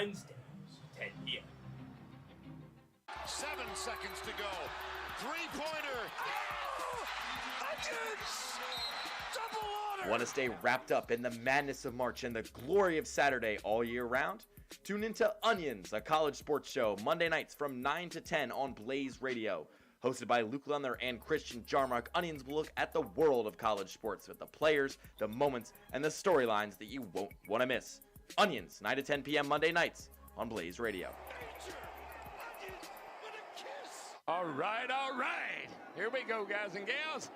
Wednesdays, 10 p.m. 7 seconds to go. Three-pointer. Oh! Hutchins! Double honor! Want to stay wrapped up in the madness of March and the glory of Saturday all year round? Tune into Onions, a college sports show, Monday nights from 9 to 10 on Blaze Radio. Hosted by Luke Lundler and Christian Jarmark, Onions will look at the world of college sports with the players, the moments, and the storylines that you won't want to miss. Onions, 9 to 10 p.m. Monday nights on Blaze Radio. All right. Here we go, guys and gals.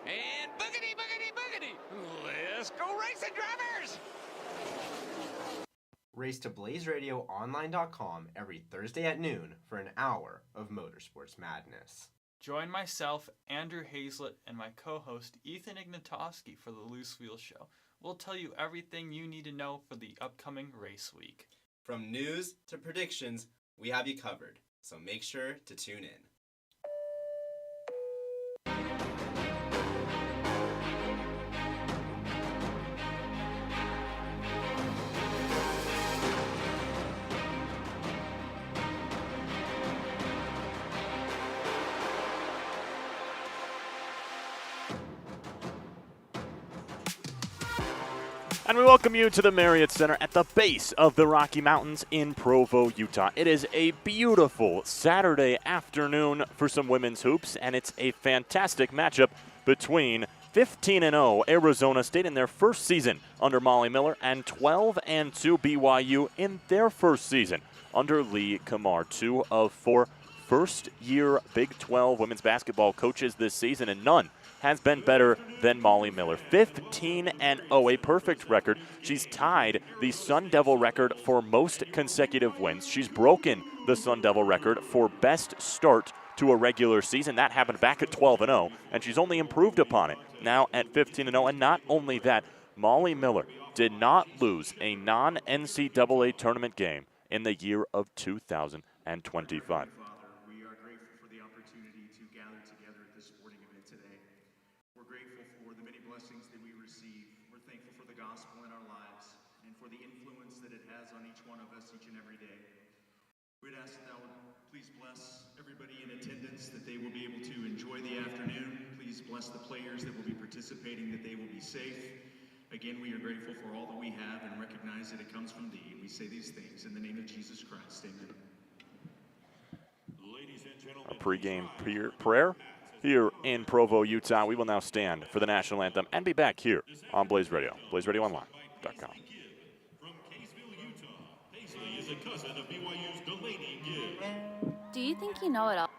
And boogity, boogity, boogity. Let's go racing, drivers. Race to BlazeRadioOnline.com every Thursday at noon for an hour of motorsports madness. Join myself, Andrew Hazlett, and my co-host Ethan Ignatowski for the Loose Wheel Show. We'll tell you everything you need to know for the upcoming race week. From news to predictions, we have you covered, so make sure to tune in. And we welcome you to the Marriott Center at the base of the Rocky Mountains in Provo, Utah. It is a beautiful Saturday afternoon for some women's hoops, and it's a fantastic matchup between 15-0 Arizona State in their first season under Molly Miller and 12-2 BYU in their first season under Lee Kamar, 2 of 4 first-year Big 12 women's basketball coaches this season, and none has been better than Molly Miller. 15-0, a perfect record. She's tied the Sun Devil record for most consecutive wins. She's broken the Sun Devil record for best start to a regular season. That happened back at 12-0, and she's only improved upon it now at 15-0. And not only that, Molly Miller did not lose a non-NCAA tournament game in the year of 2025. We'd ask that thou would please bless everybody in attendance, that they will be able to enjoy the afternoon. Please bless the players that will be participating, that they will be safe. Again, we are grateful for all that we have and recognize that it comes from thee. We say these things in the name of Jesus Christ. Amen. Ladies and gentlemen, a pregame prayer here in Provo, Utah. We will now stand for the national anthem and be back here on Blaze Radio, BlazeRadioOnline.com. Is a cousin of BYU's Delaney Gibbs. Do you think you know it all?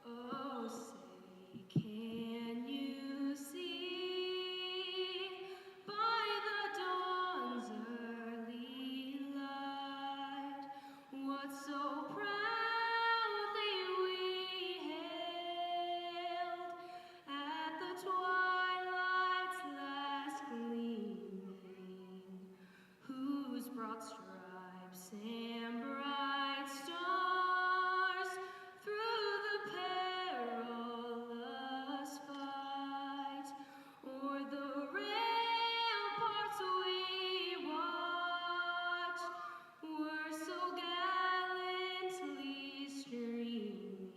Oh, say, can you see by the dawn's early light what so proudly we hailed at the twilight's last gleaming, whose broad stripes and bright stars through the perilous fight o'er the ramparts we watch were so gallantly streaming,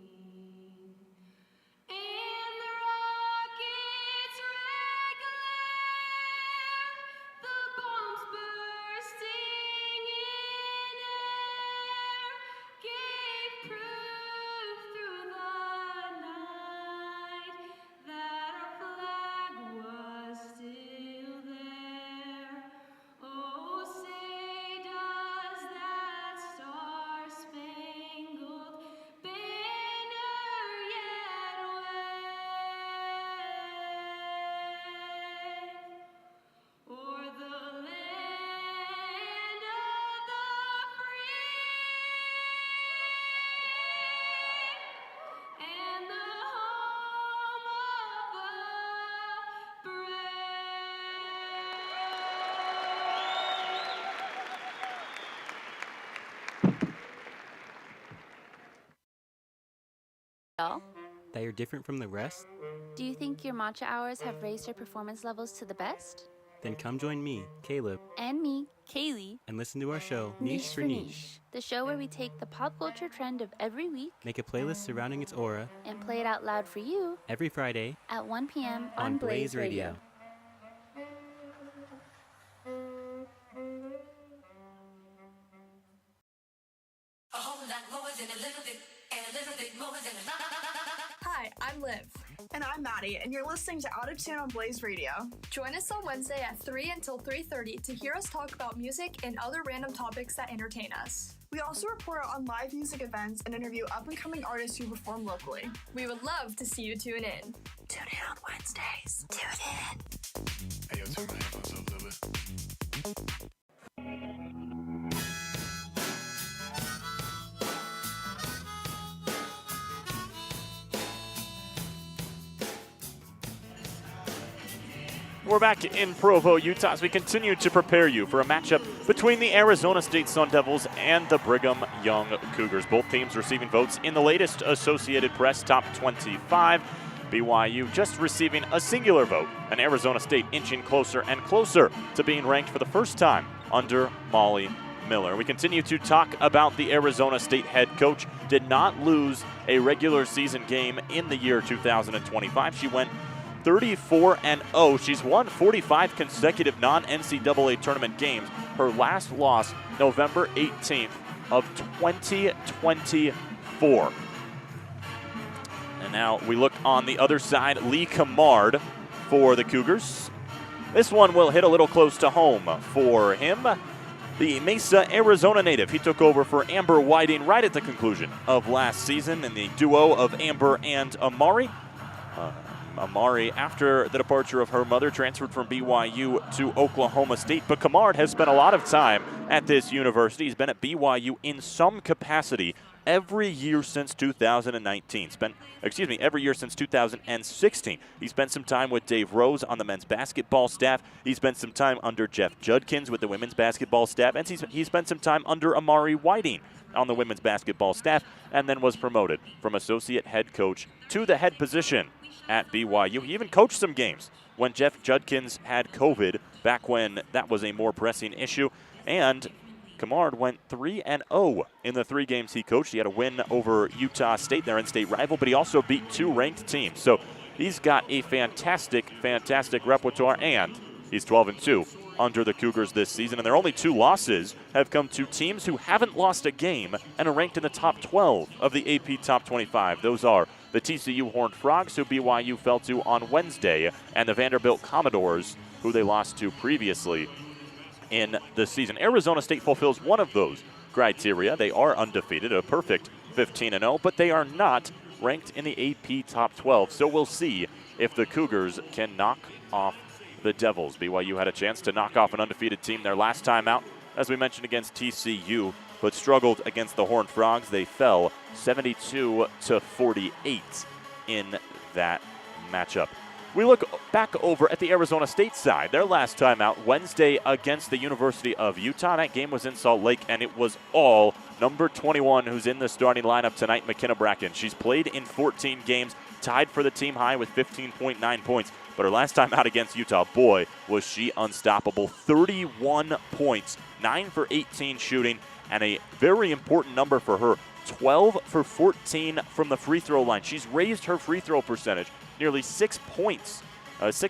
and the rockets' red glare, the bombs bursting in air, gave proof through the night that our flag was still there. Oh, say does that star-spangled banner yet wave o'er the land of the free and the home of the brave? That you're different from the rest? Do you think your matcha hours have raised your performance levels to the best? Then come join me, Caleb, And me, Kaylee, and listen to our show, Niche for Niche, the show where we take the pop culture trend of every week, make a playlist surrounding its aura, and play it out loud for you every Friday at 1 p.m. on Blaze Radio. Hi, I'm Liv. And I'm Maddie, and you're listening to Out of Tune on Blaze Radio. Join us on Wednesday at 3 until 3:30 to hear us talk about music and other random topics that entertain us. We also report on live music events and interview up-and-coming artists who perform locally. We would love to see you tune in. Tune in on Wednesdays. Tune in. Hey, yo, turn my headphones up a little bit. We're back in Provo, Utah, as we continue to prepare you for a matchup between the Arizona State Sun Devils and the Brigham Young Cougars. Both teams receiving votes in the latest Associated Press Top 25. BYU just receiving a singular vote, and Arizona State inching closer and closer to being ranked for the first time under Molly Miller. We continue to talk about the Arizona State head coach. Did not lose a regular season game in the year 2025. She went 34-0. She's won 45 consecutive non-NCAA tournament games. Her last loss, November 18th of 2024. And now we look on the other side, Lee Camard for the Cougars. This one will hit a little close to home for him. The Mesa, Arizona native. He took over for Amber Whiting right at the conclusion of last season in the duo of Amber and Amari. Amari, after the departure of her mother, transferred from BYU to Oklahoma State. But Camard has spent a lot of time at this university. He's been at BYU in some capacity every year since 2019. Every year since 2016. He spent some time with Dave Rose on the men's basketball staff. He spent some time under Jeff Judkins with the women's basketball staff. And he spent some time under Amari Whiting on the women's basketball staff, and then was promoted from associate head coach to the head position at BYU. He even coached some games when Jeff Judkins had COVID, back when that was a more pressing issue. And Camard went 3-0 in the 3 games he coached. He had a win over Utah State, their in-state rival, but he also beat 2 ranked teams. So he's got a fantastic, fantastic repertoire, and he's 12-2 under the Cougars this season. And their only 2 losses have come to teams who haven't lost a game and are ranked in the top 12 of the AP Top 25. Those are the TCU Horned Frogs, who BYU fell to on Wednesday, and the Vanderbilt Commodores, who they lost to previously in the season. Arizona State fulfills one of those criteria. They are undefeated, a perfect 15-0, but they are not ranked in the AP Top 12. So we'll see if the Cougars can knock off the Devils. BYU had a chance to knock off an undefeated team their last time out, as we mentioned, against TCU, but struggled against the Horned Frogs. They fell 72-48 in that matchup. We look back over at the Arizona State side. Their last time out Wednesday against the University of Utah. That game was in Salt Lake, and it was all number 21 who's in the starting lineup tonight, McKenna Bracken. She's played in 14 games, tied for the team high with 15.9 points. But her last time out against Utah, boy, was she unstoppable. 31 points, 9 for 18 shooting, and a very important number for her, 12 for 14 from the free throw line. She's raised her free throw percentage nearly 6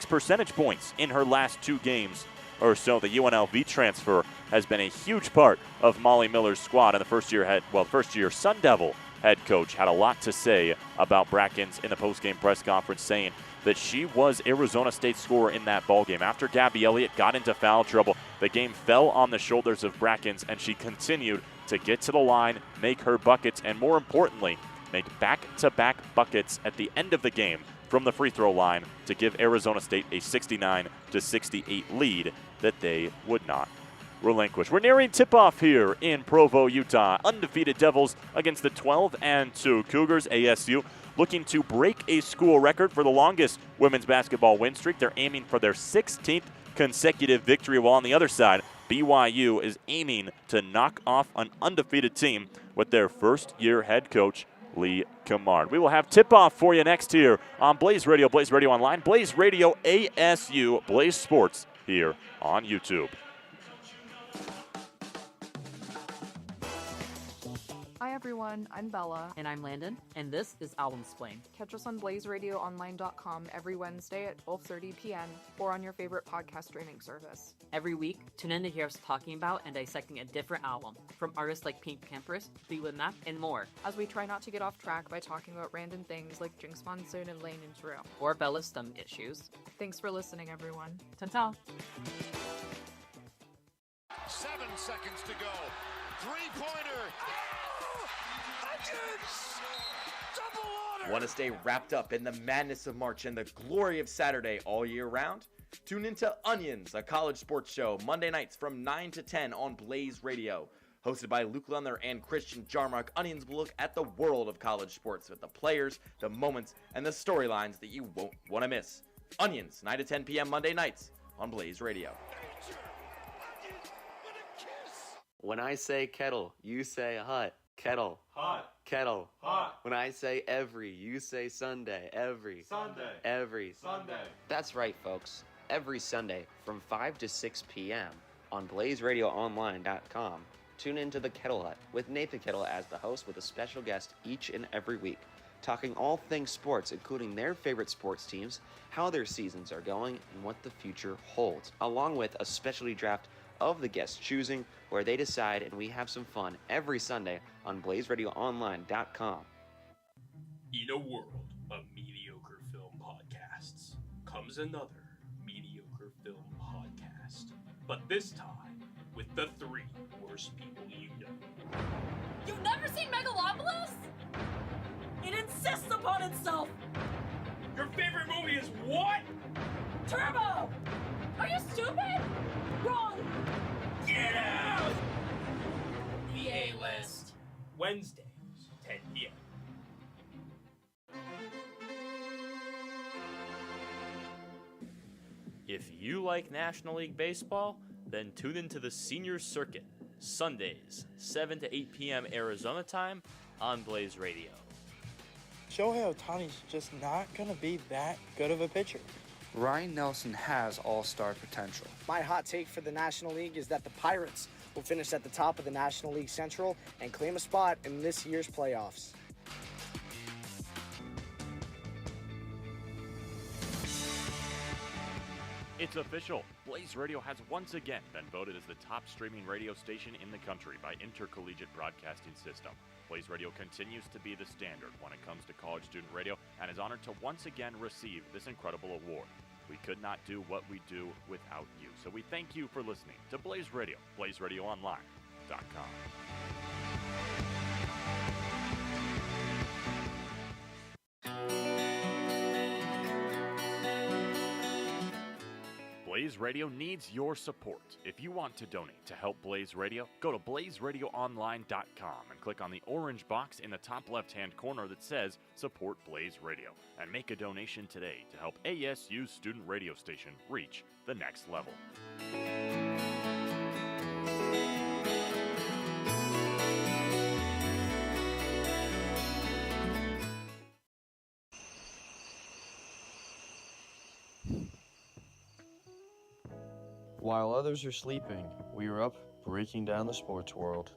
percentage points in her last 2 games or so. The UNLV transfer has been a huge part of Molly Miller's squad, and the first-year Sun Devil head coach had a lot to say about Brackens in the post-game press conference, saying that she was Arizona State's scorer in that ballgame. After Gabby Elliott got into foul trouble, the game fell on the shoulders of Brackens, and she continued to get to the line, make her buckets, and more importantly, make back-to-back buckets at the end of the game from the free throw line to give Arizona State a 69-68 lead that they would not relinquish. We're nearing tip-off here in Provo, Utah. Undefeated Devils against the 12-2 Cougars. ASU looking to break a school record for the longest women's basketball win streak. They're aiming for their 16th consecutive victory, while on the other side, BYU is aiming to knock off an undefeated team with their first-year head coach, Lee Camard. We will have tip-off for you next here on Blaze Radio Online, Blaze Radio ASU, Blaze Sports here on YouTube. Hi everyone, I'm Bella. And I'm Landon, and this is Album Splain. Catch us on BlazeRadioOnline.com every Wednesday at 12:30 p.m. or on your favorite podcast streaming service. Every week, tune in to hear us talking about and dissecting a different album, from artists like Pink Campers, Fleetwood Mac, and more. As we try not to get off track by talking about random things like Jinx Monsoon and Lane and Drew. Or Bella's stomach issues. Thanks for listening, everyone. Ta-ta! 7 seconds to go. Three-pointer. Double honor. Want to stay wrapped up in the madness of March and the glory of Saturday all year round? Tune into Onions, a college sports show, Monday nights from 9 to 10 on Blaze Radio. Hosted by Luke Lundler and Christian Jarmark, Onions will look at the world of college sports with the players, the moments, and the storylines that you won't want to miss. Onions, 9 to 10 p.m. Monday nights on Blaze Radio. When I say kettle, you say hot. Kettle. Hot. Kettle. Hot. When I say every, you say Sunday. Every. Sunday. Every. Sunday. That's right, folks. Every Sunday from 5 to 6 p.m. on BlazeRadioOnline.com. Tune into the Kettle Hut with Nathan Kettle as the host with a special guest each and every week, talking all things sports, including their favorite sports teams, how their seasons are going, and what the future holds, along with a specialty draft of the guests choosing, where they decide, and we have some fun every Sunday on BlazeRadioOnline.com. In a world of mediocre film podcasts comes another mediocre film podcast. But this time, with the 3 worst people you know. You've never seen Megalopolis? It insists upon itself! Your favorite movie is what? Turbo! Are you stupid? Wrong! Get out! The A-List. Wednesdays, 10 p.m. If you like National League Baseball, then tune into the Senior Circuit, Sundays, 7 to 8 p.m. Arizona time on Blaze Radio. Shohei Ohtani's just not going to be that good of a pitcher. Ryan Nelson has all-star potential. My hot take for the National League is that the Pirates will finish at the top of the National League Central and claim a spot in this year's playoffs. It's official. Blaze Radio has once again been voted as the top streaming radio station in the country by Intercollegiate Broadcasting System. Blaze Radio continues to be the standard when it comes to college student radio and is honored to once again receive this incredible award. We could not do what we do without you, so we thank you for listening to Blaze Radio, BlazeRadioOnline.com. Blaze Radio needs your support. If you want to donate to help Blaze Radio, go to BlazeRadioOnline.com and click on the orange box in the top left-hand corner that says Support Blaze Radio, and make a donation today to help ASU's student radio station reach the next level. While others are sleeping, we are up breaking down the sports world.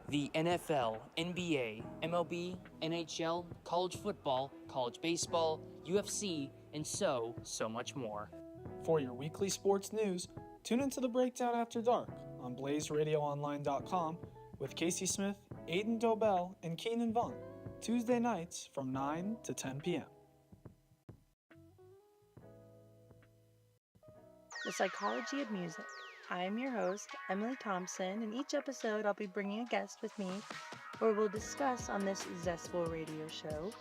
The NFL, NBA, MLB, NHL, college football, college baseball, UFC, and so much more. For your weekly sports news, tune into the Breakdown After Dark on BlazeRadioOnline.com with Casey Smith, Aiden Dobell, and Keenan Vaughn, Tuesday nights from 9 to 10 p.m. The Psychology of Music. I am your host, Emily Thompson, and each episode I'll be bringing a guest with me where we'll discuss on this zestful radio show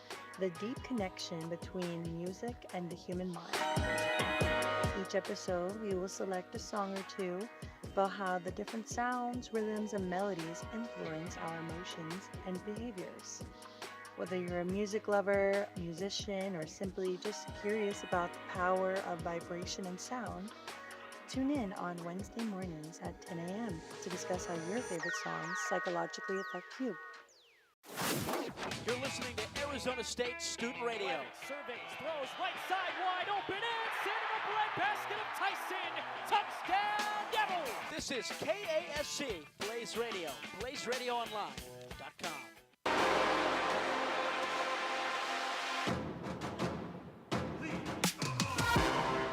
the deep connection between music and the human mind. Each episode we will select a song or two about how the different sounds, rhythms, and melodies influence our emotions and behaviors. Whether you're a music lover, musician, or simply just curious about the power of vibration and sound, tune in on Wednesday mornings at 10 a.m. to discuss how your favorite songs psychologically affect you. You're listening to Arizona State Student Radio. Surveys, throws, right side, wide open, and center of the breadbasket of Tyson. Touchdown! is KASC Blaze Radio, BlazeRadioOnline.com.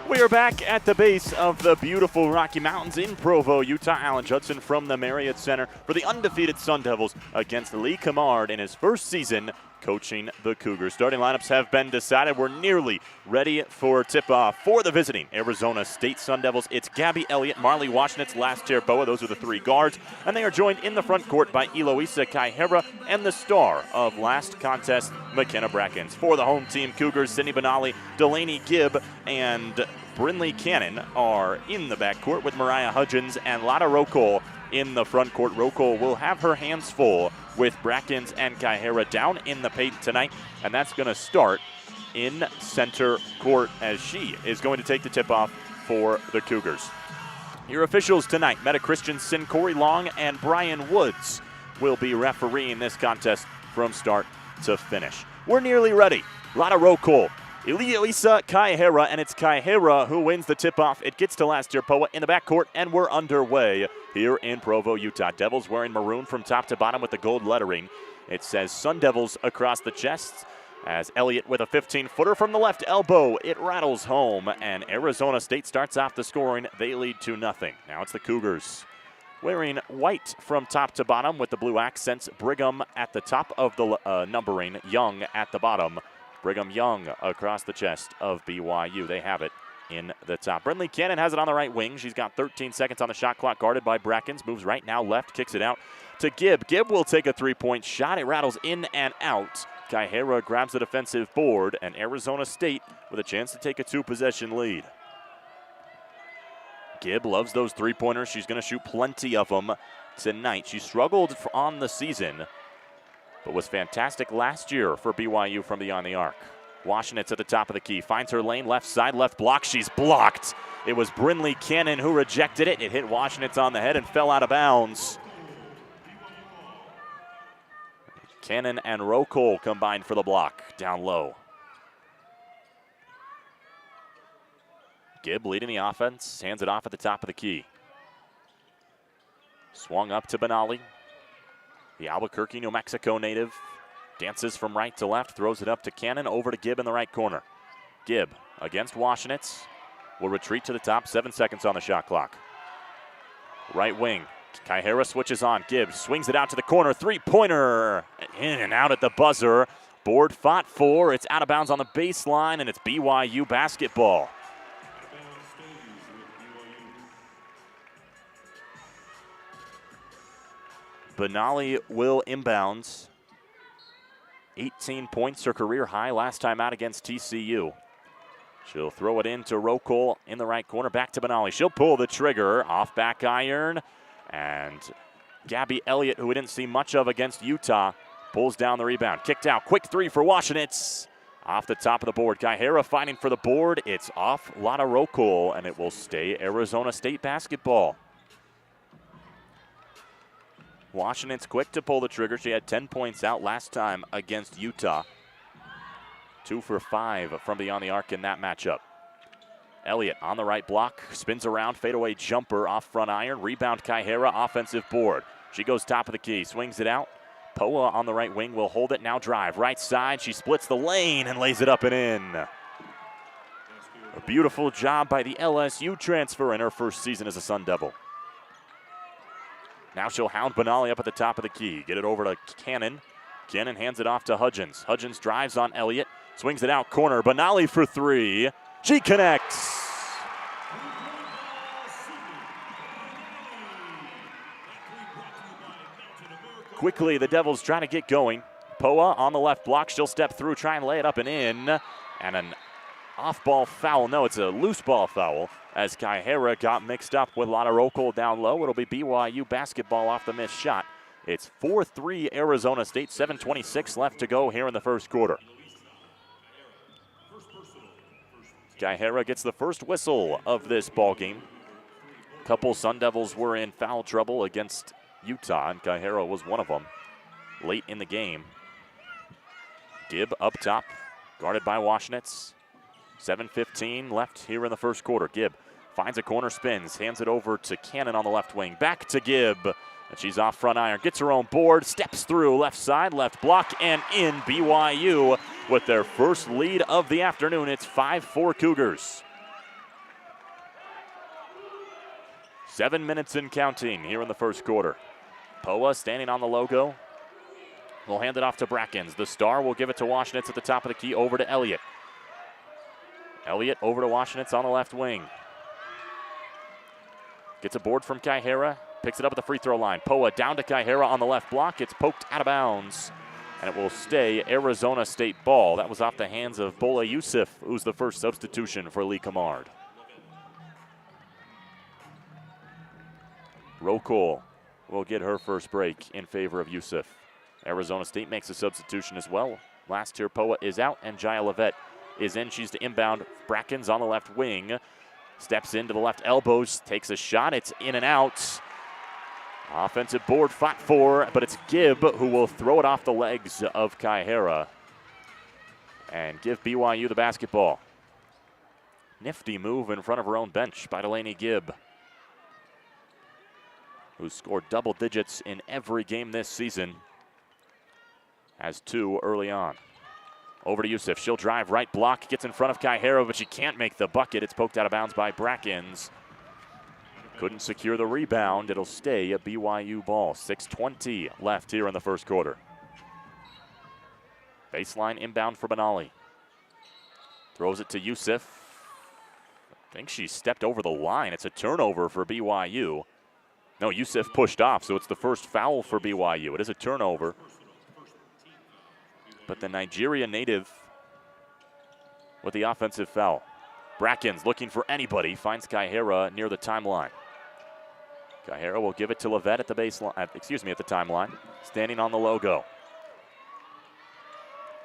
We are back at the base of the beautiful Rocky Mountains in Provo, Utah. Alan Judson from the Marriott Center for the undefeated Sun Devils against Lee Camard in his first season coaching the Cougars. Starting lineups have been decided. We're nearly ready for tip-off for the visiting Arizona State Sun Devils. It's Gabby Elliott, Marley Washnitz, Lastier Boa. Those are the three guards. And they are joined in the front court by Eloisa Kaihera and the star of last contest, McKenna Brackens. For the home team, Cougars, Sydney Benali, Delaney Gibb, and Brinley Cannon are in the backcourt with Mariah Hudgens and Lotta Rokol in the front court. Rokol will have her hands full with Brackens and Kaihera down in the paint tonight, and that's going to start in center court as she is going to take the tip-off for the Cougars. Your officials tonight, Meta Christensen, Corey Long, and Brian Woods will be refereeing this contest from start to finish. We're nearly ready. Lotta Rokol, Eloisa Kaihera, and it's Kaihera who wins the tip-off. It gets to Lastier Poa in the backcourt, and we're underway here in Provo, Utah. Devils wearing maroon from top to bottom with the gold lettering. It says Sun Devils across the chest as Elliott with a 15-footer from the left elbow. It rattles home, and Arizona State starts off the scoring. They lead 2-0. Now it's the Cougars wearing white from top to bottom with the blue accents. Brigham at the top of the numbering, Young at the bottom. Brigham Young across the chest of BYU. They have it in the top. Brinley Cannon has it on the right wing. She's got 13 seconds on the shot clock, guarded by Brackens. Moves right now left, kicks it out to Gibb. Gibb will take a three-point shot. It rattles in and out. Kaihera grabs the defensive board, and Arizona State with a chance to take a two-possession lead. Gibb loves those three-pointers. She's going to shoot plenty of them tonight. She struggled on the season, but was fantastic last year for BYU from beyond the arc. Washnitz at the top of the key. Finds her lane, left side, left block. She's blocked. It was Brinley Cannon who rejected it. It hit Washnitz on the head and fell out of bounds. Cannon and Rokol combined for the block down low. Gibb leading the offense. Hands it off at the top of the key. Swung up to Benali. The Albuquerque, New Mexico native dances from right to left, throws it up to Cannon, over to Gibb in the right corner. Gibb against Washnitz will retreat to the top, 7 seconds on the shot clock. Right wing, Kaihera switches on. Gibb swings it out to the corner, three-pointer, in and out at the buzzer. Board fought for, it's out of bounds on the baseline, and it's BYU basketball. Benali will inbounds. 18 points, her career high last time out against TCU. She'll throw it into Rokol in the right corner, back to Benali. She'll pull the trigger, off back iron, and Gabby Elliott, who we didn't see much of against Utah, pulls down the rebound. Kicked out, quick three for Washnitz. Off the top of the board, Kaihera fighting for the board. It's off Lotta Rokol, and it will stay Arizona State basketball. Washnitz quick to pull the trigger. She had 10 points out last time against Utah. 2 for 5 from beyond the arc in that matchup. Elliott on the right block, spins around, fadeaway jumper off front iron. Rebound Kaihera, offensive board. She goes top of the key, swings it out. Poa on the right wing will hold it, now drive. Right side, she splits the lane and lays it up and in. A beautiful job by the LSU transfer in her first season as a Sun Devil. Now she'll hound Benali up at the top of the key. Get it over to Cannon. Cannon hands it off to Hudgens. Hudgens drives on Elliott. Swings it out corner. Benali for three. She connects. Quickly, the Devils trying to get going. Poa on the left block. She'll step through, try and lay it up and in. And an off-ball foul. No, it's a loose ball foul as Kaihera got mixed up with Lotta Rokol down low. It'll be BYU basketball off the missed shot. It's 4-3 Arizona State, 7:26 left to go here in the first quarter. Kaihera gets the first whistle of this ball game. A couple Sun Devils were in foul trouble against Utah, and Kaihera was one of them late in the game. Gibb up top, guarded by Washnitz. 7:15 left here in the first quarter. Gibb Finds a corner, spins, hands it over to Cannon on the left wing. Back to Gibb. And she's off front iron, gets her own board, steps through left side, left block, and in. BYU with their first lead of the afternoon. It's 5-4 Cougars. 7 minutes and counting here in the first quarter. Poa standing on the logo. We'll hand it off to Brackens. The star will give it to Washnitz at the top of the key, over to Elliott. Elliott over to Washnitz on the left wing. Gets a board from Kaihera. Picks it up at the free throw line. Poa down to Kaihera on the left block. It's poked out of bounds. And it will stay Arizona State ball. That was off the hands of Bola Yusuf, who's the first substitution for Lee Camard. Rokol will get her first break in favor of Yusuf. Arizona State makes a substitution as well. Last year, Poa is out, and Jaya Levet is in. She's to inbound. Brackens on the left wing. Steps into the left elbows, takes a shot. It's in and out. Offensive board fought for, but it's Gibb who will throw it off the legs of Kaihera and give BYU the basketball. Nifty move in front of her own bench by Delaney Gibb, who scored double digits in every game this season. Has 2 early on. Over to Yusuf. She'll drive right block, gets in front of Kaihera, but she can't make the bucket. It's poked out of bounds by Brackens. Couldn't secure the rebound. It'll stay a BYU ball. 6:20 left here in the first quarter. Baseline inbound for Benali. Throws it to Yusuf. I think she stepped over the line. It's a turnover for BYU. No, Yusuf pushed off, so it's the first foul for BYU. It is a turnover. But the Nigeria native with the offensive foul. Brackens looking for anybody, finds Kaihera near the timeline. Kaihera will give it to Levet at the baseline, at the timeline. Standing on the logo.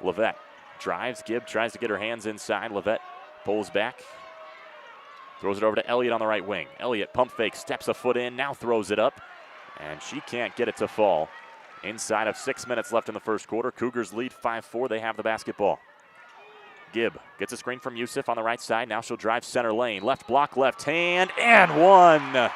Levet drives, Gibb tries to get her hands inside. Levet pulls back. Throws it over to Elliott on the right wing. Elliott pump fake, steps a foot in, now throws it up. And she can't get it to fall. Inside of 6 minutes left in the first quarter. Cougars lead 5-4. They have the basketball. Gibb gets a screen from Yusuf on the right side. Now she'll drive center lane. Left block, left hand, and one.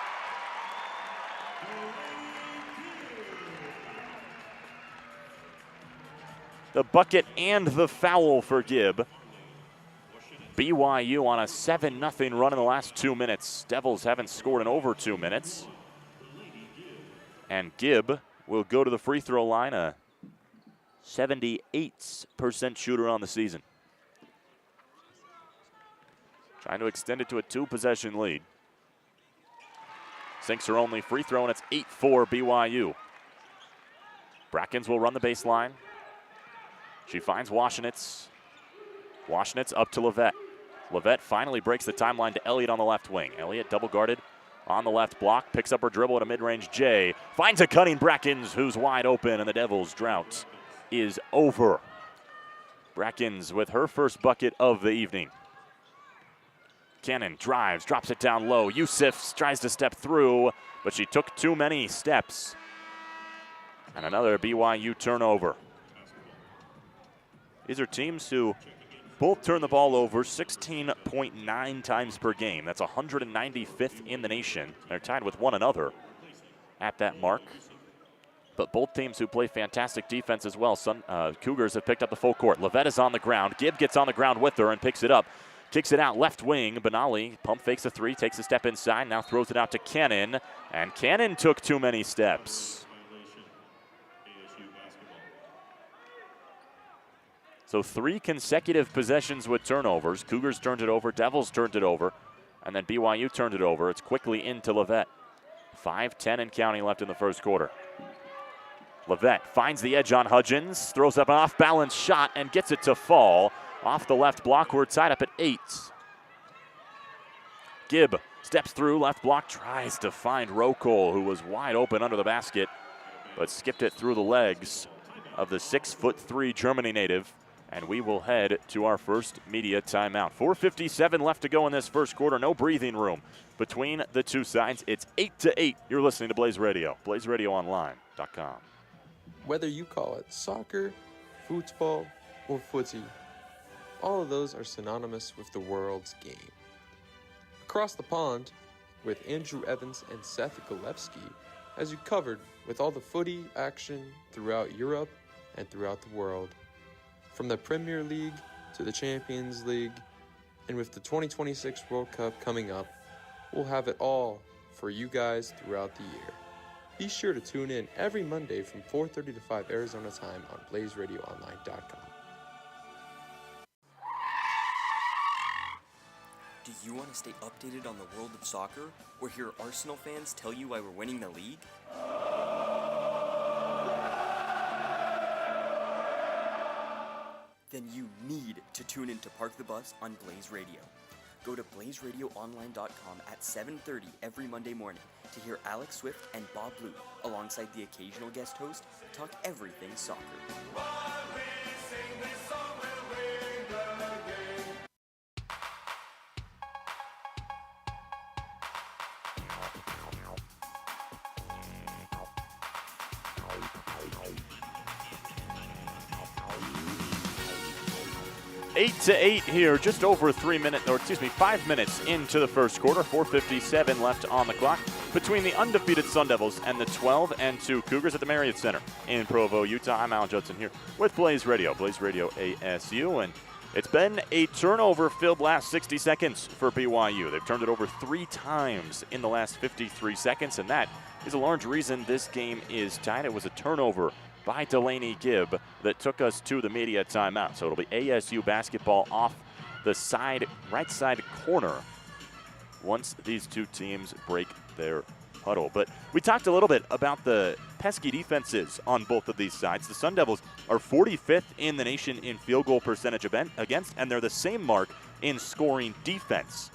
The bucket and the foul for Gibb. BYU on a 7-0 run in the last 2 minutes. Devils haven't scored in over 2 minutes. And Gibb will go to the free throw line, a 78% shooter on the season. Trying to extend it to a 2-possession lead. Sinks her only free throw, and it's 8-4 BYU. Brackens will run the baseline. She finds Washnitz. Washnitz up to Levet. Levet finally breaks the timeline to Elliott on the left wing. Elliott double guarded on the left block, picks up her dribble at a mid-range J. Finds a cutting Brackens, who's wide open, and the Devils' drought is over. Brackens with her first bucket of the evening. Cannon drives, drops it down low. Yusuf tries to step through, but she took too many steps. And another BYU turnover. These are teams who both turn the ball over 16.9 times per game. That's 195th in the nation. They're tied with one another at that mark. But both teams who play fantastic defense as well. Cougars have picked up the full court. Levet is on the ground. Gibb gets on the ground with her and picks it up. Kicks it out left wing. Benali pump fakes a 3, takes a step inside, now throws it out to Cannon. And Cannon took too many steps. So 3 consecutive possessions with turnovers. Cougars turned it over, Devils turned it over, and then BYU turned it over. It's quickly into Levet. 5:10 and counting left in the first quarter. Levet finds the edge on Hudgens, throws up an off-balance shot and gets it to fall. Off the left block, we're tied up at 8. Gibb steps through, left block, tries to find Rokol, who was wide open under the basket, but skipped it through the legs of the 6'3" Germany native. And we will head to our first media timeout. 4:57 left to go in this first quarter. No breathing room between the two sides. It's 8-8. You're listening to Blaze Radio, blazeradioonline.com. Whether you call it soccer, football, or footy, all of those are synonymous with the world's game. Across the pond, with Andrew Evans and Seth Golevsky, as you covered with all the footy action throughout Europe and throughout the world. From the Premier League to the Champions League, and with the 2026 World Cup coming up, we'll have it all for you guys throughout the year. Be sure to tune in every Monday from 4:30 to 5 Arizona time on BlazeRadioOnline.com. Do you want to stay updated on the world of soccer, or hear Arsenal fans tell you why we're winning the league? Then you need to tune in to Park the Bus on Blaze Radio. Go to BlazeRadioOnline.com at 7:30 every Monday morning to hear Alex Swift and Bob Blue, alongside the occasional guest host, talk everything soccer. Eight to 8 here, just over 5 minutes into the first quarter. 4:57 left on the clock between the undefeated Sun Devils and the 12-2 Cougars at the Marriott Center in Provo, Utah. I'm Alan Judson here with Blaze Radio ASU, and it's been a turnover-filled last 60 seconds for BYU. They've turned it over 3 times in the last 53 seconds, and that is a large reason this game is tied. It was a turnover by Delaney Gibb that took us to the media timeout. So it'll be ASU basketball off the right side corner once these two teams break their huddle. But we talked a little bit about the pesky defenses on both of these sides. The Sun Devils are 45th in the nation in field goal percentage against, and they're the same mark in scoring defense.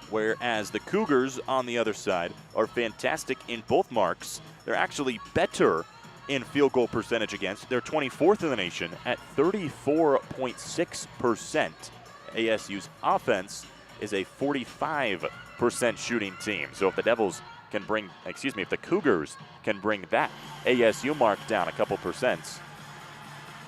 Whereas the Cougars on the other side are fantastic in both marks. They're actually better in field goal percentage against. They're 24th in the nation at 34.6%. ASU's offense is a 45% shooting team. So if the if the Cougars can bring that ASU mark down a couple percent,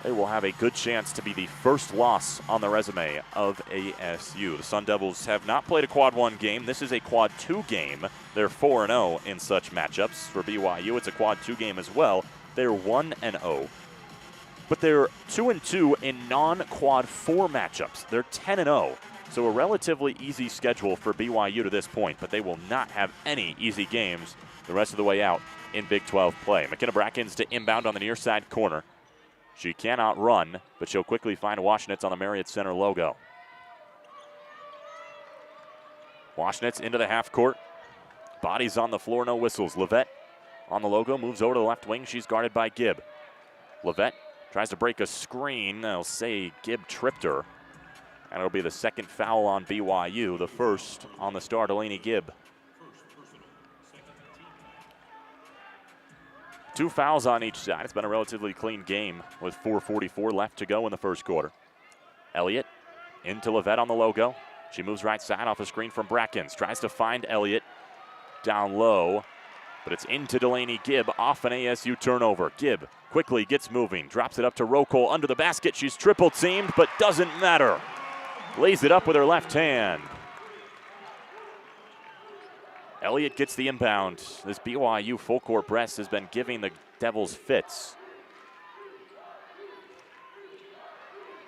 they will have a good chance to be the first loss on the resume of ASU. The Sun Devils have not played a quad 1 game. This is a quad 2 game. They're 4-0 in such matchups. For BYU, it's a quad 2 game as well. They're 1-0, but they're 2-2 in non-quad 4 matchups. They're 10-0, so a relatively easy schedule for BYU to this point, but they will not have any easy games the rest of the way out in Big 12 play. McKenna Brackens to inbound on the near side corner. She cannot run, but she'll quickly find Washnitz on the Marriott Center logo. Washnitz into the half court. Bodies on the floor, no whistles. Levette on the logo, moves over to the left wing. She's guarded by Gibb. Levette tries to break a screen. They'll say Gibb tripped her. And it'll be the second foul on BYU, the first on the star, Delaney Gibb. 2 fouls on each side. It's been a relatively clean game with 4:44 left to go in the first quarter. Elliott into Levette on the logo. She moves right side off a screen from Brackens. Tries to find Elliott down low, but it's into Delaney Gibb off an ASU turnover. Gibb quickly gets moving, drops it up to Rocole under the basket. She's triple teamed, but doesn't matter. Lays it up with her left hand. Elliott gets the inbound. This BYU full court press has been giving the Devils fits.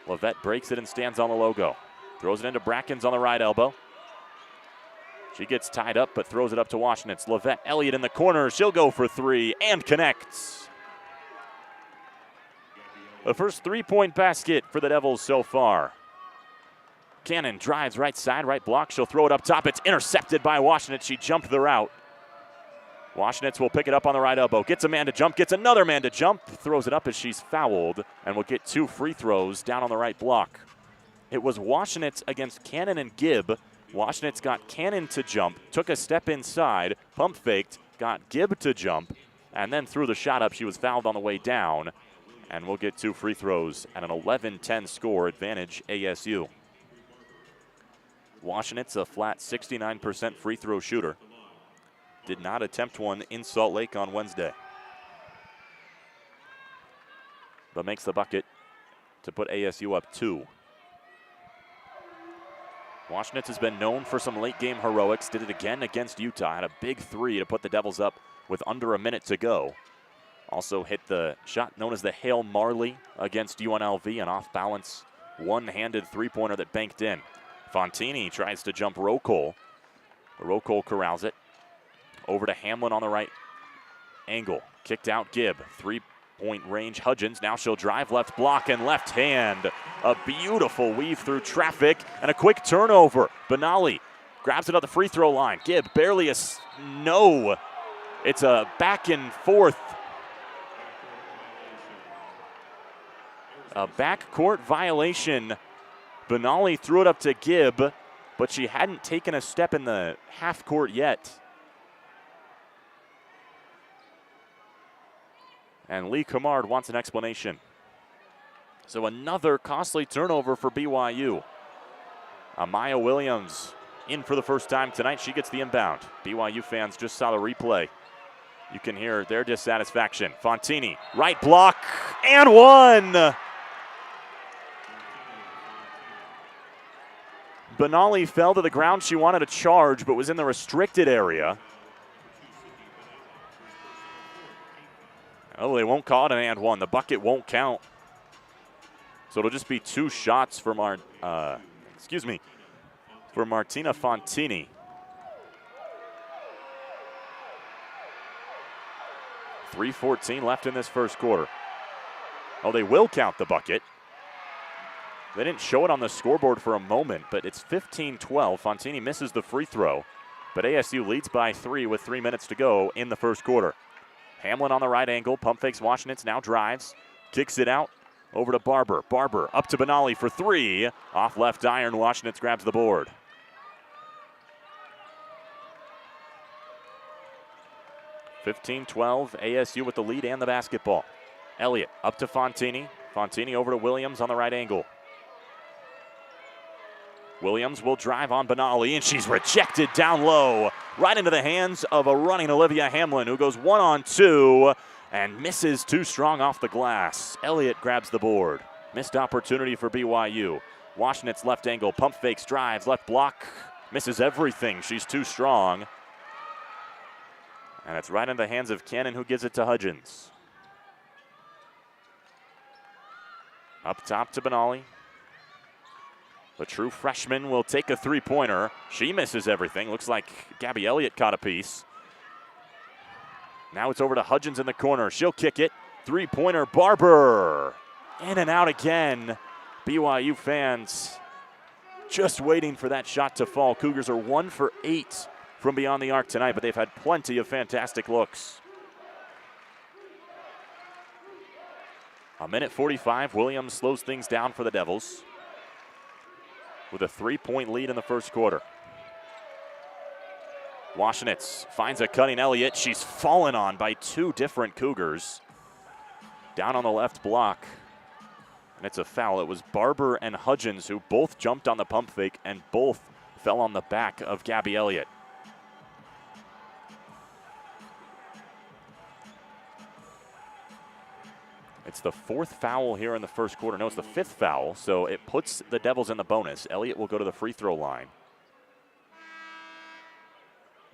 Levette breaks it and stands on the logo. Throws it into Brackens on the right elbow. She gets tied up, but throws it up to Washnitz. Levette, Elliott in the corner. She'll go for 3 and connects. The first 3-point basket for the Devils so far. Cannon drives right side, right block. She'll throw it up top. It's intercepted by Washnitz. She jumped the route. Washnitz will pick it up on the right elbow. Gets a man to jump, gets another man to jump. Throws it up as she's fouled and will get 2 free throws down on the right block. It was Washnitz against Cannon and Gibb. Washnitz got Cannon to jump, took a step inside, pump faked, got Gibb to jump, and then threw the shot up. She was fouled on the way down, and we'll get 2 free throws and an 11-10 score advantage ASU. Washnitz, a flat 69% free throw shooter. Did not attempt one in Salt Lake on Wednesday, but makes the bucket to put ASU up 2. Washnitz has been known for some late-game heroics. Did it again against Utah. Had a big three to put the Devils up with under a minute to go. Also hit the shot known as the Hail Marley against UNLV, an off-balance, one-handed three-pointer that banked in. Fontini tries to jump Rocole. Rocole corrals it. Over to Hamlin on the right angle. Kicked out Gibb. Three-point range Hudgens. Now she'll drive left block and left hand. A beautiful weave through traffic and a quick turnover. Benali grabs it at the free throw line. Gibb barely no. It's a back and forth. A backcourt violation. Benali threw it up to Gibb, but she hadn't taken a step in the half court yet. And Lee Camard wants an explanation. So another costly turnover for BYU. Amaya Williams in for the first time tonight. She gets the inbound. BYU fans just saw the replay. You can hear their dissatisfaction. Fontini, right block, and one! Benali fell to the ground. She wanted a charge, but was in the restricted area. Oh, they won't call it an and one. The bucket won't count. So it'll just be two shots for Martina Fontini. .3:14 left in this first quarter. Oh, they will count the bucket. They didn't show it on the scoreboard for a moment, but it's 15-12. Fontini misses the free throw, but ASU leads by 3 with 3 minutes to go in the first quarter. Hamlin on the right angle, pump fakes Washinitz, now drives, kicks it out, over to Barber. Barber up to Benali for three. Off left iron, Washinitz grabs the board. (15-12), ASU with the lead and the basketball. Elliott up to Fontini. Fontini over to Williams on the right angle. Williams will drive on Benali, and she's rejected down low, right into the hands of a running Olivia Hamlin, who goes 1-on-2 and misses too strong off the glass. Elliott grabs the board. Missed opportunity for BYU. Washinitz left angle, pump fakes, drives, left block, misses everything. She's too strong. And it's right in the hands of Cannon, who gives it to Hudgens. Up top to Benali. The true freshman will take a three-pointer. She misses everything. Looks like Gabby Elliott caught a piece. Now it's over to Hudgens in the corner. She'll kick it. Three-pointer, Barber. In and out again. BYU fans just waiting for that shot to fall. Cougars are 1 for 8 from beyond the arc tonight, but they've had plenty of fantastic looks. A minute 45. Williams slows things down for the Devils with a 3-point lead in the first quarter. Washinitz finds a cutting Elliott. She's fallen on by two different Cougars. Down on the left block, and it's a foul. It was Barber and Hudgens who both jumped on the pump fake and both fell on the back of Gabby Elliott. It's the fourth foul here in the first quarter. No, it's the fifth foul, so it puts the Devils in the bonus. Elliott will go to the free throw line.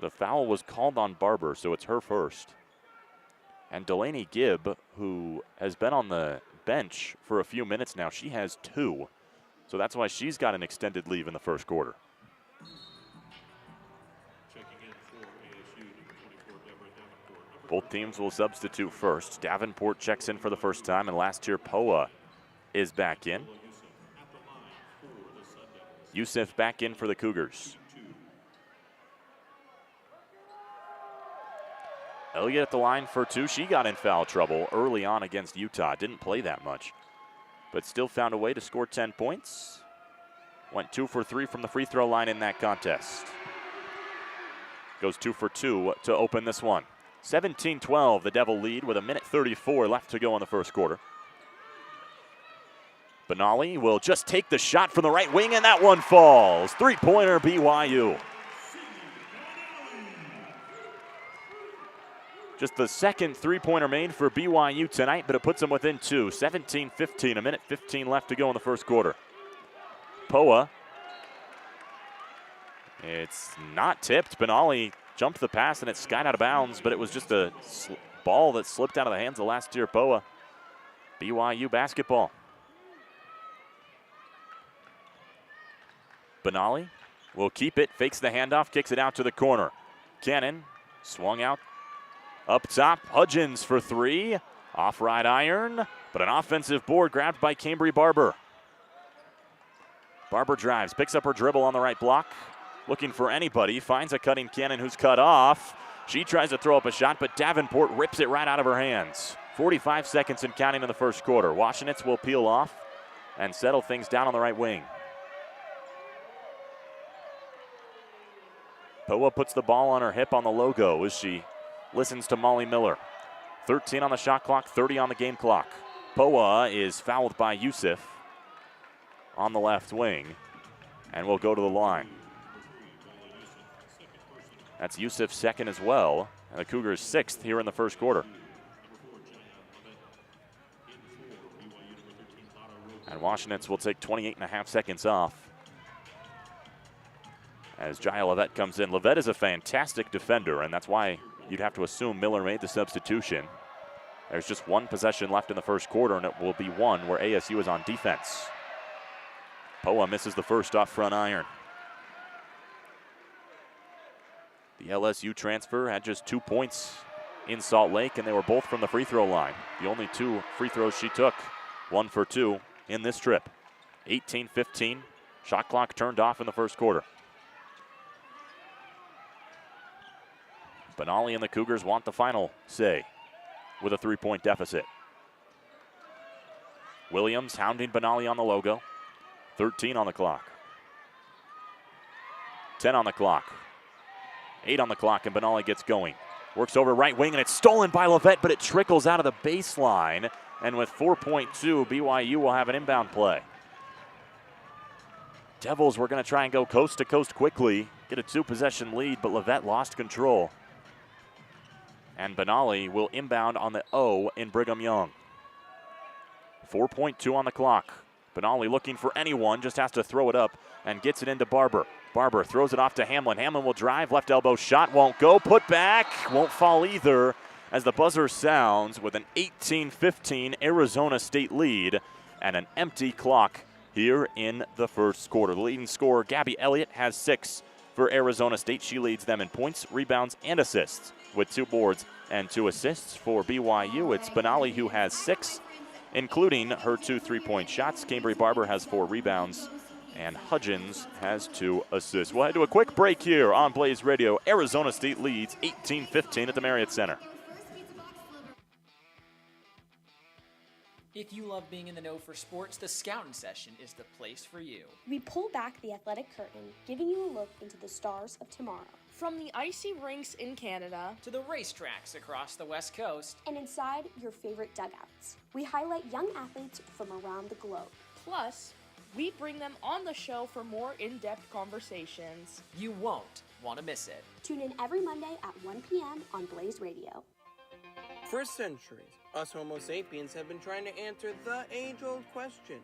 The foul was called on Barber, so it's her first. And Delaney Gibb, who has been on the bench for a few minutes now, she has 2. So that's why she's got an extended leave in the first quarter. Both teams will substitute first. Davenport checks in for the first time, and last year Poa is back in. Youssef back in for the Cougars. Elliott at the line for 2. She got in foul trouble early on against Utah. Didn't play that much, but still found a way to score 10 points. Went 2 for 3 from the free throw line in that contest. Goes 2 for 2 to open this one. 17-12, the Devil lead with a minute 34 left to go in the first quarter. Benali will just take the shot from the right wing, and that one falls. Three-pointer BYU. Just the second three-pointer made for BYU tonight, but it puts them within 2. 17-15, a minute 15 left to go in the first quarter. Poa It's not tipped. Benali jumped the pass and it skied out of bounds, but it was just a ball that slipped out of the hands of last-year Poa. BYU basketball. Benali will keep it, fakes the handoff, kicks it out to the corner. Cannon swung out up top. Hudgens for three. Off right iron, but an offensive board grabbed by Cambry Barber. Barber drives, picks up her dribble on the right block. Looking for anybody, finds a cutting Cannon who's cut off. She tries to throw up a shot, but Davenport rips it right out of her hands. 45 seconds and counting in the first quarter. Washenitz will peel off and settle things down on the right wing. Poa puts the ball on her hip on the logo as she listens to Molly Miller. 13 on the shot clock, 30 on the game clock. Poa is fouled by Yusuf on the left wing and will go to the line. That's Yusuf's second as well, and the Cougars' sixth here in the first quarter. And Washenitz will take 28.5 seconds off as Jaya Levette comes in. Levette is a fantastic defender, and that's why you'd have to assume Miller made the substitution. There's just one possession left in the first quarter, and it will be one where ASU is on defense. Poa misses the first off front iron. The LSU transfer had just 2 points in Salt Lake, and they were both from the free throw line. The only 2 free throws she took, 1 for 2 in this trip. 18-15, shot clock turned off in the first quarter. Benali and the Cougars want the final say with a 3-point deficit. Williams hounding Benali on the logo. 13 on the clock. 10 on the clock. 8 on the clock, and Benali gets going. Works over right wing, and it's stolen by Levette, but it trickles out of the baseline. And with 4.2, BYU will have an inbound play. Devils were going to try and go coast to coast quickly, get a 2-possession lead, but Levette lost control. And Benali will inbound on the O in Brigham Young. 4.2 on the clock. Benali looking for anyone, just has to throw it up and gets it into Barber. Barber throws it off to Hamlin. Hamlin will drive, left elbow shot, won't go. Put back, won't fall either as the buzzer sounds with an 18-15 Arizona State lead and an empty clock here in the first quarter. The leading scorer, Gabby Elliott, has 6 for Arizona State. She leads them in points, rebounds, and assists with 2 boards and 2 assists. For BYU, it's Benali who has 6, including her 2 3-point shots. Cambry Barber has 4 rebounds, and Hudgens has 2 assists. We'll head to a quick break here on Blaze Radio. Arizona State leads 18-15 at the Marriott Center. If you love being in the know for sports, the Scouting Session is the place for you. We pull back the athletic curtain, giving you a look into the stars of tomorrow. From the icy rinks in Canada to the racetracks across the West Coast and inside your favorite dugouts, we highlight young athletes from around the globe. Plus, we bring them on the show for more in-depth conversations. You won't want to miss it. Tune in every Monday at 1 p.m. on Blaze Radio. For centuries, us Homo sapiens have been trying to answer the age-old question,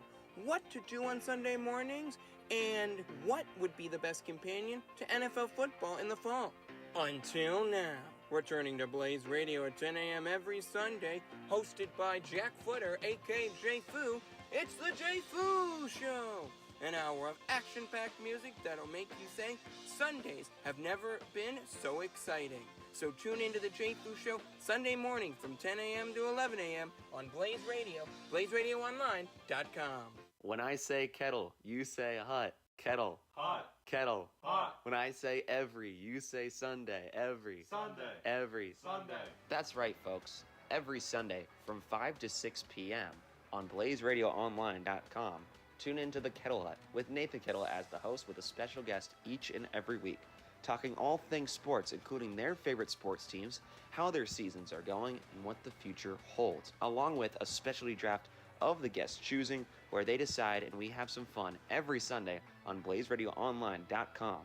what to do on Sunday mornings and what would be the best companion to NFL football in the fall. Until now, returning to Blaze Radio at 10 a.m. every Sunday, hosted by Jack Footer, a.k.a. Jay Fu, it's the Jay Fu Show! An hour of action-packed music that'll make you say, Sundays have never been so exciting. So tune into the Jay Fu Show Sunday morning from 10 a.m. to 11 a.m. on Blaze Radio, BlazeRadioOnline.com. When I say kettle, you say hot. Kettle. Hot. Kettle. Hot. When I say every, you say Sunday. Every. Sunday. Every. Sunday. That's right, folks. Every Sunday from 5 to 6 p.m. on BlazeRadioOnline.com. Tune into the Kettle Hut with Nathan Kettle as the host with a special guest each and every week, talking all things sports, including their favorite sports teams, how their seasons are going, and what the future holds, along with a specialty draft of the guests choosing, where they decide, and we have some fun every Sunday on BlazeRadioOnline.com.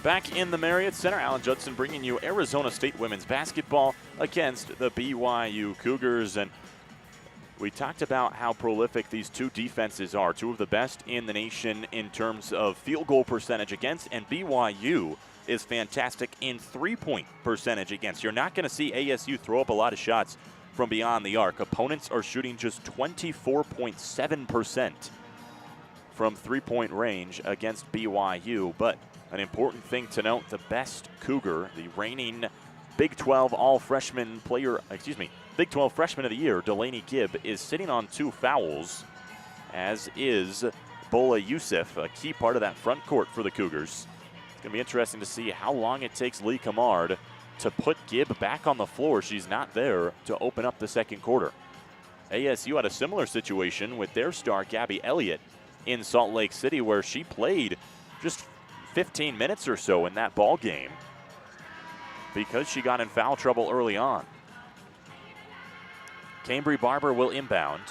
Back in the Marriott Center, Alan Judson bringing you Arizona State women's basketball against the BYU Cougars. And we talked about how prolific these two defenses are, two of the best in the nation in terms of field goal percentage against, and BYU is fantastic in three-point percentage against. You're not going to see ASU throw up a lot of shots from beyond the arc. Opponents are shooting just 24.7% from three-point range against BYU, but an important thing to note, the best Cougar, the reigning Big 12 All-Freshman player, Big 12 Freshman of the Year, Delaney Gibb, is sitting on 2 fouls, as is Bola Youssef, a key part of that front court for the Cougars. It's going to be interesting to see how long it takes Lee Camard to put Gibb back on the floor. She's not there to open up the second quarter. ASU had a similar situation with their star, Gabby Elliott, in Salt Lake City, where she played just 15 minutes or so in that ball game because she got in foul trouble early on. Cambry Barber will inbound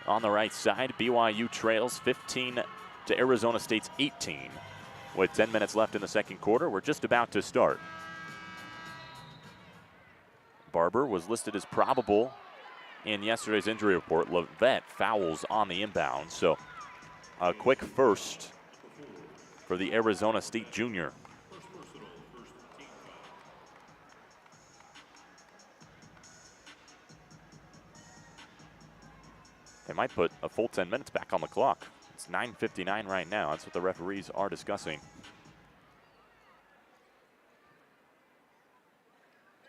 on the right side. BYU trails 15 to Arizona State's 18 with 10 minutes left in the second quarter. We're just about to start. Barber was listed as probable in yesterday's injury report. Lovett fouls on the inbound, so a quick first for the Arizona State junior. They might put a full 10 minutes back on the clock. It's 9:59 right now. That's what the referees are discussing.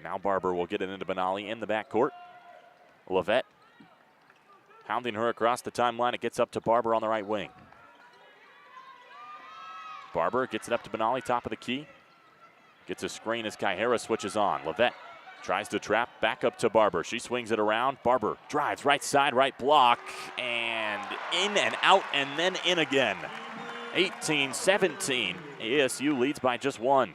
Now Barber will get it into Benali in the backcourt. Lovett hounding her across the timeline. It gets up to Barber on the right wing. Barber gets it up to Benali, top of the key. Gets a screen as Kai Harris switches on. Lovett tries to trap, back up to Barber. She swings it around. Barber drives right side, right block, and in and out, and then in again. 18-17. ASU leads by just 1.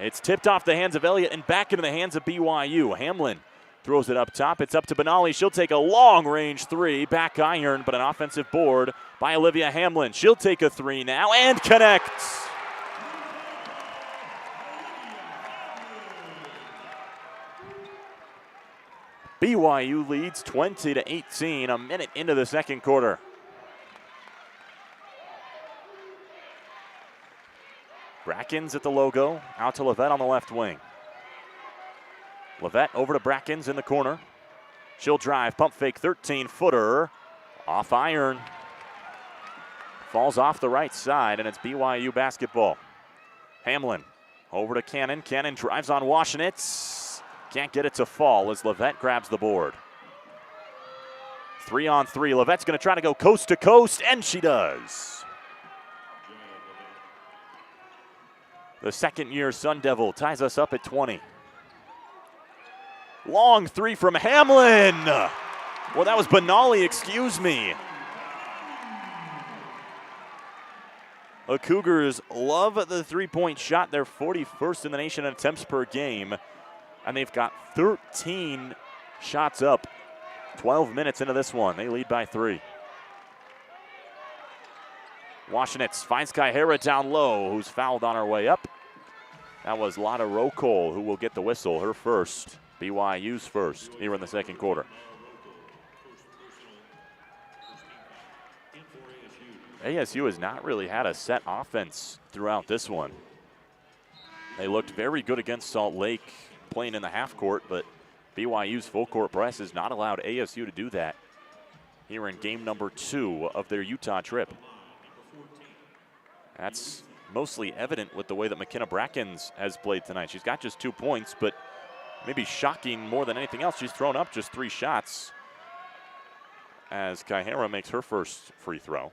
It's tipped off the hands of Elliott and back into the hands of BYU. Hamlin throws it up top. It's up to Benali. She'll take a long-range 3. Back iron, but an offensive board by Olivia Hamlin. She'll take a 3 now and connects. BYU leads 20-18, a minute into the second quarter. Brackens at the logo, out to Lovett on the left wing. Lovett over to Brackens in the corner. She'll drive, pump fake, 13-footer, off iron. Falls off the right side, and it's BYU basketball. Hamlin over to Cannon. Cannon drives on Washenitz. Can't get it to fall as Lovett grabs the board. 3-on-3. Lovett's going to try to go coast to coast, and she does. The second-year Sun Devil ties us up at 20. Long 3 from Hamlin. Well, that was Benali, excuse me. The Cougars love the three-point shot. They're 41st in the nation in attempts per game, and they've got 13 shots up. 12 minutes into this one. They lead by 3. Washenitz finds Kaihara down low, who's fouled on her way up. That was Lotta Rocole, who will get the whistle, her first. BYU's first here in the second quarter. ASU has not really had a set offense throughout this one. They looked very good against Salt Lake playing in the half court, but BYU's full court press has not allowed ASU to do that here in game number 2 of their Utah trip. That's mostly evident with the way that McKenna Brackens has played tonight. She's got just 2 points, but maybe shocking more than anything else, she's thrown up just 3 shots as Kaihara makes her first free throw.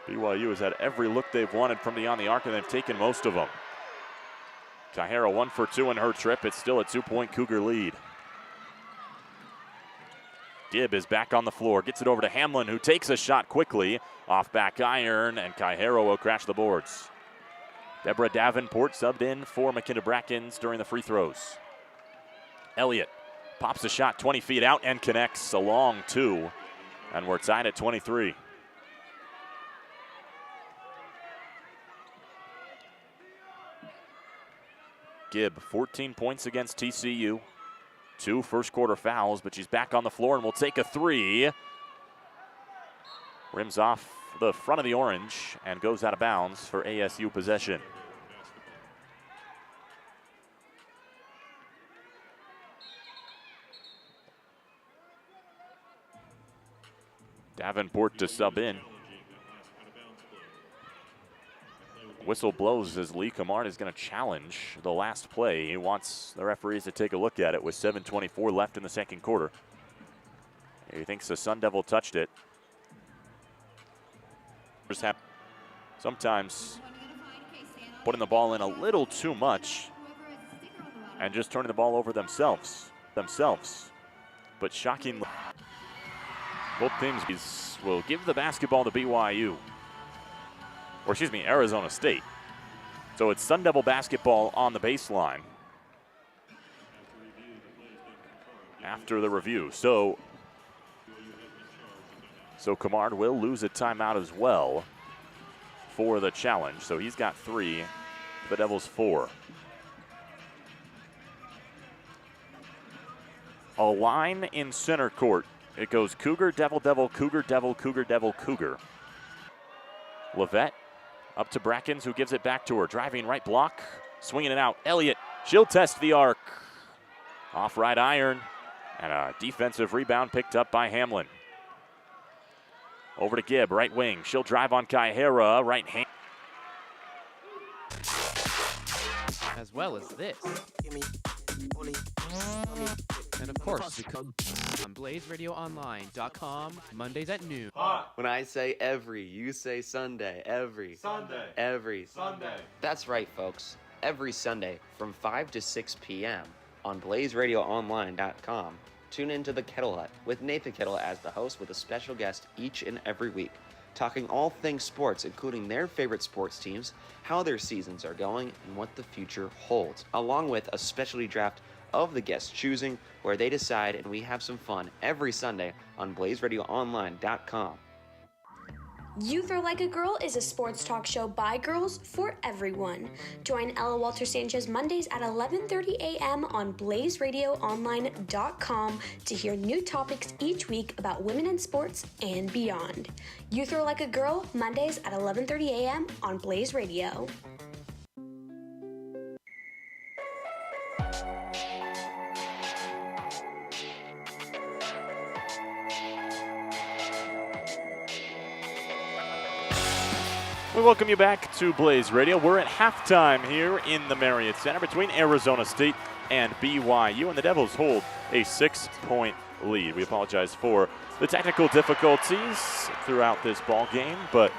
BYU has had every look they've wanted from beyond the arc, and they've taken most of them. Kaihara 1 for 2 in her trip. It's still a 2-point Cougar lead. Gibb is back on the floor, gets it over to Hamlin, who takes a shot quickly off back iron, and Kaihara will crash the boards. Deborah Davenport subbed in for McKenna Brackens during the free throws. Elliott pops a shot 20 feet out and connects a long 2 And we're tied at 23. Gibb, 14 points against TCU. 2 first-quarter fouls, but she's back on the floor and will take a 3. Rims off the front of the orange and goes out of bounds for ASU possession. Davenport to sub in. Whistle blows as Lee Camard is going to challenge the last play. He wants the referees to take a look at it with 7:24 left in the second quarter. He thinks the Sun Devil touched it. Sometimes putting the ball in a little too much and just turning the ball over themselves. But shockingly, both teams will give the basketball to BYU. Or excuse me, Arizona State. So it's Sun Devil basketball on the baseline after the review. So Camard will lose a timeout as well for the challenge. So he's got 3, the Devils 4. A line in center court. It goes Cougar, Devil, Devil, Cougar, Devil, Cougar, Devil, Cougar. Levette up to Brackens, who gives it back to her. Driving right block, swinging it out. Elliott, she'll test the arc. Off right iron, and a defensive rebound picked up by Hamlin. Over to Gibb, right wing. She'll drive on Kaihera, right hand. As well as this. And of course, we come on BlazeRadioOnline.com, Mondays at noon. When I say every, you say Sunday. Every. Sunday. Every. Sunday. That's right, folks. Every Sunday from 5 to 6 p.m. on BlazeRadioOnline.com. Tune into the Kettle Hut with Nathan Kettle as the host with a special guest each and every week, talking all things sports, including their favorite sports teams, how their seasons are going, and what the future holds, along with a specialty draft of the guest's choosing, where they decide, and we have some fun every Sunday on BlazeRadioOnline.com. Youth Are Like a Girl is a sports talk show by girls for everyone. Join Ella Walter Sanchez Mondays at 11:30 a.m. on BlazeRadioOnline.com to hear new topics each week about women in sports and beyond. Youth Are Like a Girl, Mondays at 11:30 a.m. on Blaze Radio. We welcome you back to Blaze Radio. We're at halftime here in the Marriott Center between Arizona State and BYU, and the Devils hold a 6-point lead. We apologize for the technical difficulties throughout this ball game, but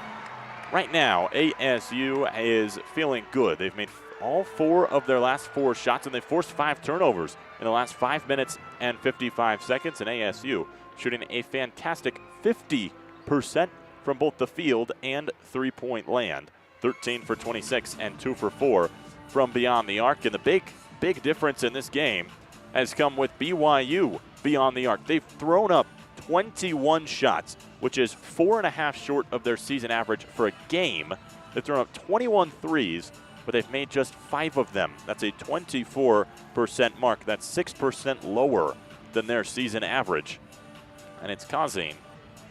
right now ASU is feeling good. They've made all 4 of their last 4 shots, and they forced 5 turnovers in the last 5 minutes and 55 seconds, and ASU shooting a fantastic 50% from both the field and three-point land. 13 for 26 and 2 for 4 from beyond the arc. And the big difference in this game has come with BYU beyond the arc. They've thrown up 21 shots, which is 4.5 short of their season average for a game. They've thrown up 21 threes, but they've made just 5 of them. That's a 24% mark. That's 6% lower than their season average. And it's causing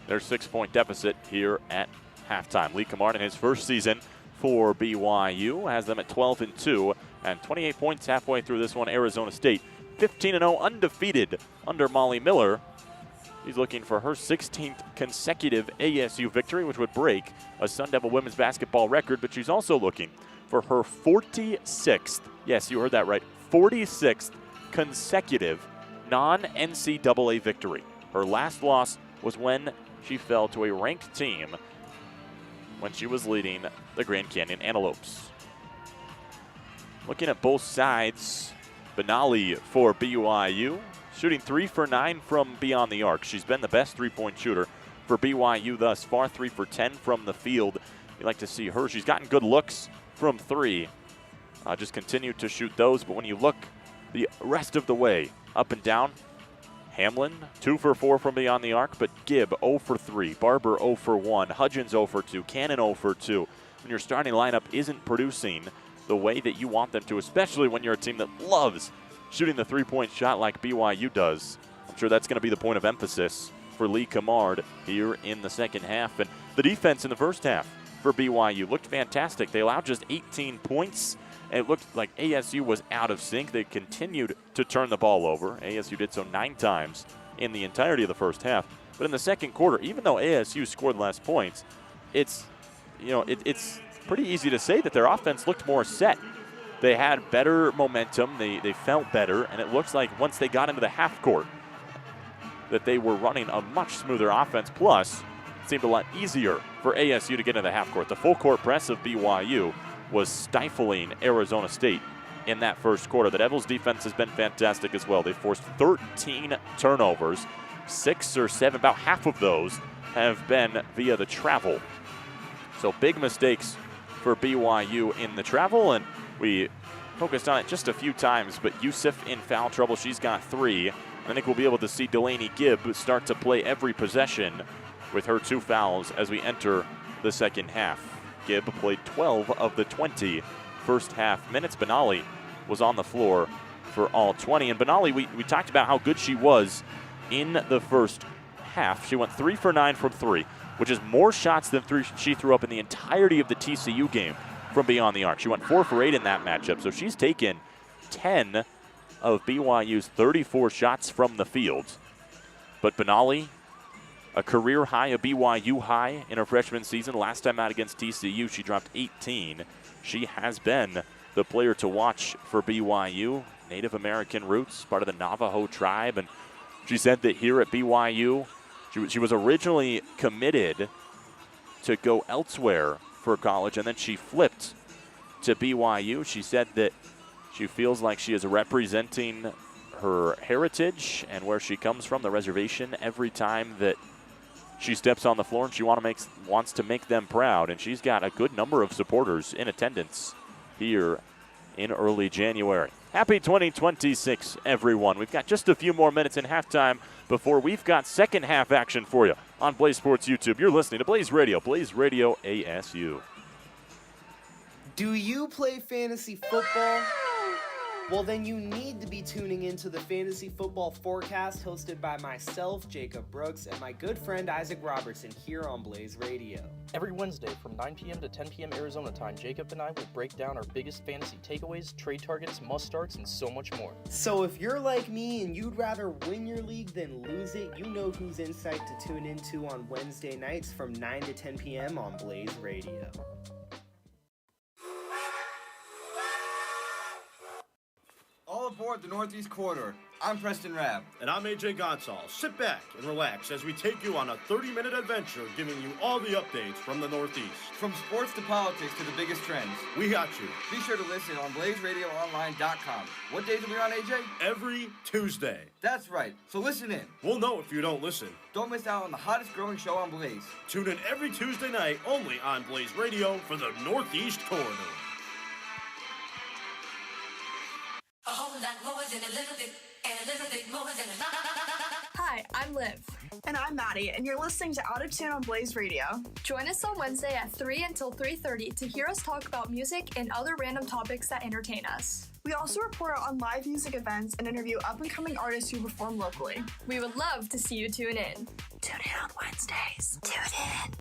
their 6-point deficit here at halftime. Lee Camard in his first season for BYU has them at 12-2 and 28 points halfway through this one. Arizona State 15-0 undefeated under Molly Miller. She's looking for her 16th consecutive ASU victory, which would break a Sun Devil women's basketball record, but she's also looking for her 46th, yes, you heard that right, 46th consecutive non-NCAA victory. Her last loss was when she fell to a ranked team when she was leading the Grand Canyon Antelopes. Looking at both sides, Benali for BYU, shooting 3 for 9 from beyond the arc. She's been the best three-point shooter for BYU thus far, 3 for 10 from the field. You like to see her. She's gotten good looks from 3. Just continue to shoot those, but when you look the rest of the way, up and down, Hamlin, 2 for 4 from beyond the arc, but Gibb 0 for 3, Barber 0 for 1, Hudgens 0 for 2, Cannon 0 for 2. When your starting lineup isn't producing the way that you want them to, especially when you're a team that loves shooting the three-point shot like BYU does, I'm sure that's going to be the point of emphasis for Lee Camard here in the second half. And the defense in the first half for BYU looked fantastic. They allowed just 18 points. It looked like ASU was out of sync. They continued to turn the ball over. ASU did so 9 times in the entirety of the first half. But in the second quarter, even though ASU scored less points, it's pretty easy to say that their offense looked more set. They had better momentum. They felt better. And it looks like once they got into the half court that they were running a much smoother offense. Plus, it seemed a lot easier for ASU to get into the half court. The full court press of BYU was stifling Arizona State in that first quarter. The Devils' defense has been fantastic as well. They forced 13 turnovers, 6 or 7, about half of those have been via the travel. So big mistakes for BYU in the travel, and we focused on it just a few times, but Yusuf in foul trouble. She's got 3. I think we'll be able to see Delaney Gibb start to play every possession with her 2 fouls as we enter the second half. Gibb played 12 of the 20 first half minutes. Benali was on the floor for all 20. And Benali, we talked about how good she was in the first half. She went 3 for 9 from 3, which is more shots than she threw up in the entirety of the TCU game from beyond the arc. She went 4 for 8 in that matchup. So she's taken 10 of BYU's 34 shots from the field. But Benali, a career high, a BYU high in her freshman season. Last time out against TCU, she dropped 18. She has been the player to watch for BYU. Native American roots, part of the Navajo tribe. And she said that here at BYU, she was originally committed to go elsewhere for college, and then she flipped to BYU. She said that she feels like she is representing her heritage and where she comes from, the reservation, every time that she steps on the floor, and she wants to make them proud. And she's got a good number of supporters in attendance here in early January. Happy 2026, everyone. We've got just a few more minutes in halftime before we've got second half action for you on Blaze Sports YouTube. You're listening to Blaze Radio ASU. Do you play fantasy football? Well, then you need to be tuning into the Fantasy Football Forecast hosted by myself, Jacob Brooks, and my good friend Isaac Robertson here on Blaze Radio. Every Wednesday from 9 p.m. to 10 p.m. Arizona time, Jacob and I will break down our biggest fantasy takeaways, trade targets, must-starts, and so much more. So if you're like me and you'd rather win your league than lose it, you know whose insight to tune into on Wednesday nights from 9 to 10 p.m. on Blaze Radio. All aboard the Northeast Corridor. I'm Preston Rabb. And I'm AJ Gonzalez. Sit back and relax as we take you on a 30-minute adventure giving you all the updates from the Northeast. From sports to politics to the biggest trends. We got you. Be sure to listen on BlazeRadioOnline.com. What days are we on, AJ? Every Tuesday. That's right. So listen in. We'll know if you don't listen. Don't miss out on the hottest growing show on Blaze. Tune in every Tuesday night only on Blaze Radio for the Northeast Corridor. A whole lot more than a little bit, and a little bit more than a lot. Hi, I'm Liv. And I'm Maddie, and you're listening to Out of Tune on Blaze Radio. Join us on Wednesday at 3 until 3:30 to hear us talk about music and other random topics that entertain us. We also report on live music events and interview up-and-coming artists who perform locally. We would love to see you tune in. Tune in on Wednesdays. Tune in.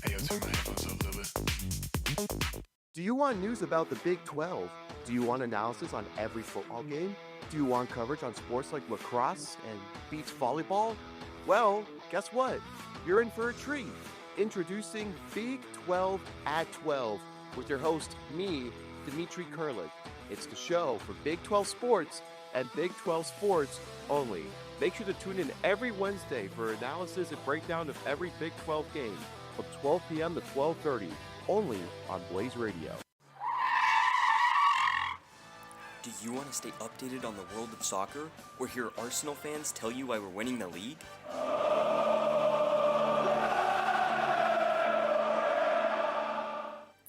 Hey, yo, turn my headphones up a little bit. Do you want news about the Big 12? Do you want analysis on every football game? Do you want coverage on sports like lacrosse and beach volleyball? Well, guess what? You're in for a treat. Introducing Big 12 at 12 with your host, me, Dimitri Kurlik. It's the show for Big 12 sports and Big 12 sports only. Make sure to tune in every Wednesday for analysis and breakdown of every Big 12 game from 12 p.m. to 12:30, only on Blaze Radio. Do you want to stay updated on the world of soccer, or hear Arsenal fans tell you why we're winning the league?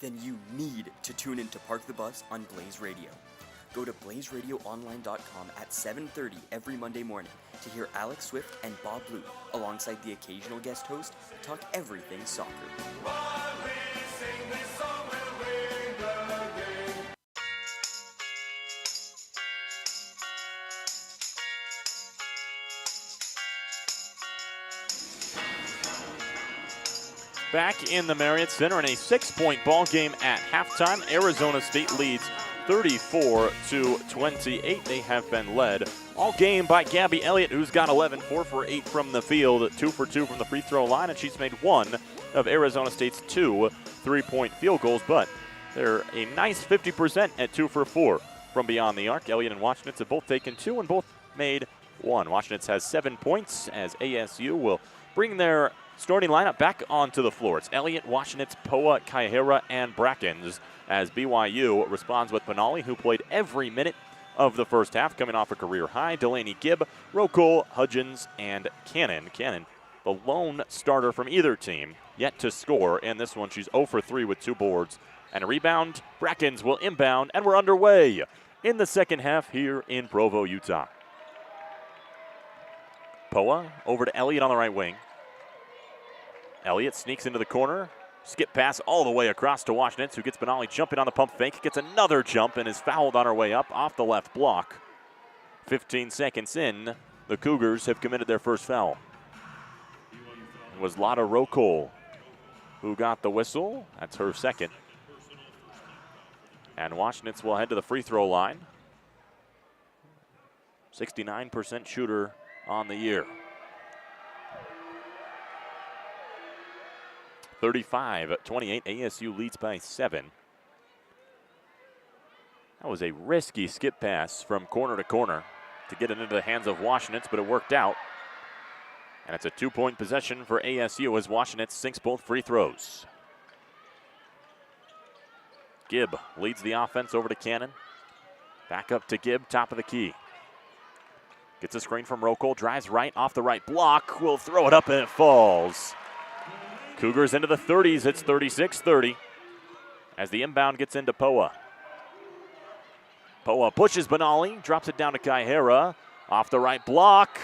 Then you need to tune in to Park the Bus on Blaze Radio. Go to blazeradioonline.com at 7:30 every Monday morning to hear Alex Swift and Bob Blue, alongside the occasional guest host, talk everything soccer. Back in the Marriott Center in a 6-point ball game at halftime. Arizona State leads 34-28. They have been led all game by Gabby Elliott, who's got 11, 4 for 8 from the field, 2 for 2 from the free throw line, and she's made one of Arizona State's 2 3-point field goals, but they're a nice 50% at 2 for 4 from beyond the arc. Elliott and Washenitz have both taken 2 and both made 1. Washenitz has 7 points as ASU will bring their starting lineup back onto the floor. It's Elliott, Washenitz, Poa, Kaihera, and Brackens as BYU responds with Benali, who played every minute of the first half, coming off a career high. Delaney Gibb, Rocole, Hudgens, and Cannon. Cannon, the lone starter from either team, yet to score. In this one, she's 0 for 3 with 2 boards and a rebound. Brackens will inbound, and we're underway in the second half here in Provo, Utah. Poa over to Elliott on the right wing. Elliott sneaks into the corner. Skip pass all the way across to Washenitz, who gets Benali jumping on the pump fake. Gets another jump and is fouled on her way up off the left block. 15 seconds in, the Cougars have committed their first foul. It was Lotta Rocole who got the whistle. That's her second. And Washenitz will head to the free throw line. 69% shooter on the year. 35-28, ASU leads by 7. That was a risky skip pass from corner to corner to get it into the hands of Washenitz, but it worked out. And it's a 2-point possession for ASU as Washenitz sinks both free throws. Gibb leads the offense over to Cannon. Back up to Gibb, top of the key. Gets a screen from Rocole, drives right off the right block, will throw it up and it falls. Cougars into the 30s, it's 36-30 as the inbound gets into Poa. Poa pushes Benali, drops it down to Kaihera, off the right block,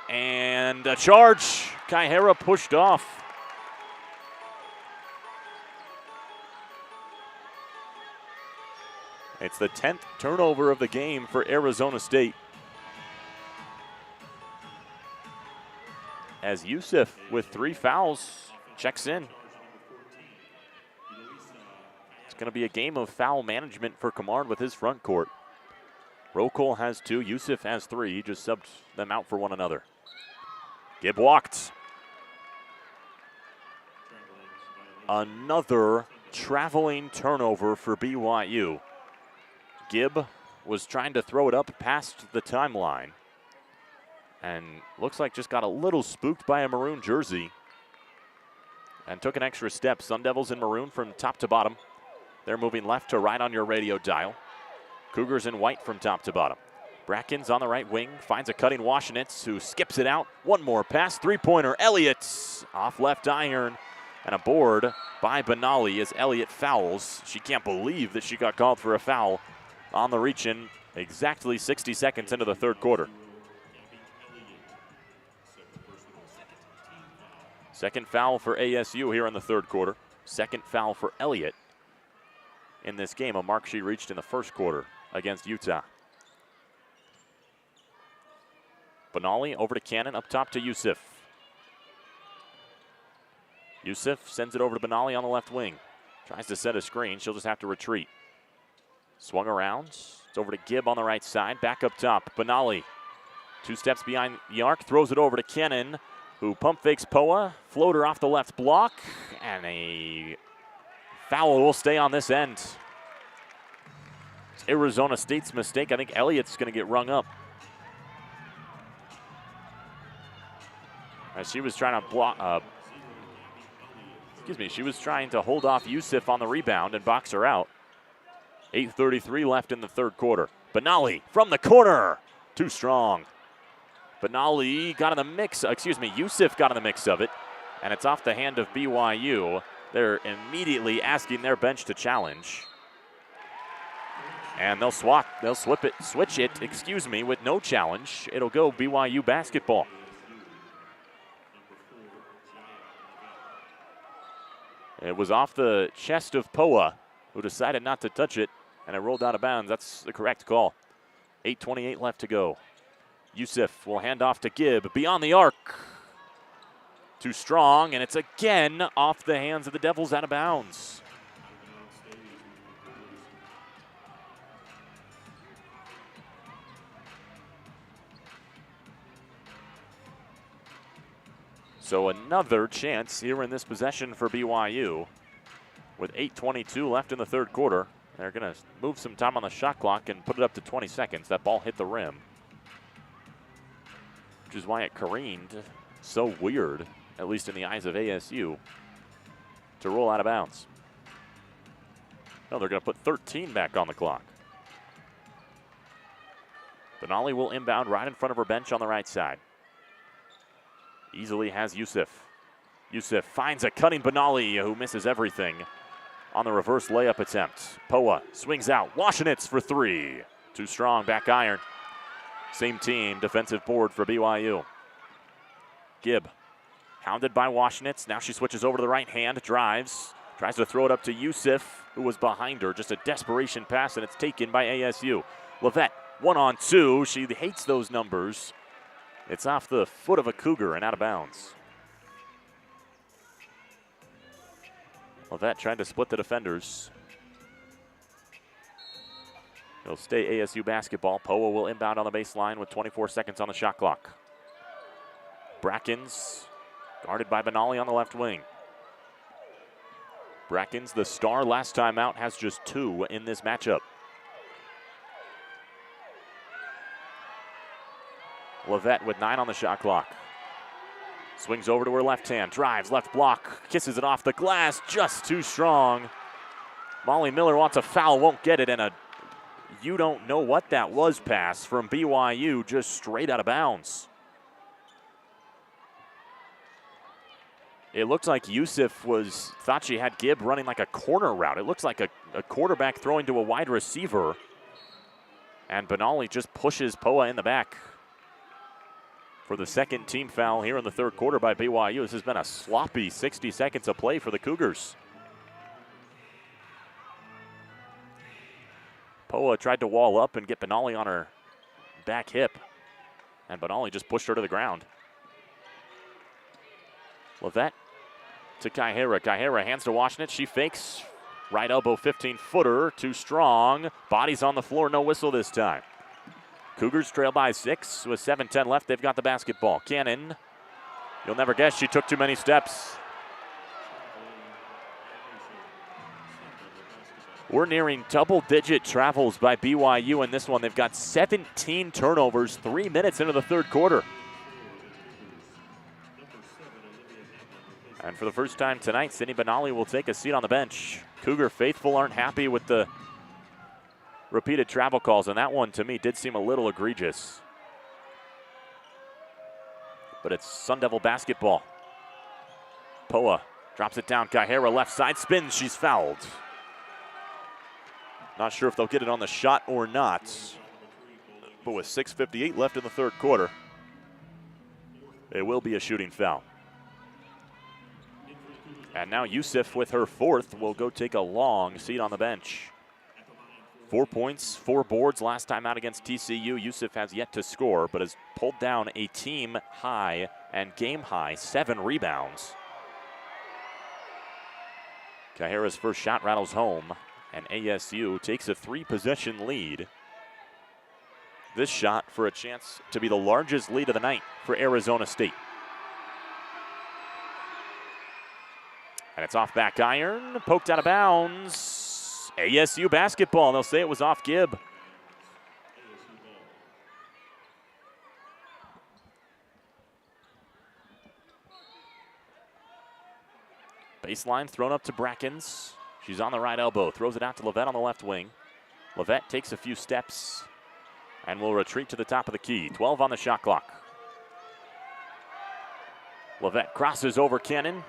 and a charge. Kaihera pushed off. It's the 10th turnover of the game for Arizona State. As Yusuf with 3 fouls checks in. It's going to be a game of foul management for Kamard with his front court. Rocole has 2, Yusuf has 3. He just subbed them out for one another. Gibb walked. Another traveling turnover for BYU. Gibb was trying to throw it up past the timeline and looks like just got a little spooked by a maroon jersey and took an extra step. Sun Devils in maroon from top to bottom. They're moving left to right on your radio dial. Cougars in white from top to bottom. Brackens on the right wing, finds a cutting Washenitz who skips it out. One more pass, 3-pointer. Elliott off left iron, and a board by Benali as Elliott fouls. She can't believe that she got called for a foul on the reach-in exactly 60 seconds into the third quarter. Second foul for ASU here in the third quarter. Second foul for Elliott in this game, a mark she reached in the first quarter against Utah. Benali over to Cannon, up top to Yusuf. Yusuf sends it over to Benali on the left wing. Tries to set a screen, she'll just have to retreat. Swung around, it's over to Gibb on the right side, back up top. Benali, 2 steps behind the arc, throws it over to Cannon, who pump fakes Poa, floater off the left block, and a foul will stay on this end. It's Arizona State's mistake. I think Elliott's going to get rung up. As she was trying to block, she was trying to hold off Yusuf on the rebound and box her out. 8:33 left in the third quarter. Benali from the corner, too strong. Benali got in the mix, Yusuf got in the mix of it, and it's off the hand of BYU. They're immediately asking their bench to challenge. And they'll switch it, with no challenge. It'll go BYU basketball. It was off the chest of Poa, who decided not to touch it, and it rolled out of bounds. That's the correct call. 8:28 left to go. Yusuf will hand off to Gibb, beyond the arc. Too strong, and it's again off the hands of the Devils, out of bounds. So another chance here in this possession for BYU. With 8:22 left in the third quarter, they're going to move some time on the shot clock and put it up to 20 seconds. That ball hit the rim, which is why it careened so weird, at least in the eyes of ASU, to roll out of bounds. No, they're going to put 13 back on the clock. Benali will inbound right in front of her bench on the right side. Easily has Yusuf. Yusuf finds a cutting Benali, who misses everything on the reverse layup attempt. Poa swings out. Washenitz for three. Too strong, back iron. Same team, defensive board for BYU. Gibb, hounded by Washenitz. Now she switches over to the right hand, drives. Tries to throw it up to Yusuf, who was behind her. Just a desperation pass, and it's taken by ASU. Levette, 1-on-2. She hates those numbers. It's off the foot of a Cougar and out of bounds. Levette trying to split the defenders. It'll stay ASU basketball. Poa will inbound on the baseline with 24 seconds on the shot clock. Brackens guarded by Benali on the left wing. Brackens, the star last time out, has just 2 in this matchup. Levette with 9 on the shot clock. Swings over to her left hand, drives, left block, kisses it off the glass, just too strong. Molly Miller wants a foul, won't get it, and a you don't know what that was pass from BYU, just straight out of bounds. It looked like Yusuf thought she had Gibb running like a corner route. It looks like a quarterback throwing to a wide receiver. And Benali just pushes Poa in the back for the second team foul here in the third quarter by BYU. This has been a sloppy 60 seconds of play for the Cougars. Poa tried to wall up and get Benali on her back hip, and Benali just pushed her to the ground. Levette to Kaihera. Kaihera hands to Washenitz. She fakes. Right elbow 15-footer. Too strong. Body's on the floor. No whistle this time. Cougars trail by 6 with 7:10 left. They've got the basketball. Cannon. You'll never guess she took too many steps. We're nearing double-digit travels by BYU in this one. They've got 17 turnovers 3 minutes into the third quarter. And for the first time tonight, Sydney Benali will take a seat on the bench. Cougar faithful aren't happy with the repeated travel calls, and that one to me did seem a little egregious. But it's Sun Devil basketball. Poa drops it down. Kaihera left side spins. She's fouled. Not sure if they'll get it on the shot or not. But with 6:58 left in the third quarter, it will be a shooting foul. And now Yusuf with her 4th will go take a long seat on the bench. 4 points, 4 boards last time out against TCU. Yusuf has yet to score, but has pulled down a team high and game high 7 rebounds. Kaihera's first shot rattles home, and ASU takes a 3-possession lead. This shot for a chance to be the largest lead of the night for Arizona State. And it's off back iron, poked out of bounds. ASU basketball, they'll say it was off Gibb. Baseline thrown up to Brackens. She's on the right elbow, throws it out to Levette on the left wing. Levette takes a few steps and will retreat to the top of the key. 12 on the shot clock. Levette crosses over Cannon.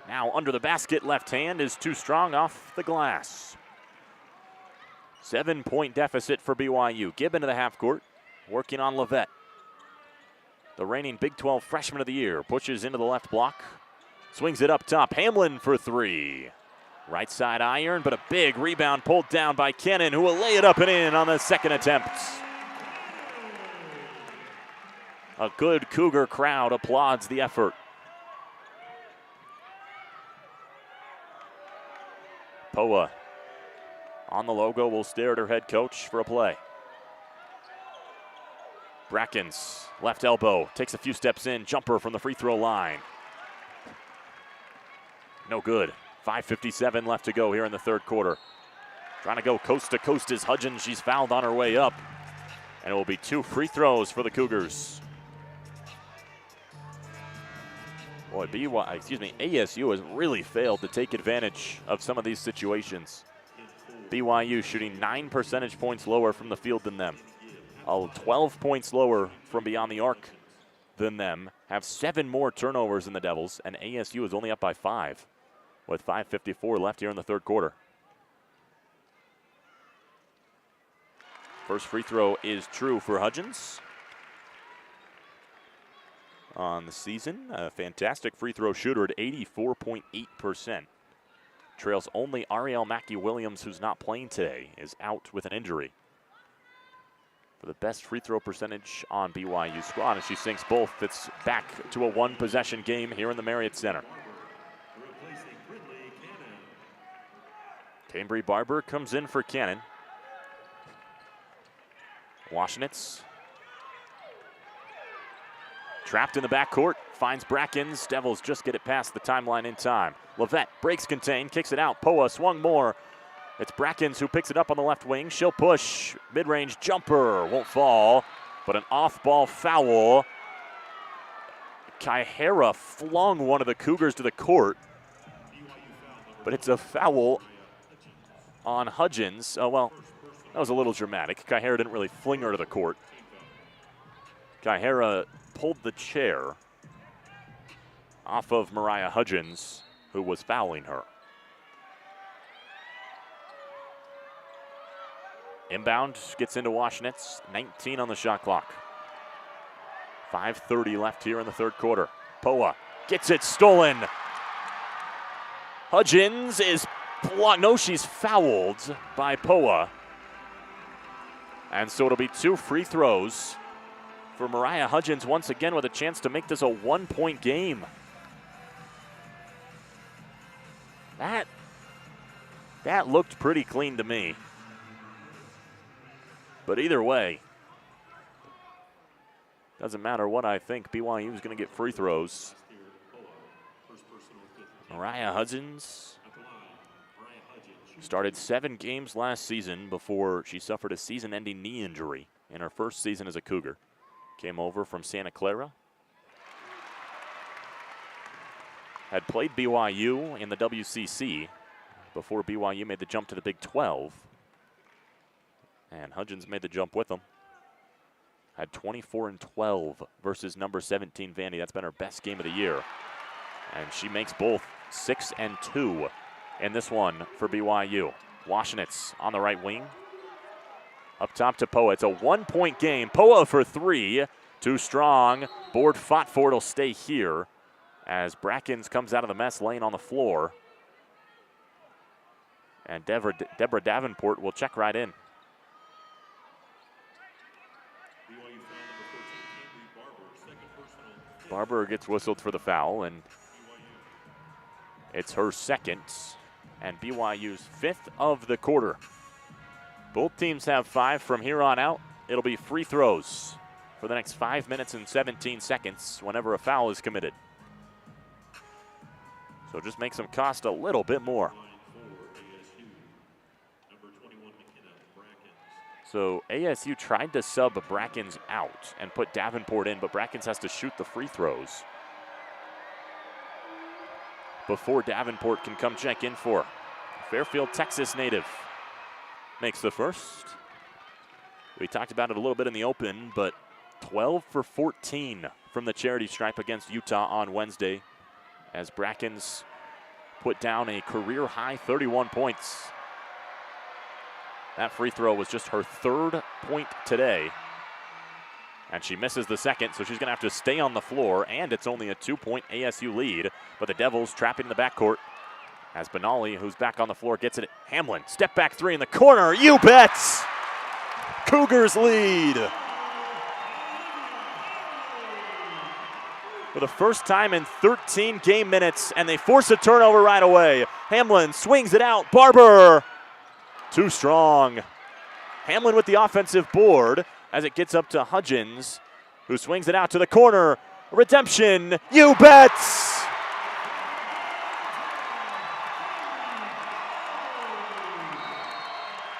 Now under the basket, left hand is too strong off the glass. 7-point deficit for BYU. Gibbon to the half court, working on Levette. The reigning Big 12 freshman of the year pushes into the left block, swings it up top. Hamlin for three. Right side iron, but a big rebound pulled down by Kennan, who will lay it up and in on the second attempt. A good Cougar crowd applauds the effort. Poa on the logo will stare at her head coach for a play. Brackens, left elbow, takes a few steps in, jumper from the free throw line. No good. 5:57 left to go here in the third quarter. Trying to go coast to coast is Hudgens. She's fouled on her way up. And it will be 2 free throws for the Cougars. Boy, ASU has really failed to take advantage of some of these situations. BYU shooting 9 percentage points lower from the field than them. 12 points lower from beyond the arc than them. Have 7 more turnovers than the Devils, and ASU is only up by 5 with 5:54 left here in the third quarter. First free throw is true for Hudgens. On the season, a fantastic free throw shooter at 84.8%. Trails only Ariel Mackey-Williams, who's not playing today, is out with an injury. For the best free throw percentage on BYU squad, and she sinks both. It's back to a 1-possession game here in the Marriott Center. Cambry Barber comes in for Cannon. Washenitz trapped in the backcourt, finds Brackens. Devils just get it past the timeline in time. Levette breaks contain, kicks it out. Poa swung more. It's Brackens who picks it up on the left wing. She'll push. Mid-range jumper won't fall, but an off-ball foul. Kaihara flung one of the Cougars to the court, but it's a foul on Hudgens. Oh, well, that was a little dramatic. Kaihara didn't really fling her to the court. Kaihara pulled the chair off of Mariah Hudgens, who was fouling her. Inbound gets into Washenitz, 19 on the shot clock. 5:30 left here in the third quarter. Poa gets it stolen. Hudgens is blocked. No, she's fouled by Poa. And so it'll be 2 free throws for Mariah Hudgens once again with a chance to make this a 1-point game. That looked pretty clean to me. But either way, doesn't matter what I think, BYU is going to get free throws. Mariah Hudgens started 7 games last season before she suffered a season-ending knee injury in her first season as a Cougar. Came over from Santa Clara. Had played BYU in the WCC before BYU made the jump to the Big 12. And Hudgens made the jump with them. Had 24-12 versus number 17 Vandy. That's been her best game of the year. And she makes both 6 and 2 in this one for BYU. Washenitz on the right wing. Up top to Poa. It's a 1-point game. Poa for 3. Too strong. Board fought for. It'll stay here as Brackens comes out of the mess laying on the floor. And Deborah Davenport will check right in. Barber gets whistled for the foul, and it's her second and BYU's 5th of the quarter. Both teams have 5 from here on out. It'll be free throws for the next 5 minutes and 17 seconds whenever a foul is committed. So just makes them cost a little bit more. So ASU tried to sub Brackens out and put Davenport in, but Brackens has to shoot the free throws before Davenport can come check in for. Fairfield, Texas native makes the first. We talked about it a little bit in the open, but 12 for 14 from the charity stripe against Utah on Wednesday as Brackens put down a career-high 31 points. That free throw was just her 3rd point today. And she misses the second, so she's going to have to stay on the floor, and it's only a 2-point ASU lead. But the Devils trapped in the backcourt as Benali, who's back on the floor, gets it. Hamlin, step back three in the corner. You bet! Cougars lead. For the first time in 13 game minutes, and they force a turnover right away. Hamlin swings it out. Barber, too strong. Hamlin with the offensive board as it gets up to Hudgens, who swings it out to the corner. Redemption, you bet!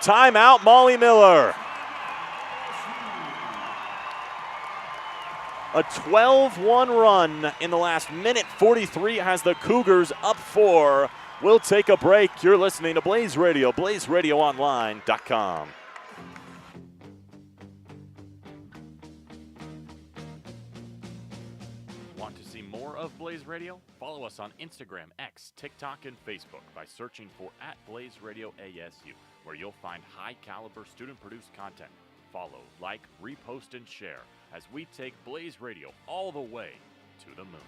Timeout, Molly Miller. A 12-1 run in the last minute 43 has the Cougars up 4. We'll take a break. You're listening to Blaze Radio, blazeradioonline.com. Want to see more of Blaze Radio? Follow us on Instagram, X, TikTok, and Facebook by searching for @BlazeRadioASU, where you'll find high-caliber student-produced content. Follow, like, repost, and share as we take Blaze Radio all the way to the moon.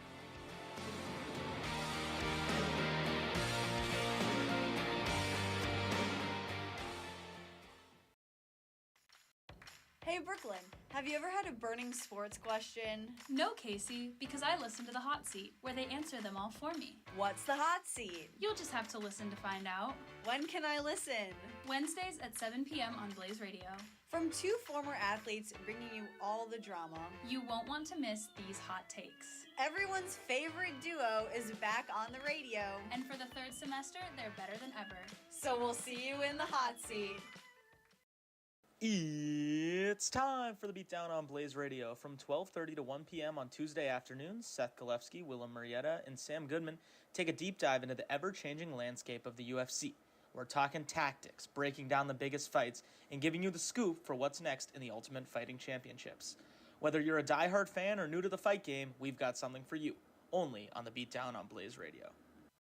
Hey Brooklyn, have you ever had a burning sports question? No, Casey, because I listen to the Hot Seat, where they answer them all for me. What's the hot seat? You'll just have to listen to find out. When can I listen? Wednesdays at 7 p.m. on Blaze Radio. From 2 former athletes bringing you all the drama. You won't want to miss these hot takes. Everyone's favorite duo is back on the radio. And for the 3rd semester, they're better than ever. So we'll see you in the hot seat. It's time for the Beatdown on Blaze Radio. From 12:30 to 1 p.m. on Tuesday afternoons, Seth Golefsky, Willem Marietta, and Sam Goodman take a deep dive into the ever-changing landscape of the UFC. We're talking tactics, breaking down the biggest fights, and giving you the scoop for what's next in the Ultimate Fighting Championships. Whether you're a diehard fan or new to the fight game, we've got something for you, only on the Beatdown on Blaze Radio.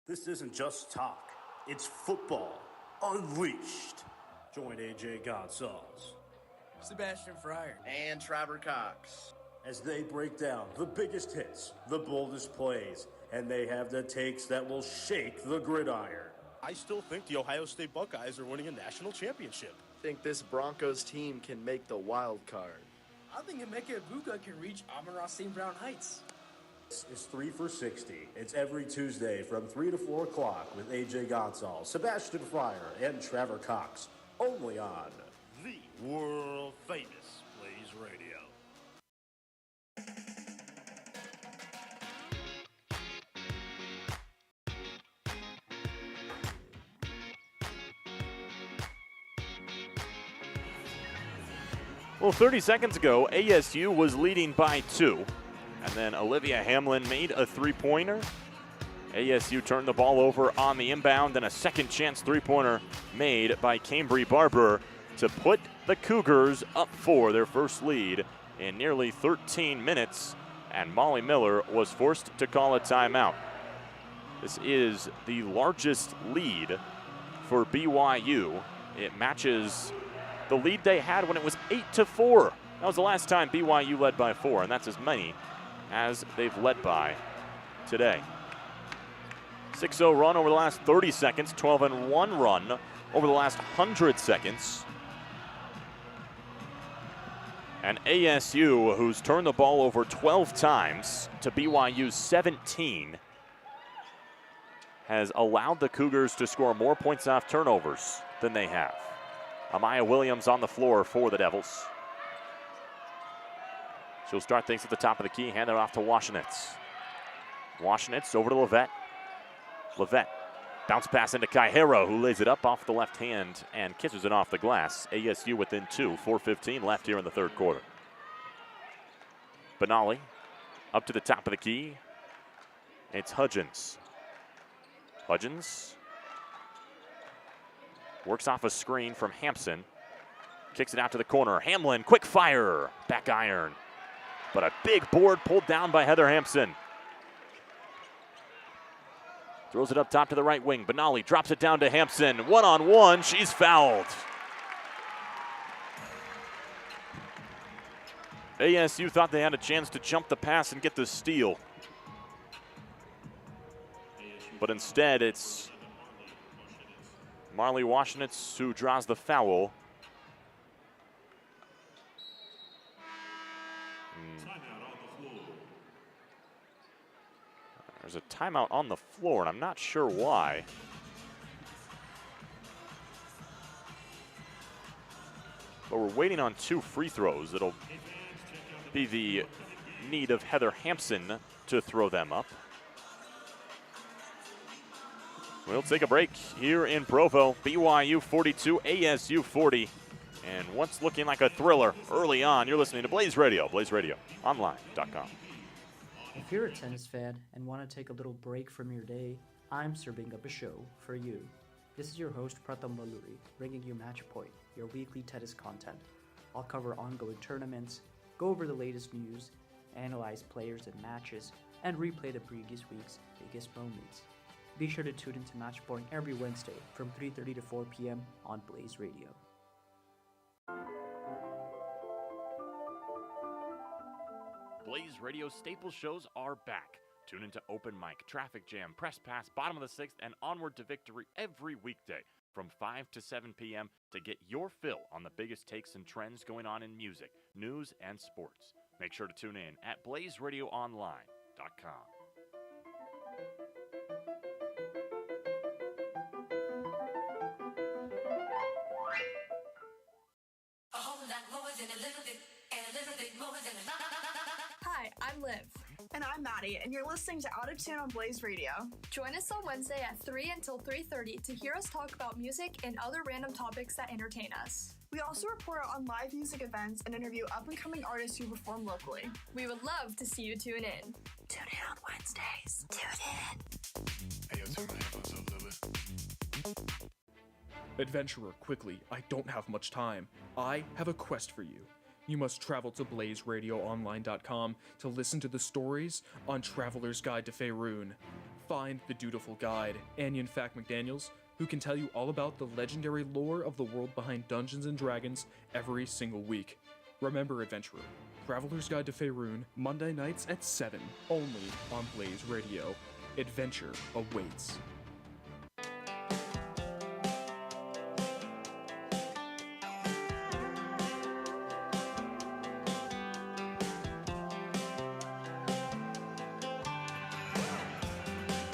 This isn't just talk, it's football unleashed. Join AJ Gonzalez, Sebastian Fryer, and Trevor Cox as they break down the biggest hits, the boldest plays, and they have the takes that will shake the gridiron. I still think the Ohio State Buckeyes are winning a national championship. Think this Broncos team can make the wild card. I think Emeka Egbuka can reach Amon-Ra St. Brown Heights. This is 3 for 60. It's every Tuesday from 3 to 4 o'clock with AJ Gonzalez, Sebastian Fryer, and Trevor Cox. Only on the world-famous Blaze Radio. Well, 30 seconds ago, ASU was leading by 2. And then Olivia Hamlin made a three-pointer. ASU turned the ball over on the inbound, and a second chance three-pointer made by Cambry Barber to put the Cougars up 4, their first lead in nearly 13 minutes, and Molly Miller was forced to call a timeout. This is the largest lead for BYU. It matches the lead they had when it was 8-4. That was the last time BYU led by 4, and that's as many as they've led by today. 6-0 run over the last 30 seconds, 12-1 run over the last 100 seconds. And ASU, who's turned the ball over 12 times to BYU's 17, has allowed the Cougars to score more points off turnovers than they have. Amaya Williams on the floor for the Devils. She'll start things at the top of the key, hand it off to Washenitz. Washenitz over to Levette. Levette, bounce pass into Kaihara, who lays it up off the left hand and kisses it off the glass. ASU within 2, 4:15 left here in the third quarter. Benali up to the top of the key. It's Hudgens. Hudgens works off a screen from Hampson. Kicks it out to the corner. Hamlin, quick fire, back iron. But a big board pulled down by Heather Hampson. Throws it up top to the right wing. Benali drops it down to Hampson. One-on-one, she's fouled. ASU thought they had a chance to jump the pass and get the steal. But instead, it's Marley Washenitz who draws the foul. There's a timeout on the floor, and I'm not sure why. But we're waiting on 2 free throws. It'll be the need of Heather Hampson to throw them up. We'll take a break here in Provo. BYU 42, ASU 40. And what's looking like a thriller early on, you're listening to Blaze Radio, blazeradioonline.com. If you're a tennis fan and want to take a little break from your day, I'm serving up a show for you. This is your host, Pratham Valluri, bringing you Match Point, your weekly tennis content. I'll cover ongoing tournaments, go over the latest news, analyze players and matches, and replay the previous week's biggest moments. Be sure to tune into Match Point every Wednesday from 3:30 to 4 p.m. on Blaze Radio. Blaze Radio staple shows are back. Tune into Open Mic, Traffic Jam, Press Pass, Bottom of the Sixth, and Onward to Victory every weekday from 5 to 7 p.m. to get your fill on the biggest takes and trends going on in music, news, and sports. Make sure to tune in at blazeradioonline.com. A whole lot more than a little bit, and a little bit more than a lot. Hi, I'm Liv. And I'm Maddie, and you're listening to Out of Tune on Blaze Radio. Join us on Wednesday at 3 until 3:30 to hear us talk about music and other random topics that entertain us. We also report on live music events and interview up-and-coming artists who perform locally. We would love to see you tune in. Tune in on Wednesdays. Tune in. Hey, yo, turn my headphones up a little bit. Adventurer, quickly, I don't have much time. I have a quest for you. You must travel to blazeradioonline.com to listen to the stories on Traveler's Guide to Faerun. Find the dutiful guide, Anion Fack McDaniels, who can tell you all about the legendary lore of the world behind Dungeons & Dragons every single week. Remember, Adventurer, Traveler's Guide to Faerun, Monday nights at 7, only on Blaze Radio. Adventure awaits.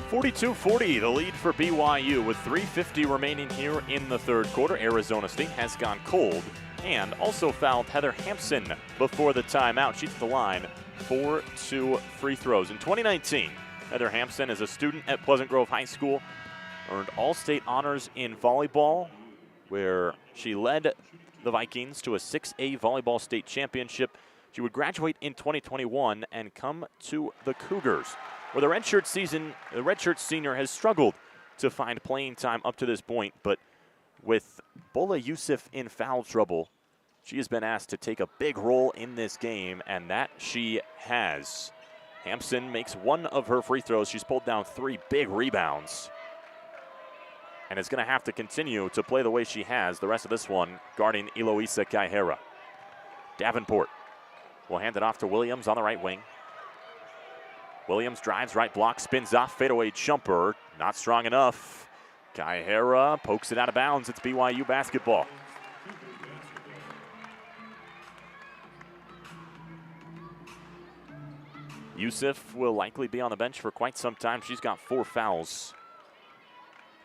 (42-40), the lead for BYU with 3:50 remaining here in the third quarter. Arizona State has gone cold and also fouled Heather Hampson before the timeout. She's at the line for 2 free throws. In 2019, Heather Hampson is a student at Pleasant Grove High School, earned all-state honors in volleyball, where she led the Vikings to a 6A volleyball state championship. She would graduate in 2021 and come to the Cougars, where the redshirt senior has struggled to find playing time up to this point, but with Bola Yusuf in foul trouble, she has been asked to take a big role in this game, and that she has. Hampson makes one of her free throws. She's pulled down 3 big rebounds and is going to have to continue to play the way she has the rest of this one, guarding Eloisa Kaihera. Davenport will hand it off to Williams on the right wing. Williams drives, right block, spins off, fadeaway jumper, not strong enough. Kaihera pokes it out of bounds. It's BYU basketball. Yusuf will likely be on the bench for quite some time. She's got 4 fouls.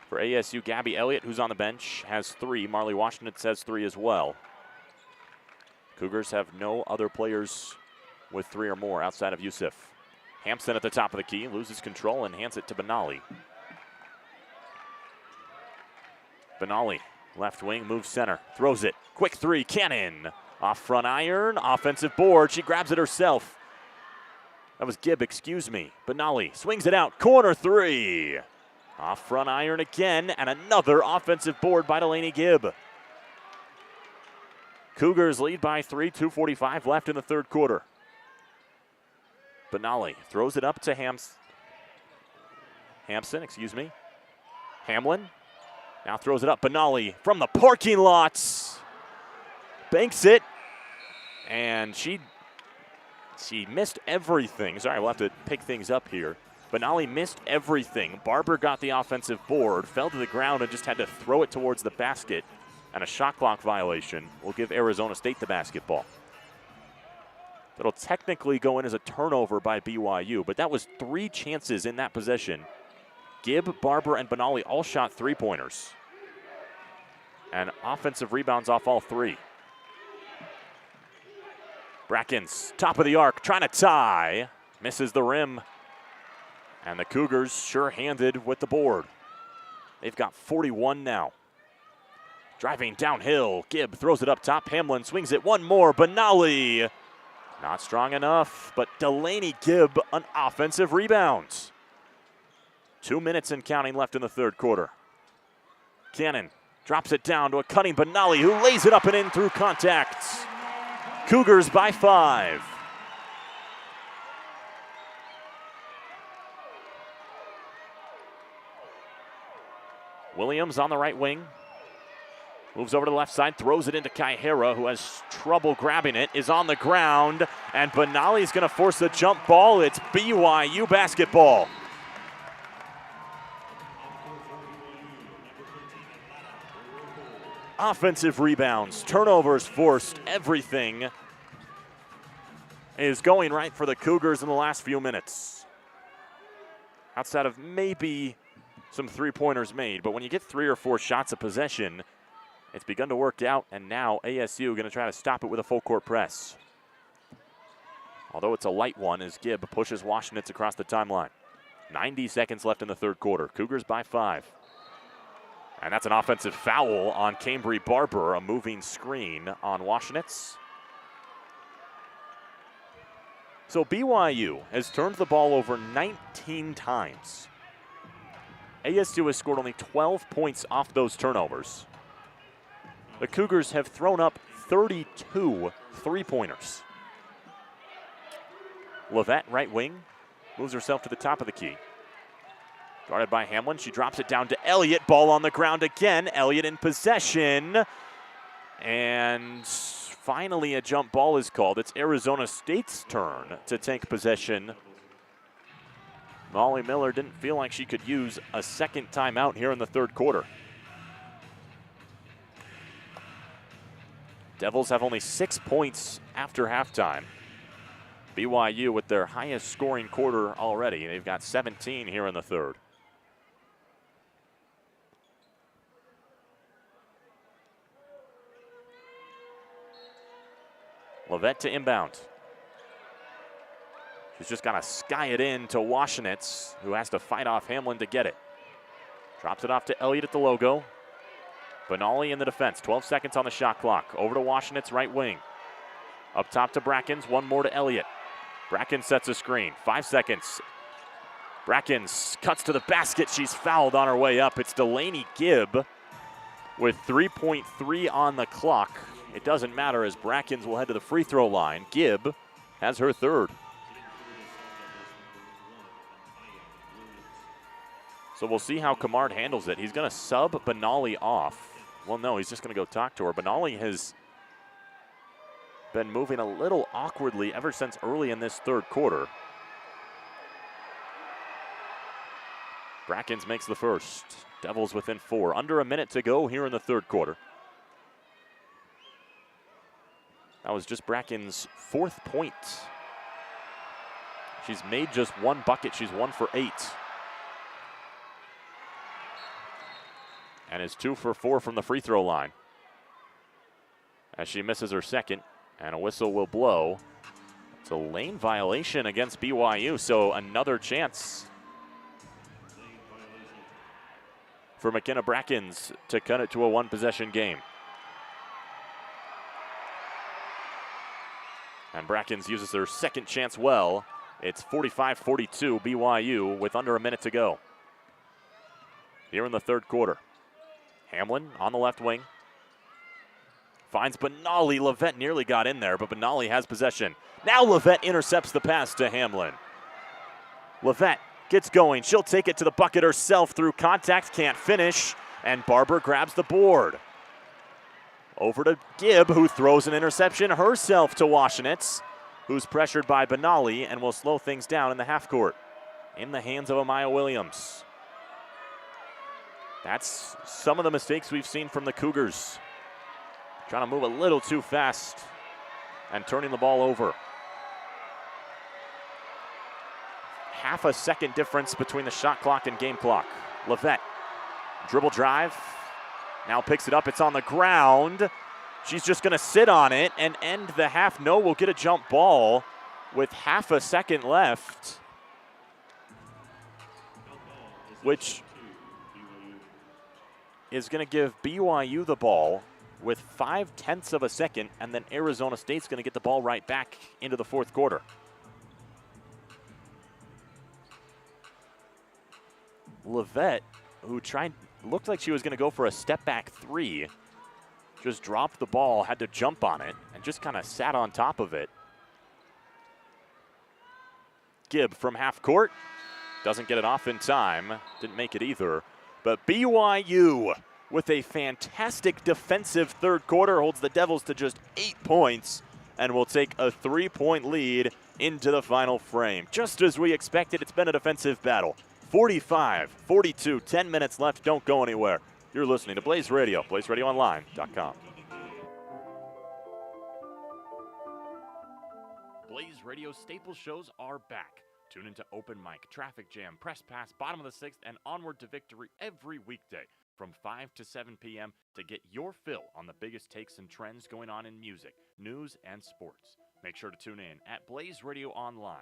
For ASU, Gabby Elliott, who's on the bench, has 3. Marley Washenitz has 3 as well. Cougars have no other players with 3 or more outside of Yusuf. Hampson at the top of the key, loses control and hands it to Benali. Benali, left wing, moves center, throws it. Quick 3, Cannon. Off front iron, offensive board. She grabs it herself. That was Gibb, excuse me. Benali swings it out, corner 3. Off front iron again, and another offensive board by Delaney Gibb. Cougars lead by 3, 2:45 left in the third quarter. Benali throws it up to Hampson, excuse me. Hamlin now throws it up. Benali from the parking lots. Banks it. And she She missed everything. Sorry, we'll have to pick things up here. Benali missed everything. Barber got the offensive board, fell to the ground, and just had to throw it towards the basket. And a shot clock violation will give Arizona State the basketball. That'll technically go in as a turnover by BYU, but that was 3 chances in that possession. Gibb, Barber, and Benali all shot 3-pointers. And offensive rebounds off all 3. Brackens, top of the arc, trying to tie. Misses the rim. And the Cougars sure-handed with the board. They've got 41 now. Driving downhill, Gibb throws it up top. Hamlin swings it one more. Benali, not strong enough, but Delaney Gibb, an offensive rebound. 2 minutes and counting left in the third quarter. Cannon drops it down to a cutting Benali, who lays it up and in through contact. Cougars by 5. Williams on the right wing. Moves over to the left side, throws it into Kaihara, who has trouble grabbing it, is on the ground, and Benali's going to force the jump ball. It's BYU basketball. Offensive rebounds, turnovers forced, everything is going right for the Cougars in the last few minutes. Outside of maybe some 3-pointers made, but when you get 3 or 4 shots of possession, it's begun to work out, and now ASU going to try to stop it with a full-court press. Although it's a light one as Gibb pushes Washinitz across the timeline. 90 seconds left in the third quarter. Cougars by 5. And that's an offensive foul on Cambry Barber, a moving screen on Washinitz. So BYU has turned the ball over 19 times. ASU has scored only 12 points off those turnovers. The Cougars have thrown up 32 3-pointers. Levette, right wing, moves herself to the top of the key. Guarded by Hamlin, she drops it down to Elliott. Ball on the ground again. Elliott in possession. And finally a jump ball is called. It's Arizona State's turn to take possession. Molly Miller didn't feel like she could use a second timeout here in the third quarter. Devils have only 6 points after halftime. BYU with their highest scoring quarter already. They've got 17 here in the third. Levette to inbound. She's just got to sky it in to Washinitz, who has to fight off Hamlin to get it. Drops it off to Elliott at the logo. Benali in the defense. 12 seconds on the shot clock. Over to Washinitz, right wing. Up top to Brackens. One more to Elliott. Brackens sets a screen. 5 seconds. Brackens cuts to the basket. She's fouled on her way up. It's Delaney Gibb with 3.3 on the clock. It doesn't matter as Brackens will head to the free throw line. Gibb has her third. So we'll see how Kamard handles it. He's going to sub Benali off. Well, no, he's just going to go talk to her. Benali has been moving a little awkwardly ever since early in this third quarter. Brackens makes the first. Devils within 4. Under a minute to go here in the third quarter. That was just Brackens' 4th point. She's made just 1 bucket. She's 1 for 8. And is 2 for 4 from the free throw line. As she misses her second, and a whistle will blow. It's a lane violation against BYU, so another chance for McKenna Brackens to cut it to a 1-possession game. And Brackens uses their second chance well. It's 45-42 BYU with under a minute to go. Here in the third quarter. Hamlin on the left wing. Finds Benali. Levette nearly got in there, but Benali has possession. Now Levette intercepts the pass to Hamlin. Levette gets going. She'll take it to the bucket herself through contact. Can't finish. And Barber grabs the board. Over to Gibb, who throws an interception herself to Washinitz, who's pressured by Benali and will slow things down in the half court. In the hands of Amaya Williams. That's some of the mistakes we've seen from the Cougars. Trying to move a little too fast and turning the ball over. Half a second difference between the shot clock and game clock. Levette, dribble drive, now picks it up, it's on the ground. She's just gonna sit on it and end the half. No, we'll get a jump ball with half a second left, which is gonna give BYU the ball with 0.5 of a second, and then Arizona State's gonna get the ball right back into the fourth quarter. Levette, who looked like she was going to go for a step back three, just dropped the ball, had to jump on it, and just kind of sat on top of it. Gibb from half court, doesn't get it off in time, didn't make it either. But BYU, with a fantastic defensive third quarter, holds the Devils to just 8 points and will take a 3-point lead into the final frame. Just as we expected, it's been a defensive battle. 45-42, 10 minutes left. Don't go anywhere. You're listening to Blaze Radio, blazeradioonline.com. Blaze Radio staple shows are back. Tune into Open Mic, Traffic Jam, Press Pass, Bottom of the Sixth, and Onward to Victory every weekday from 5 to 7 p.m. to get your fill on the biggest takes and trends going on in music, news, and sports. Make sure to tune in at blazeradioonline.com.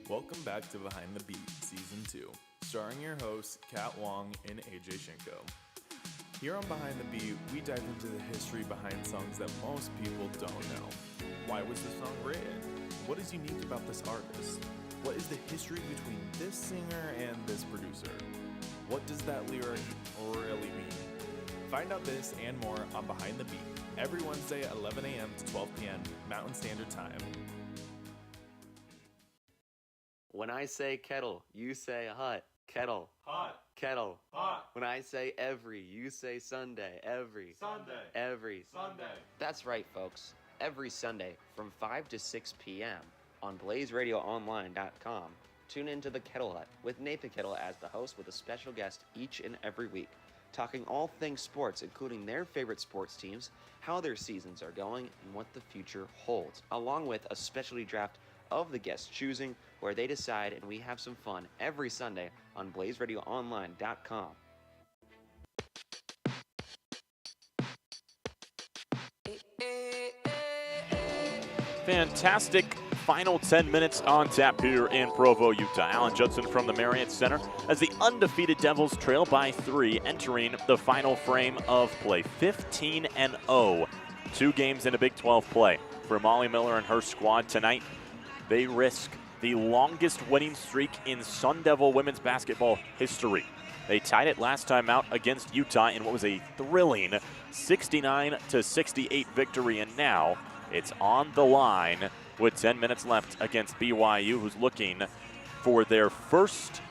Welcome back to Behind the Beat, Season 2, starring your hosts, Kat Wong and AJ Shinko. Here on Behind the Beat, we dive into the history behind songs that most people don't know. Why was the song written? What is unique about this artist? What is the history between this singer and this producer? What does that lyric really mean? Find out this and more on Behind the Beat, every Wednesday at 11 a.m. to 12 p.m. Mountain Standard Time. When I say kettle, you say hot. Kettle. Hot. Kettle. Hot. When I say every, you say Sunday. Every. Sunday. Every. Sunday. That's right, folks. Every Sunday from 5 to 6 p.m. on BlazeRadioOnline.com. Tune into the Kettle Hut with Nathan Kettle as the host with a special guest each and every week, talking all things sports, including their favorite sports teams, how their seasons are going, and what the future holds, along with a specialty draft of the guest's choosing, where they decide, and we have some fun every Sunday on BlazeRadioOnline.com. Fantastic final 10 minutes on tap here in Provo, Utah. Alan Judson from the Marriott Center as the undefeated Devils trail by 3, entering the final frame of play. 15-0, 2 games in a Big 12 play for Molly Miller and her squad tonight. They risk the longest winning streak in Sun Devil women's basketball history. They tied it last time out against Utah in what was a thrilling 69-68 victory, and now it's on the line with 10 minutes left against BYU, who's looking for their first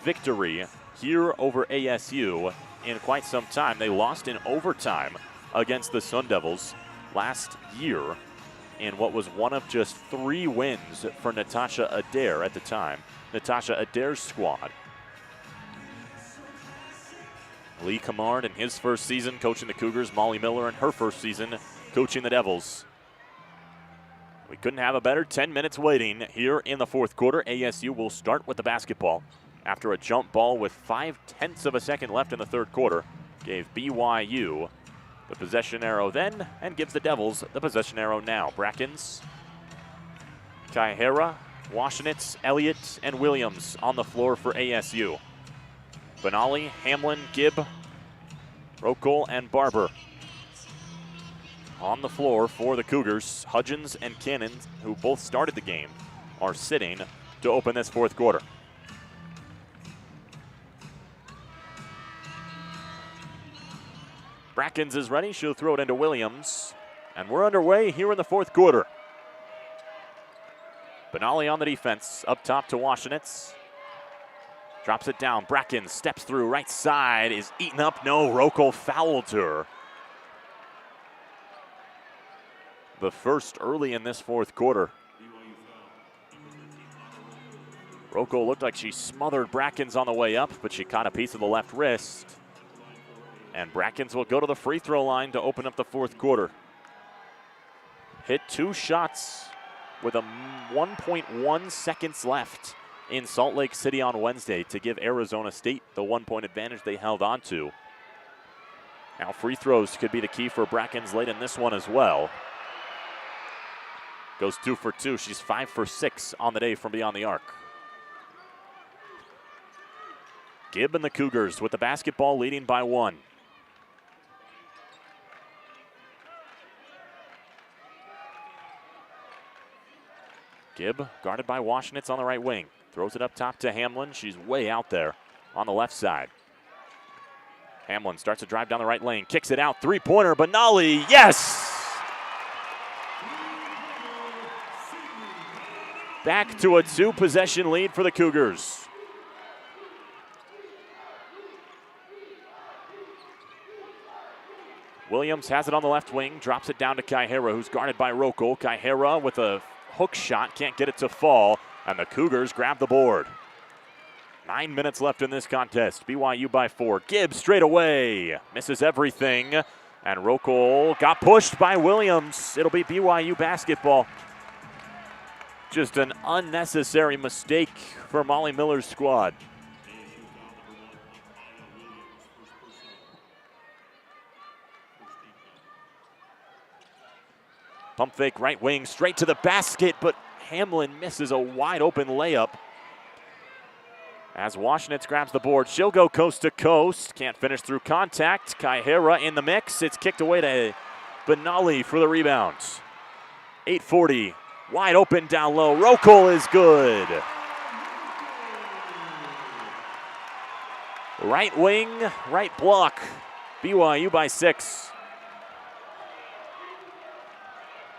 victory here over ASU in quite some time. They lost in overtime against the Sun Devils last year in what was one of just 3 wins for Natasha Adair at the time. Natasha Adair's squad. Lee Camard in his first season coaching the Cougars, Molly Miller in her first season coaching the Devils. We couldn't have a better 10 minutes waiting here in the fourth quarter. ASU will start with the basketball after a jump ball with 0.5 of a second left in the third quarter. Gave BYU the possession arrow then, and gives the Devils the possession arrow now. Brackens, Kaihera, Washenitz, Elliott, and Williams on the floor for ASU. Benali, Hamlin, Gibb, Rokol, and Barber on the floor for the Cougars. Hudgens and Cannon, who both started the game, are sitting to open this fourth quarter. Brackens is ready. She'll throw it into Williams. And we're underway here in the fourth quarter. Benali on the defense, up top to Washenitz. Drops it down. Bracken steps through right side, is eaten up. No, Rocco fouled her. The first early in this fourth quarter. Rocco looked like she smothered Brackens on the way up, but she caught a piece of the left wrist. And Brackens will go to the free throw line to open up the fourth quarter. Hit 2 shots with a 1.1 seconds left in Salt Lake City on Wednesday to give Arizona State the 1-point advantage they held on to. Now free throws could be the key for Brackens late in this one as well. Goes 2 for 2. She's 5 for 6 on the day from beyond the arc. Gibb and the Cougars with the basketball leading by 1. Gibb guarded by Washenitz on the right wing. Throws it up top to Hamlin. She's way out there on the left side. Hamlin starts to drive down the right lane. Kicks it out. Three-pointer. Benali. Yes! Back to a 2-possession lead for the Cougars. Williams has it on the left wing. Drops it down to Kaihera, who's guarded by Rocco. Kaihera with a hook shot. Can't get it to fall. And the Cougars grab the board. 9 minutes left in this contest. BYU by 4. Gibbs straight away. Misses everything. And Rocco got pushed by Williams. It'll be BYU basketball. Just an unnecessary mistake for Molly Miller's squad. Pump fake right wing straight to the basket, but Hamlin misses a wide open layup. As Washenitz grabs the board, she'll go coast to coast. Can't finish through contact. Kaihera in the mix. It's kicked away to Benali for the rebound. 8:40, wide open down low. Rocco is good. Right wing, right block. BYU by 6.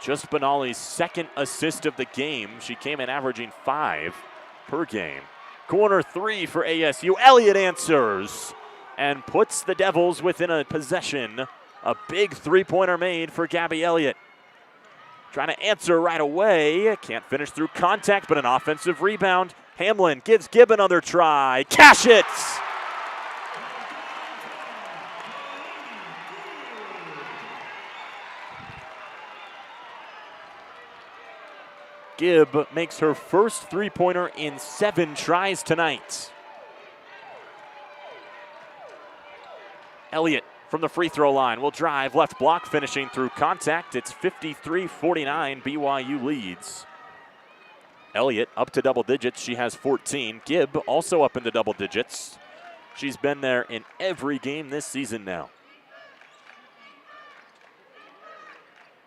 Just Benali's second assist of the game. She came in averaging 5 per game. Corner 3 for ASU. Elliott answers and puts the Devils within a possession. A big three-pointer made for Gabby Elliott. Trying to answer right away. Can't finish through contact, but an offensive rebound. Hamlin gives Gibb another try. Cash it! Gibb makes her first three-pointer in 7 tries tonight. Elliott from the free throw line will drive, left block, finishing through contact. It's 53-49, BYU leads. Elliott up to double digits, she has 14. Gibb also up into double digits. She's been there in every game this season now.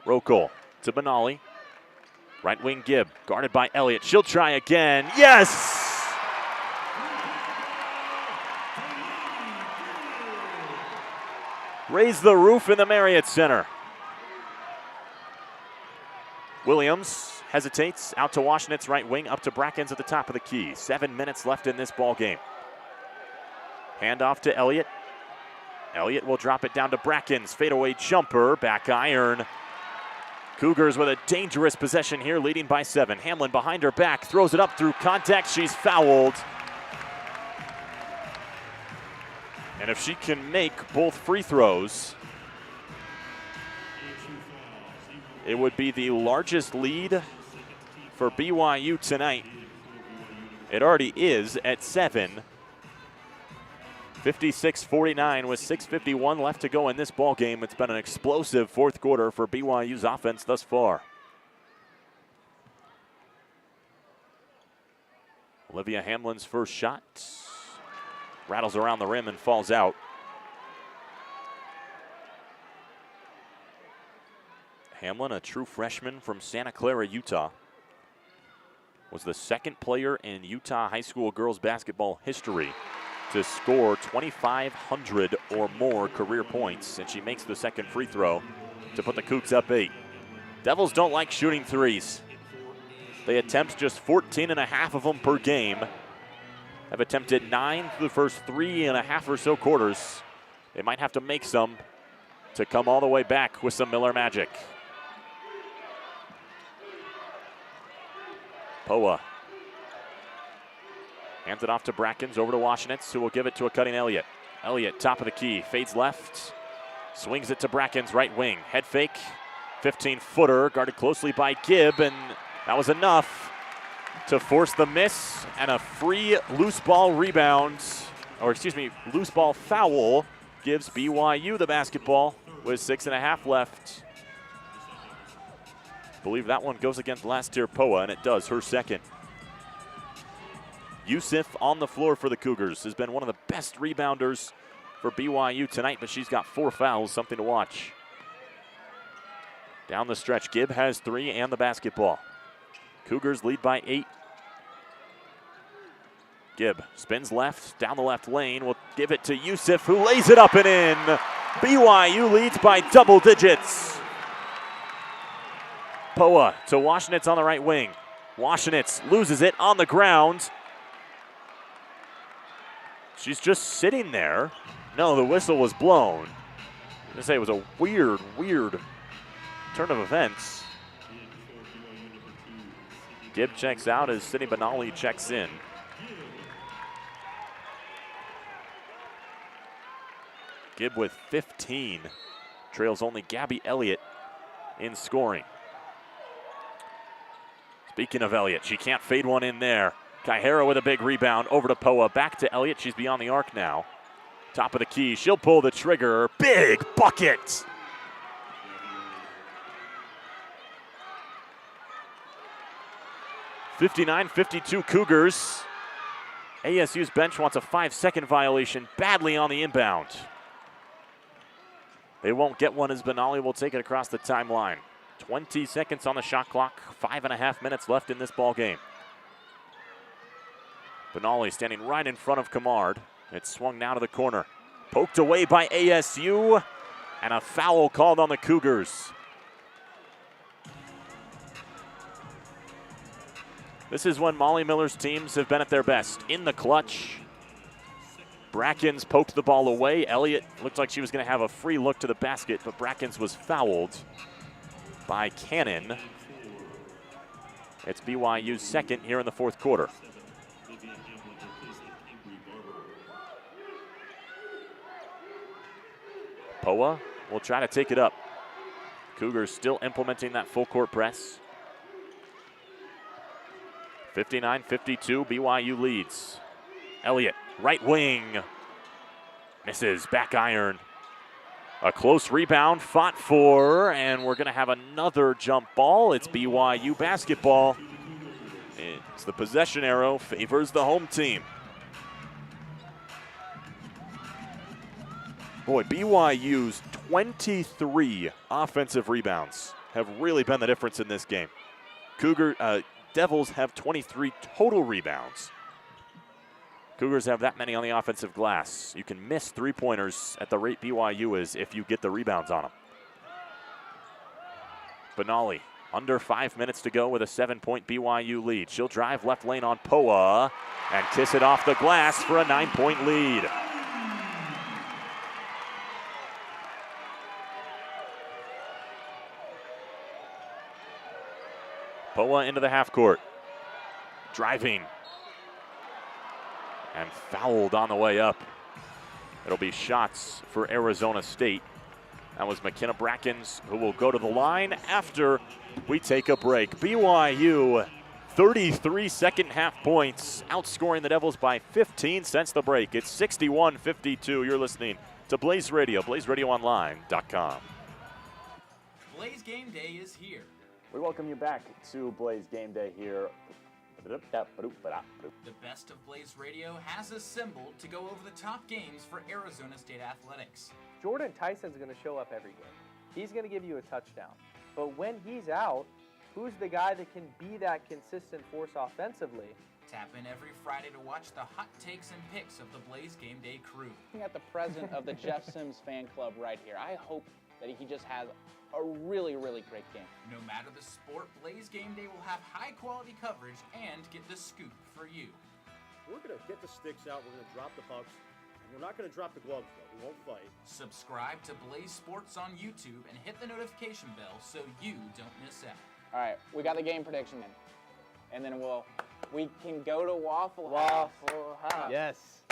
Rocco to Benali. Right wing Gibb, guarded by Elliott. She'll try again. Yes! Raise the roof in the Marriott Center. Williams hesitates, out to Washenitz right wing, up to Brackens at the top of the key. 7 minutes left in this ball game. Handoff to Elliott. Elliott will drop it down to Brackens. Fadeaway jumper, back iron. Cougars with a dangerous possession here, leading by 7. Hamlin behind her back, throws it up through contact. She's fouled. And if she can make both free throws, it would be the largest lead for BYU tonight. It already is at 7. 56-49 with 6:51 left to go in this ball game. It's been an explosive fourth quarter for BYU's offense thus far. Olivia Hamlin's first shot rattles around the rim and falls out. Hamlin, a true freshman from Santa Clara, Utah, was the second player in Utah high school girls basketball history to score 2,500 or more career points, and she makes the second free throw to put the Cougs up 8. Devils don't like shooting threes. They attempt just 14.5 of them per game. Have attempted 9 through the first 3.5 or so quarters. They might have to make some to come all the way back with some Miller magic. Poa hands it off to Brackens, over to Washenitz, who will give it to a cutting Elliott. Elliott, top of the key, fades left, swings it to Brackens, right wing. Head fake, 15-footer, guarded closely by Gibb, and that was enough to force the miss and a free loose ball rebound, or excuse me, loose ball foul gives BYU the basketball with 6.5 left. I believe that one goes against last tier Poa, and it does, her second. Yusuf on the floor for the Cougars has been one of the best rebounders for BYU tonight, but she's got 4 fouls, something to watch. Down the stretch, Gibb has 3 and the basketball. Cougars lead by 8. Gibb spins left, down the left lane, will give it to Yusuf, who lays it up and in. BYU leads by double digits. Poa to Washenitz on the right wing. Washenitz loses it on the ground. She's just sitting there. No, the whistle was blown. I was going to say it was a weird turn of events. Gibb checks out as Sydney Benali checks in. Gibb with 15. Trails only Gabby Elliott in scoring. Speaking of Elliott, she can't fade one in there. Kaihara with a big rebound, over to Poa, back to Elliott. She's beyond the arc now. Top of the key, she'll pull the trigger. Big bucket! (59-52) Cougars. ASU's bench wants a 5-second violation badly on the inbound. They won't get one as Benali will take it across the timeline. 20 seconds on the shot clock, 5.5 minutes left in this ball game. Benali standing right in front of Kamard. It's swung now to the corner. Poked away by ASU, and a foul called on the Cougars. This is when Molly Miller's teams have been at their best. In the clutch. Brackens poked the ball away. Elliott looked like she was going to have a free look to the basket, but Brackens was fouled by Cannon. It's BYU's second here in the fourth quarter. Poa will try to take it up. Cougars still implementing that full court press. 59-52, BYU leads. Elliott, right wing. Misses, back iron. A close rebound, fought for, and we're going to have another jump ball. It's BYU basketball. It's the possession arrow, favors the home team. Boy, BYU's 23 offensive rebounds have really been the difference in this game. Devils have 23 total rebounds. Cougars have that many on the offensive glass. You can miss three-pointers at the rate BYU is if you get the rebounds on them. Benali, under 5 minutes to go with a 7-point BYU lead. She'll drive left lane on Poa and kiss it off the glass for a 9-point lead. Poa into the half court. Driving. And fouled on the way up. It'll be shots for Arizona State. That was McKenna Brackens, who will go to the line after we take a break. BYU, 33 second half points, outscoring the Devils by 15 since the break. It's 61-52. You're listening to Blaze Radio, BlazeRadioOnline.com. Blaze Game Day is here. We welcome you back to Blaze Game Day here. The best of Blaze Radio has assembled to go over the top games for Arizona State athletics. Jordan Tyson's going to show up every game. He's going to give you a touchdown. But when he's out, who's the guy that can be that consistent force offensively? Tap in every Friday to watch the hot takes and picks of the Blaze Game Day crew. Looking at the president of the Jeff Sims fan club right here. I hope that he just has a really, really great game. No matter the sport, Blaze Game Day will have high-quality coverage and get the scoop for you. We're going to get the sticks out, we're going to drop the pucks, and we're not going to drop the gloves, though. We won't fight. Subscribe to Blaze Sports on YouTube and hit the notification bell so you don't miss out. All right, we got the game prediction in. And then we can go to Waffle House. Yes.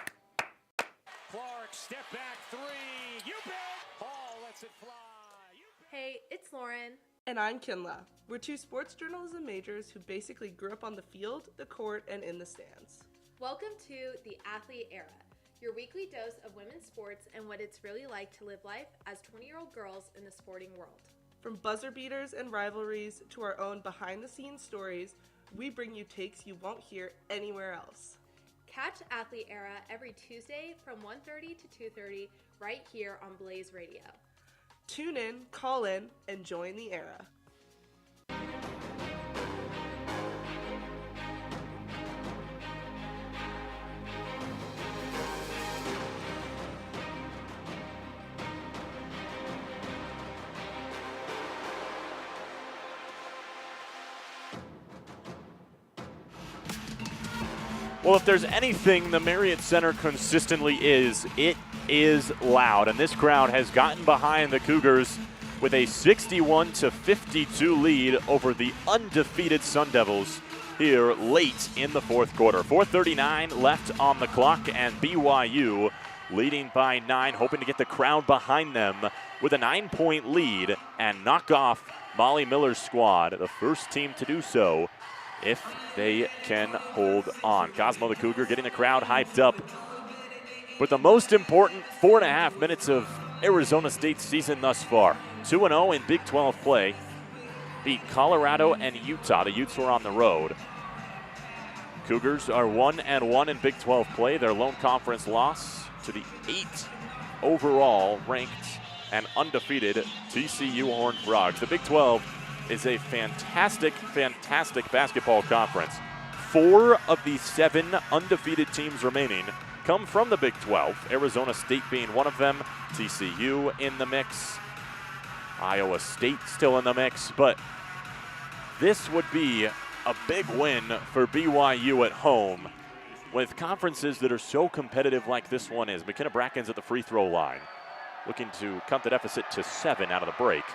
Clark, step back three. You bet. Paul lets it fly. Hey, it's Lauren. And I'm Kinla. We're two sports journalism majors who basically grew up on the field, the court, and in the stands. Welcome to the Athlete Era, your weekly dose of women's sports and what it's really like to live life as 20-year-old girls in the sporting world. From buzzer beaters and rivalries to our own behind-the-scenes stories, we bring you takes you won't hear anywhere else. Catch Athlete Era every Tuesday from 1:30 to 2:30 right here on Blaze Radio. Tune in, call in, and join the era. Well, if there's anything the Marriott Center consistently is, it is loud. And this crowd has gotten behind the Cougars with a 61-52 lead over the undefeated Sun Devils here late in the fourth quarter. 4:39 left on the clock, and BYU leading by 9, hoping to get the crowd behind them with a 9-point lead and knock off Molly Miller's squad, the first team to do so if they can hold on. Cosmo the Cougar getting the crowd hyped up. But the most important 4.5 minutes of Arizona State's season thus far. 2-0 in Big 12 play. Beat Colorado and Utah. The Utes were on the road. Cougars are 1-1 in Big 12 play. Their lone conference loss to the 8th overall ranked and undefeated TCU Horned Frogs. The Big 12 is a fantastic, fantastic basketball conference. 4 of the 7 undefeated teams remaining come from the Big 12, Arizona State being one of them, TCU in the mix, Iowa State still in the mix, but this would be a big win for BYU at home with conferences that are so competitive like this one is. McKenna Bracken's at the free throw line, looking to cut the deficit to 7 out of the break.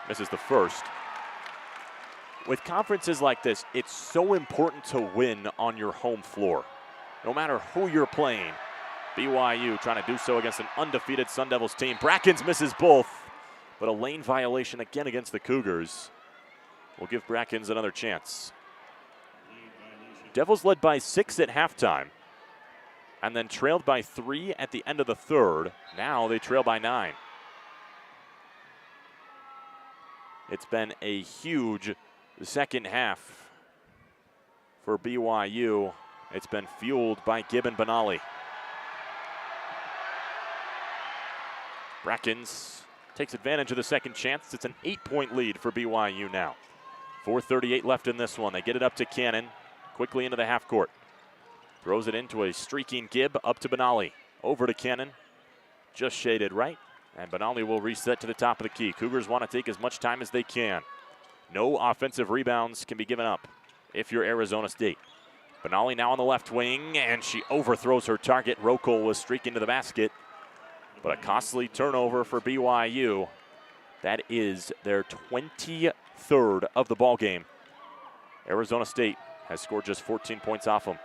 Misses the first. With conferences like this, it's so important to win on your home floor. No matter who you're playing. BYU trying to do so against an undefeated Sun Devils team. Brackens misses both, but a lane violation again against the Cougars will give Brackens another chance. Devils led by 6 at halftime and then trailed by 3 at the end of the third. Now they trail by 9. It's been a huge second half for BYU. It's been fueled by Gibb and Benali. Brackens takes advantage of the second chance. It's an 8-point lead for BYU now. 4:38 left in this one. They get it up to Cannon, quickly into the half court. Throws it into a streaking Gibb, up to Benali. Over to Cannon, just shaded right. And Benali will reset to the top of the key. Cougars want to take as much time as they can. No offensive rebounds can be given up if you're Arizona State. Benali now on the left wing, and she overthrows her target. Rockel was streaking to the basket, but a costly turnover for BYU. That is their 23rd of the ball game. Arizona State has scored just 14 points off them.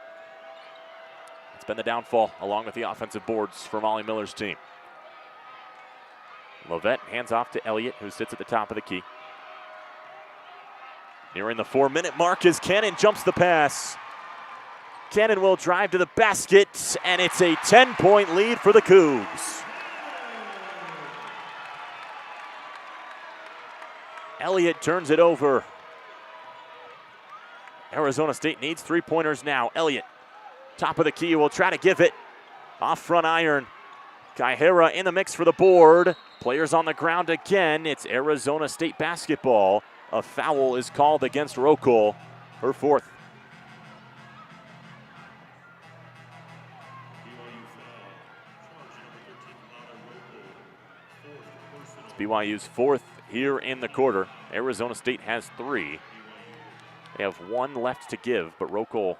It's been the downfall, along with the offensive boards for Molly Miller's team. Lovett hands off to Elliott, who sits at the top of the key. Nearing the 4-minute mark as Cannon jumps the pass. Cannon will drive to the basket, and it's a 10-point lead for the Cougs. Elliott turns it over. Arizona State needs 3-pointers now. Elliott, top of the key, will try to give it. Off front iron. Kaihera in the mix for the board. Players on the ground again. It's Arizona State basketball. A foul is called against Rockel, her 4th. It's BYU's fourth here in the quarter. Arizona State has 3. They have 1 left to give, but Rokel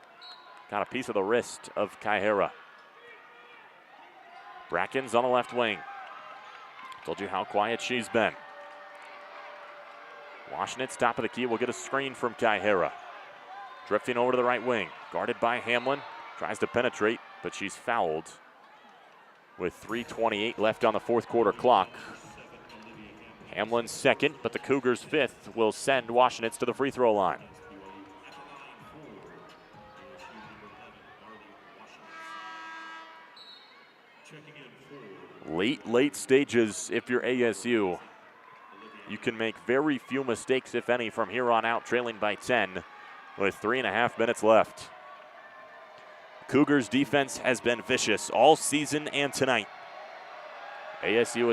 got a piece of the wrist of Kaihera. Bracken's on the left wing. Told you how quiet she's been. Washenitz, top of the key, will get a screen from Kaihera. Drifting over to the right wing. Guarded by Hamlin. Tries to penetrate, but she's fouled with 3:28 left on the fourth quarter clock. Hamlin's second, but the Cougars' 5th will send Washenitz to the free throw line. Late stages if you're ASU. You can make very few mistakes, if any, from here on out, trailing by 10 with 3.5 minutes left. Cougars defense has been vicious all season and tonight. BYU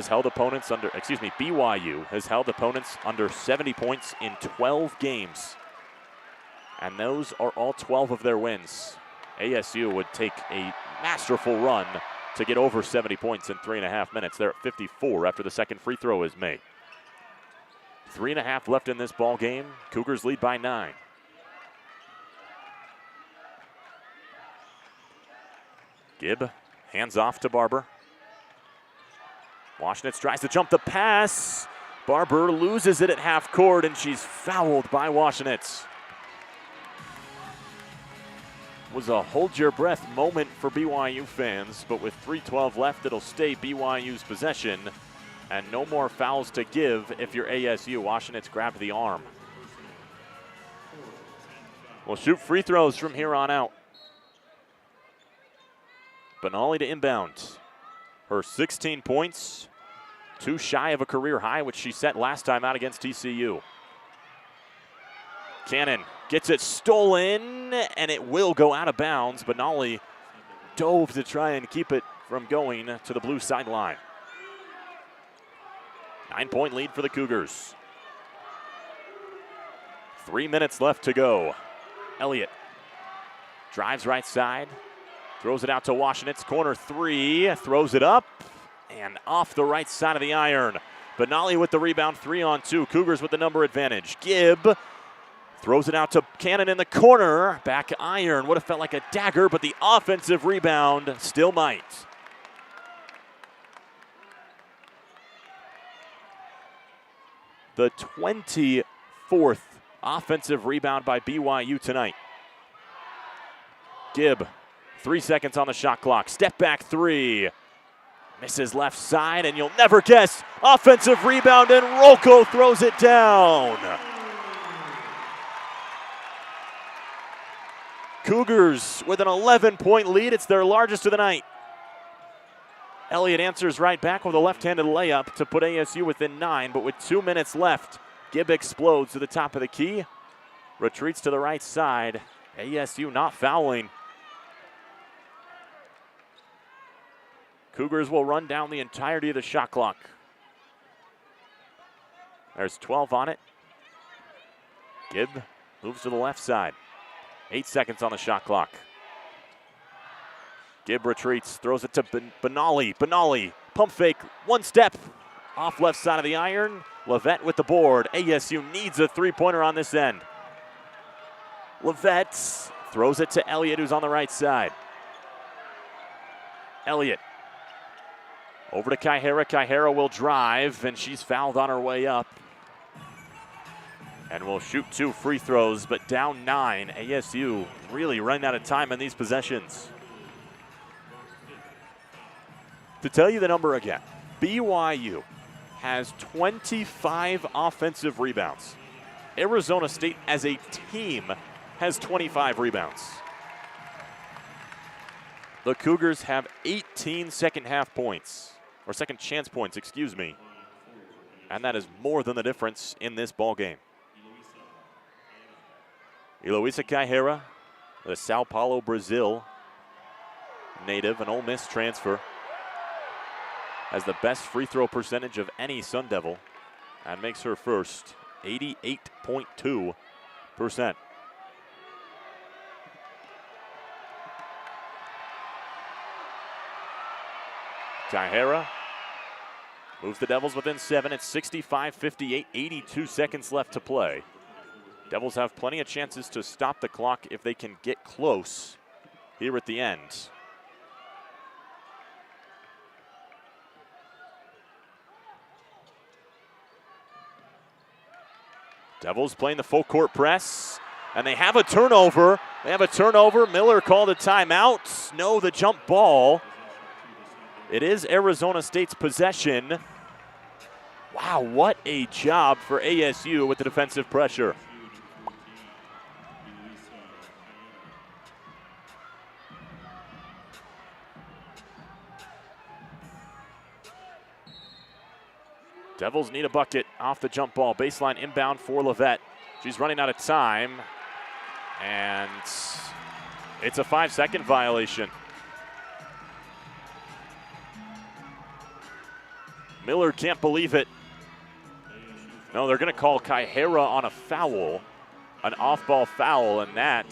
has held opponents under 70 points in 12 games. And those are all 12 of their wins. ASU would take a masterful run to get over 70 points in 3.5 minutes. They're at 54 after the second free throw is made. 3.5 left in this ball game. Cougars lead by 9. Gibb hands off to Barber. Washenitz tries to jump the pass. Barber loses it at half court, and she's fouled by Washenitz. Was a hold your breath moment for BYU fans, but with 3:12 left, it'll stay BYU's possession, and no more fouls to give if you're ASU. Washenitz grabbed the arm. We'll shoot free throws from here on out. Benali to inbound. Her 16 points, 2 shy of a career high, which she set last time out against TCU. Cannon gets it stolen, and it will go out of bounds. Benali dove to try and keep it from going to the blue sideline. 9-point lead for the Cougars. 3 minutes left to go. Elliott drives right side. Throws it out to Washenitz, corner 3, throws it up, and off the right side of the iron. Benali with the rebound, 3-on-2. Cougars with the number advantage. Gibb throws it out to Cannon in the corner. Back iron, would have felt like a dagger, but the offensive rebound still might. The 24th offensive rebound by BYU tonight. Gibb, 3 seconds on the shot clock. Step back 3. Misses left side, and you'll never guess. Offensive rebound, and Rolko throws it down. Cougars with an 11-point lead. It's their largest of the night. Elliott answers right back with a left-handed layup to put ASU within 9, but with 2 minutes left, Gibb explodes to the top of the key. Retreats to the right side. ASU not fouling. Cougars will run down the entirety of the shot clock. There's 12 on it. Gibb moves to the left side. 8 seconds on the shot clock. Gibb retreats, throws it to Benali. Benali, pump fake, 1 step. Off left side of the iron. Levette with the board. ASU needs a 3-pointer on this end. Levette throws it to Elliott, who's on the right side. Elliott over to Kaihera. Kaihera will drive, and she's fouled on her way up. And will shoot 2 free throws, but down 9. ASU really running out of time in these possessions. To tell you the number again, BYU has 25 offensive rebounds. Arizona State as a team has 25 rebounds. The Cougars have 18 second chance points, excuse me. And that is more than the difference in this ball game. Eloisa Kaihera, the Sao Paulo, Brazil native, an Ole Miss transfer, has the best free throw percentage of any Sun Devil and makes her first, 88.2%. Kaihera Moves the Devils within 7. It's 65-58, 82 seconds left to play. Devils have plenty of chances to stop the clock if they can get close here at the end. Devils playing the full court press, and they have a turnover. Miller called a timeout. No, the jump ball. It is Arizona State's possession. Wow, what a job for ASU with the defensive pressure. Devils need a bucket off the jump ball. Baseline inbound for Levette. She's running out of time, and it's a 5-second violation. Miller can't believe it. No, they're going to call Kaihera on a foul, an off-ball foul, and that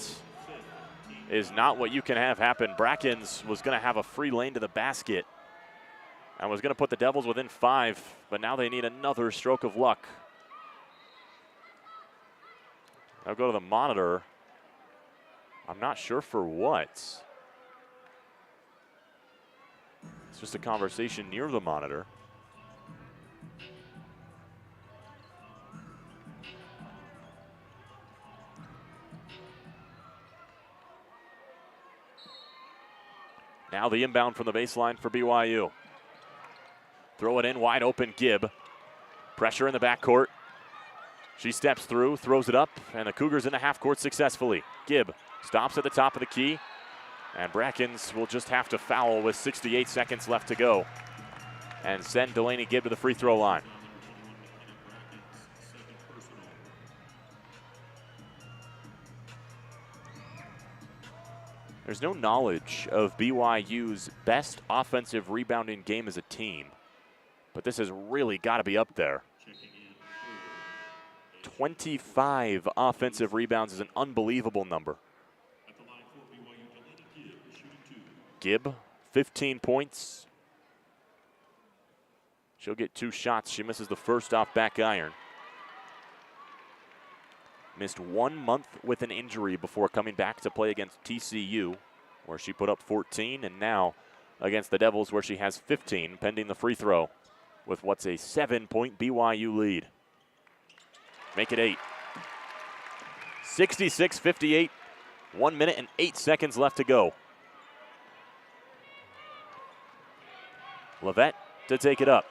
is not what you can have happen. Brackens was going to have a free lane to the basket and was going to put the Devils within 5, but now they need another stroke of luck. I'll go to the monitor. I'm not sure for what. It's just a conversation near the monitor. Now the inbound from the baseline for BYU. Throw it in, wide open, Gibb. Pressure in the backcourt. She steps through, throws it up, and the Cougars in the half court successfully. Gibb stops at the top of the key, and Brackens will just have to foul with 68 seconds left to go and send Delaney Gibb to the free throw line. There's no knowledge of BYU's best offensive rebounding game as a team, but this has really got to be up there. 25 offensive rebounds is an unbelievable number. Gibb, 15 points. She'll get 2 shots. She misses the first off back iron. Missed 1 month with an injury before coming back to play against TCU, where she put up 14, and now against the Devils, where she has 15, pending the free throw, with what's a 7-point BYU lead. Make it 8. 66-58, 1 minute and 8 seconds left to go. Levette to take it up.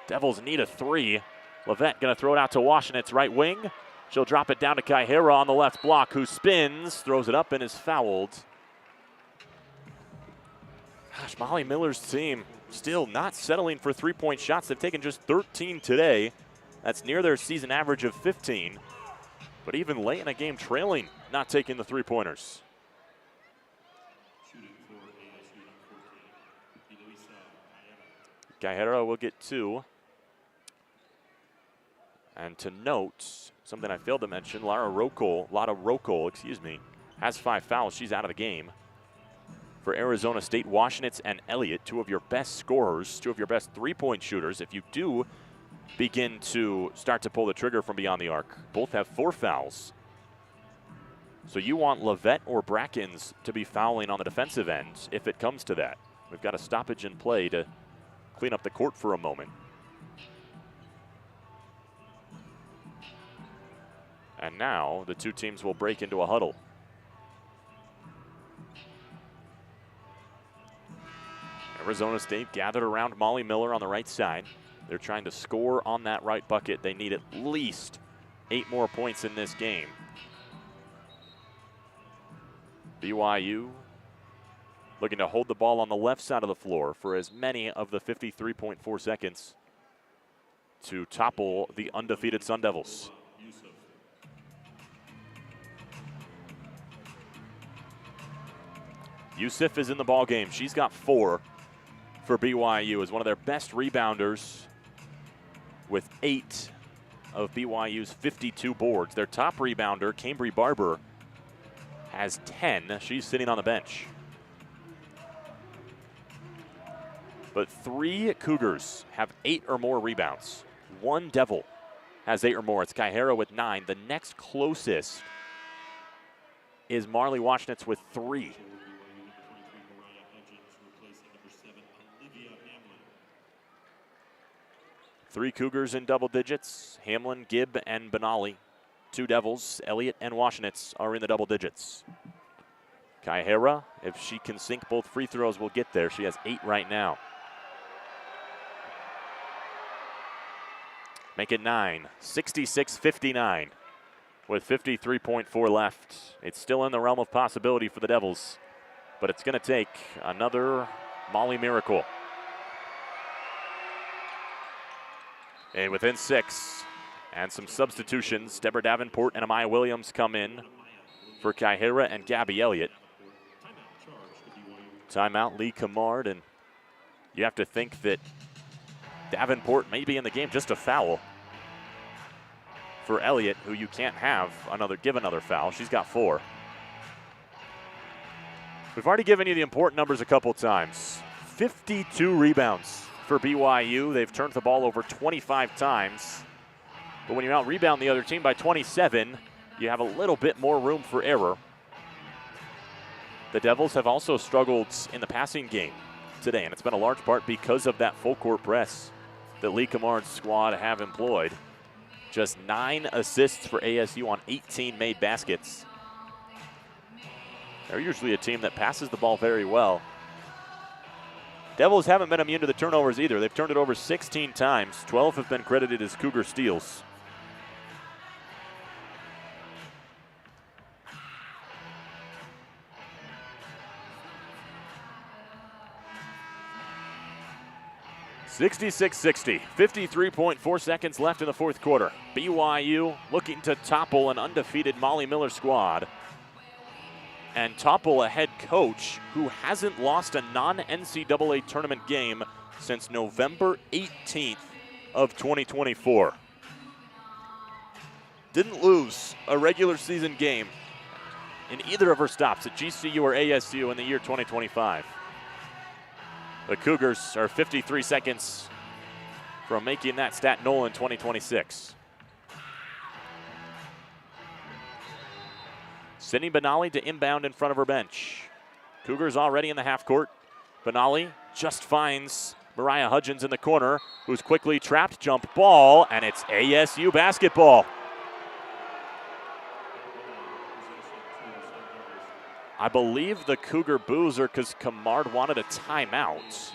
Devils need a 3. Levette going to throw it out to Washington. It's right wing. She'll drop it down to Kaihera on the left block, who spins, throws it up, and is fouled. Gosh, Molly Miller's team still not settling for three-point shots. They've taken just 13 today. That's near their season average of 15. But even late in a game trailing, not taking the three-pointers. Kaihera will get 2. And to note, something I failed to mention, Lotta Rocol, has 5 fouls. She's out of the game. For Arizona State, Washington and Elliott, 2 of your best scorers, 2 of your best three-point shooters. If you do begin to start to pull the trigger from beyond the arc, both have 4 fouls. So you want Levette or Brackens to be fouling on the defensive end if it comes to that. We've got a stoppage in play to clean up the court for a moment. And now the 2 teams will break into a huddle. Arizona State gathered around Molly Miller on the right side. They're trying to score on that right bucket. They need at least 8 more points in this game. BYU looking to hold the ball on the left side of the floor for as many of the 53.4 seconds to topple the undefeated Sun Devils. Yusuf is in the ball game. She's got 4 for BYU, as one of their best rebounders with 8 of BYU's 52 boards. Their top rebounder, Cambry Barber, has 10. She's sitting on the bench. but 3 Cougars have 8 or more rebounds. 1 Devil has 8 or more. It's Kaihara with 9. The next closest is Marley Washnitz with 3. Three Cougars in double digits. Hamlin, Gibb, and Benali. 2 Devils, Elliott and Washnitz, are in the double digits. Kaihara, if she can sink both free throws, will get there. She has 8 right now. Make it 9, 66-59 with 53.4 left. It's still in the realm of possibility for the Devils, but it's going to take another Molly miracle. And within 6, and some substitutions, Deborah Davenport and Amaya Williams come in for Kaihara and Gabby Elliott. Timeout, Lee Camard, and you have to think that Davenport may be in the game, just a foul for Elliott, who you can't have give another foul. She's got 4. We've already given you the important numbers a couple times. 52 rebounds for BYU. They've turned the ball over 25 times. But when you out-rebound the other team by 27, you have a little bit more room for error. The Devils have also struggled in the passing game today, and it's been a large part because of that full-court press that Lee Camard's squad have employed. Just 9 assists for ASU on 18 made baskets. They're usually a team that passes the ball very well. Devils haven't been immune to the turnovers either. They've turned it over 16 times. 12 have been credited as Cougar steals. (66-60), 53.4 seconds left in the fourth quarter. BYU looking to topple an undefeated Molly Miller squad and topple a head coach who hasn't lost a non-NCAA tournament game since November 18th of 2024. Didn't lose a regular season game in either of her stops at GCU or ASU in the year 2025. The Cougars are 53 seconds from making that stat null in 2026. Sydney Benali to inbound in front of her bench. Cougars already in the half court. Benali just finds Mariah Hudgens in the corner, who's quickly trapped, jump ball, and it's ASU basketball. I believe the Cougar boos are because Camard wanted a timeout.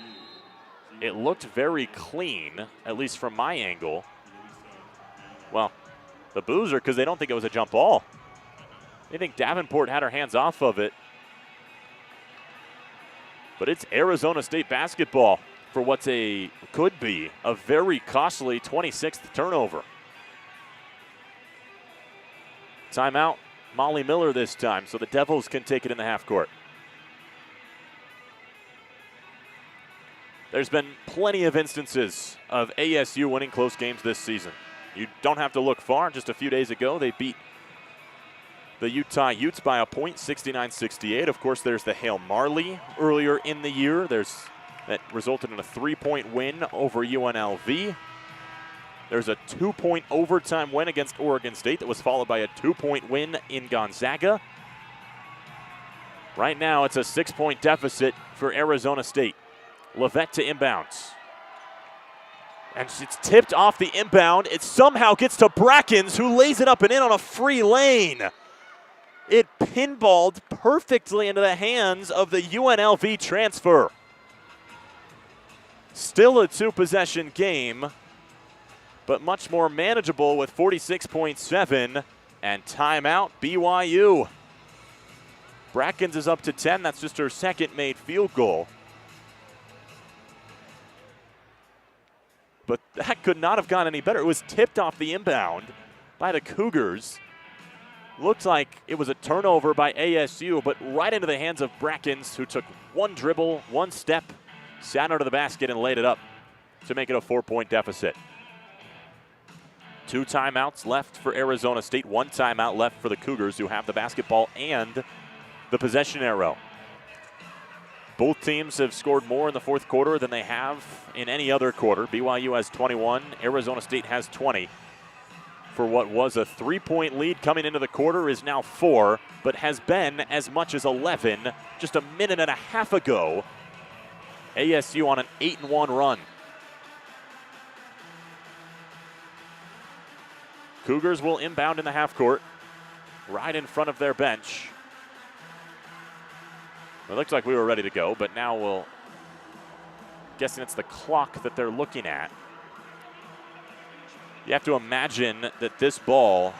It looked very clean, at least from my angle. Well, the boos are because they don't think it was a jump ball. They think Davenport had her hands off of it. But it's Arizona State basketball for what's could be a very costly 26th turnover. Timeout. Molly Miller this time, so the Devils can take it in the half court. There's been plenty of instances of ASU winning close games this season. You don't have to look far. Just a few days ago, they beat the Utah Utes by a point, 69-68. Of course, there's the Hail Marley earlier in the year. That resulted in a 3-point win over UNLV. There's a 2-point overtime win against Oregon State that was followed by a 2-point win in Gonzaga. Right now, it's a 6-point deficit for Arizona State. Levette to inbounds. And it's tipped off the inbound. It somehow gets to Brackens, who lays it up and in on a free lane. It pinballed perfectly into the hands of the UNLV transfer. Still a 2-possession game, but much more manageable with 46.7, and timeout BYU. Brackens is up to 10. That's just her second made field goal. But that could not have gone any better. It was tipped off the inbound by the Cougars. Looked like it was a turnover by ASU, but right into the hands of Brackens, who took one dribble, one step, sat under the basket and laid it up to make it a 4-point deficit. 2 timeouts left for Arizona State. 1 timeout left for the Cougars, who have the basketball and the possession arrow. Both teams have scored more in the fourth quarter than they have in any other quarter. BYU has 21, Arizona State has 20. For what was a 3-point lead coming into the quarter is now 4, but has been as much as 11 just a minute and a half ago. ASU on an 8-1 run. Cougars will inbound in the half court, right in front of their bench. It looks like we were ready to go, but now we'll, guessing it's the clock that they're looking at. You have to imagine that this ball,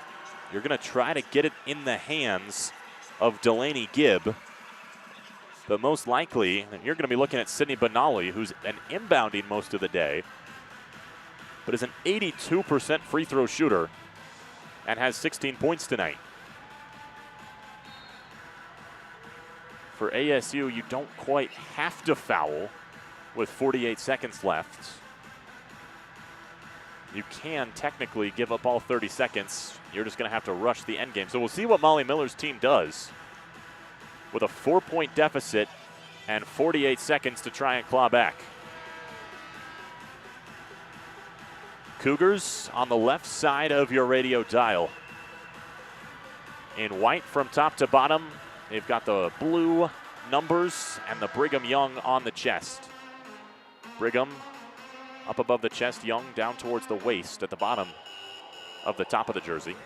you're going to try to get it in the hands of Delaney Gibb. But most likely, you're going to be looking at Sydney Benali, who's been inbounding most of the day, but is an 82% free throw shooter and has 16 points tonight. For ASU, you don't quite have to foul with 48 seconds left. You can technically give up all 30 seconds. You're just going to have to rush the end game. So we'll see what Molly Miller's team does with a 4-point deficit and 48 seconds to try and claw back. Cougars on the left side of your radio dial. In white from top to bottom, they've got the blue numbers and the Brigham Young on the chest. Brigham up above the chest, Young down towards the waist at the bottom of the top of the jersey.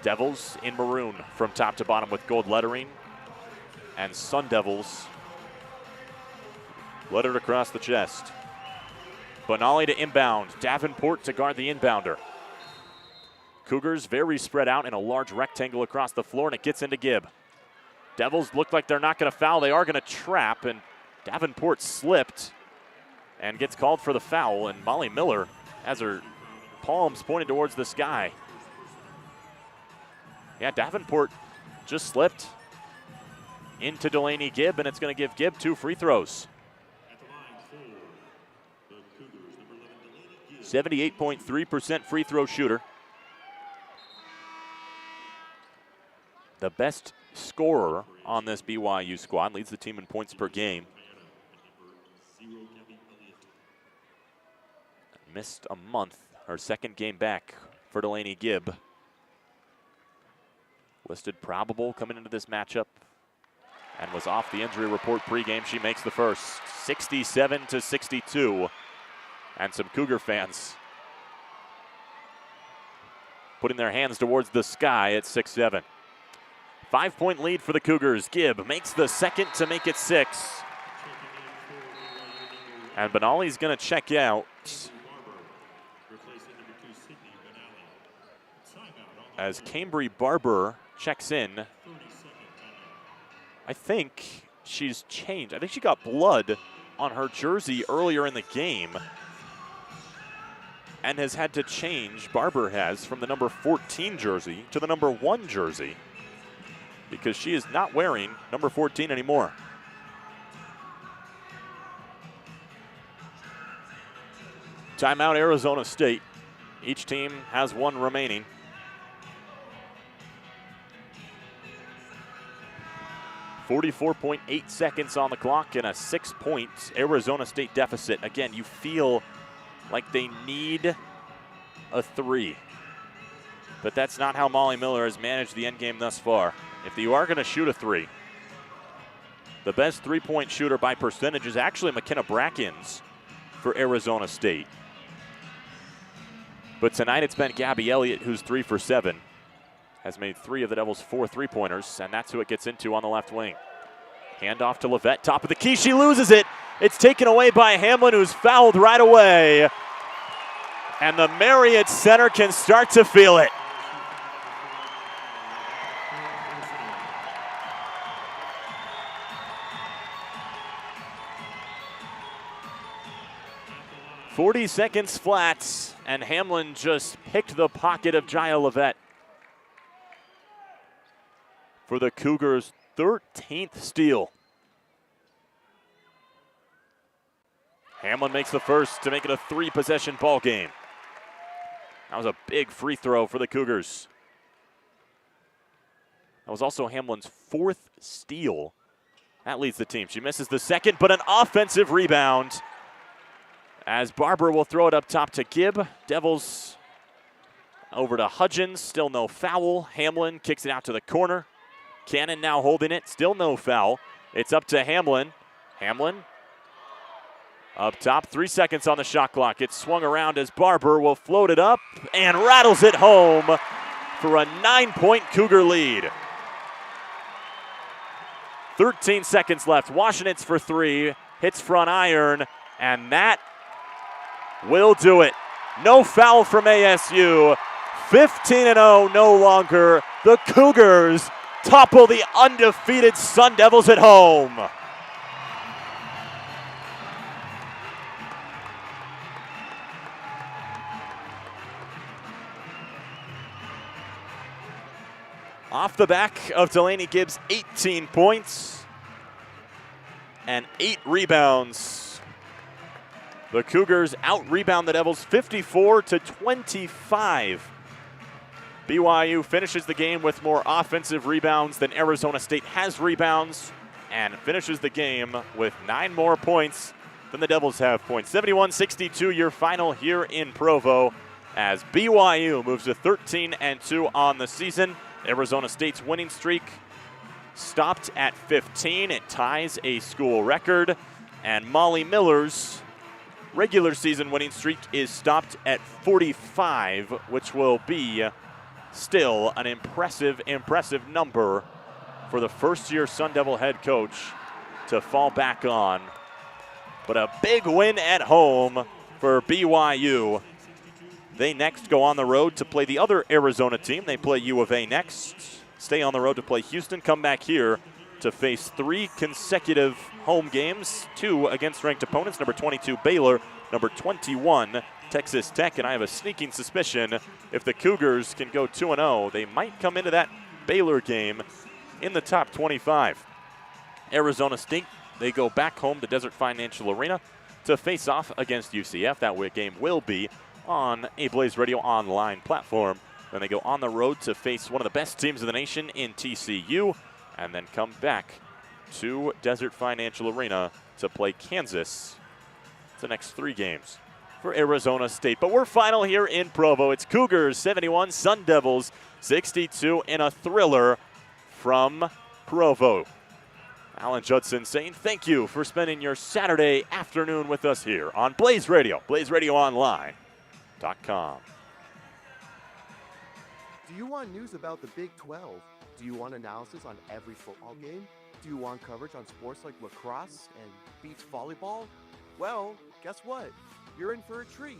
Devils in maroon from top to bottom with gold lettering, and Sun Devils lettered across the chest. Benali to inbound, Davenport to guard the inbounder. Cougars very spread out in a large rectangle across the floor, and it gets into Gibb. Devils look like they're not going to foul. They are going to trap, and Davenport slipped and gets called for the foul, and Molly Miller has her palms pointed towards the sky. Yeah, Davenport just slipped into Delaney Gibb, and it's going to give Gibb 2 free throws. 78.3% free throw shooter. The best scorer on this BYU squad, leads the team in points per game. Missed a month, her second game back for Delaney Gibb. Listed probable coming into this matchup and was off the injury report pregame. She makes the first, 67-62. And some Cougar fans putting their hands towards the sky at 6-7. 5-point lead for the Cougars. Gibb makes the second to make it 6. And Benali's going to check out as Cambry Barber checks in. I think she's changed. I think she got blood on her jersey earlier in the game and has had to change, Barber has, from the number 14 jersey to the number 1 jersey because she is not wearing number 14 anymore. Timeout, Arizona State. Each team has 1 remaining. .8 seconds on the clock and a 6-point Arizona State deficit. Again, you feel like they need a 3. But that's not how Molly Miller has managed the end game thus far. If you are going to shoot a 3, the best 3-point shooter by percentage is actually McKenna Brackens for Arizona State. But tonight it's been Gabby Elliott, who's 3 for 7. Has made 3 of the Devils' 4 3-pointers, and that's who it gets into on the left wing. Handoff to Levette, top of the key. She loses it. It's taken away by Hamlin, who's fouled right away. And the Marriott center can start to feel it. .40 seconds flat, and Hamlin just picked the pocket of Jaya Levette for the Cougars' 13th steal. Hamlin makes the first to make it a 3-possession ball game. That was a big free throw for the Cougars. That was also Hamlin's 4th steal That leads the team. She misses the second, but an offensive rebound as Barber will throw it up top to Gibb. Devils over to Hudgens. Still no foul. Hamlin kicks it out to the corner. Cannon now holding it. Still no foul. It's up to Hamlin. Hamlin up top. 3 seconds on the shot clock. It's swung around as Barber will float it up and rattles it home for a 9-point Cougar lead. 13 seconds left. Washington's for three. Hits front iron, and that will do it. No foul from ASU. 15-0 no longer. The Cougars topple the undefeated Sun Devils at home. Off the back of Delaney Gibbs' 18 points and 8 rebounds. The Cougars out-rebound the Devils 54-25. BYU finishes the game with more offensive rebounds than Arizona State has rebounds and finishes the game with 9 more points than the Devils have points. 71-62 your final here in Provo as BYU moves to 13-2 on the season. Arizona State's winning streak stopped at 15. It ties a school record. And Molly Miller's regular season winning streak is stopped at 45, which will be still an impressive number for the first-year Sun Devil head coach to fall back on. But a big win at home for BYU. They next go on the road to play the other Arizona team. They play U of A next. Stay on the road to play Houston. Come back here to face 3 consecutive home games, 2 against ranked opponents, number 22 Baylor, number 21 Texas Tech. And I have a sneaking suspicion if the Cougars can go 2-0, they might come into that Baylor game in the top 25. Arizona State, they go back home to Desert Financial Arena to face off against UCF. That game will be on a Blaze Radio Online platform. Then they go on the road to face one of the best teams in the nation in TCU, and then come back to Desert Financial Arena to play Kansas. It's the next 3 games for Arizona State. But we're final here in Provo. It's Cougars 71, Sun Devils 62 in a thriller from Provo. Alan Judson saying thank you for spending your Saturday afternoon with us here on Blaze Radio, BlazeRadioOnline.com. Do you want news about the Big 12? Do you want analysis on every football game? Do you want coverage on sports like lacrosse and beach volleyball? Well, guess what? You're in for a treat.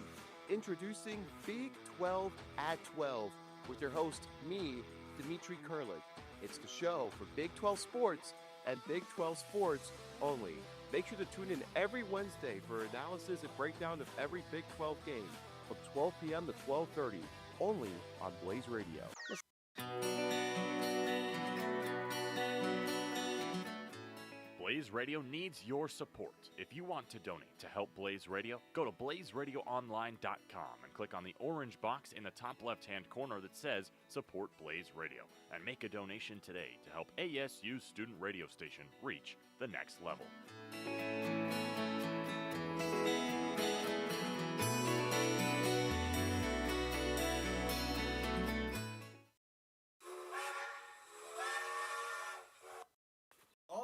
Introducing Big 12 at 12 with your host, me, Dimitri Kurlik. It's the show for Big 12 sports and Big 12 sports only. Make sure to tune in every Wednesday for analysis and breakdown of every Big 12 game from 12 p.m. to 12:30, only on Blaze Radio. Blaze Radio needs your support. If you want to donate to help Blaze Radio, go to BlazeRadioOnline.com and click on the orange box in the top left-hand corner that says Support Blaze Radio, and make a donation today to help ASU student radio station reach the next level.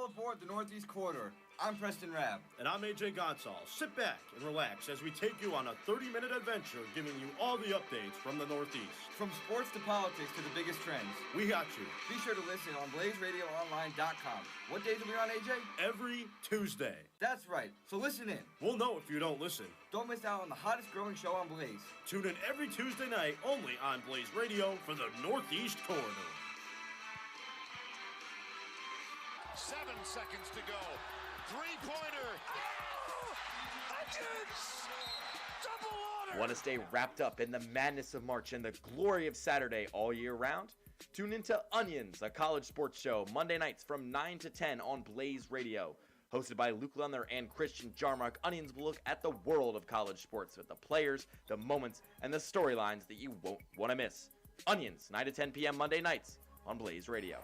Aboard the Northeast Corridor. I'm Preston Rabb. And I'm AJ Gonzalez. Sit back and relax as we take you on a 30-minute adventure giving you all the updates from the Northeast. From sports to politics to the biggest trends. We got you. Be sure to listen on BlazeRadioOnline.com. What days are we on, AJ? Every Tuesday. That's right. So listen in. We'll know if you don't listen. Don't miss out on the hottest growing show on Blaze. Tune in every Tuesday night only on Blaze Radio for the Northeast Corridor. 7 seconds to go. Three-pointer. Double order. Want to stay wrapped up in the madness of March and the glory of Saturday all year round? Tune into Onions, a college sports show, Monday nights from 9 to 10 on Blaze Radio. Hosted by Luke Lundler and Christian Jarmark, Onions will look at the world of college sports with the players, the moments, and the storylines that you won't want to miss. Onions, 9 to 10 p.m. Monday nights on Blaze Radio.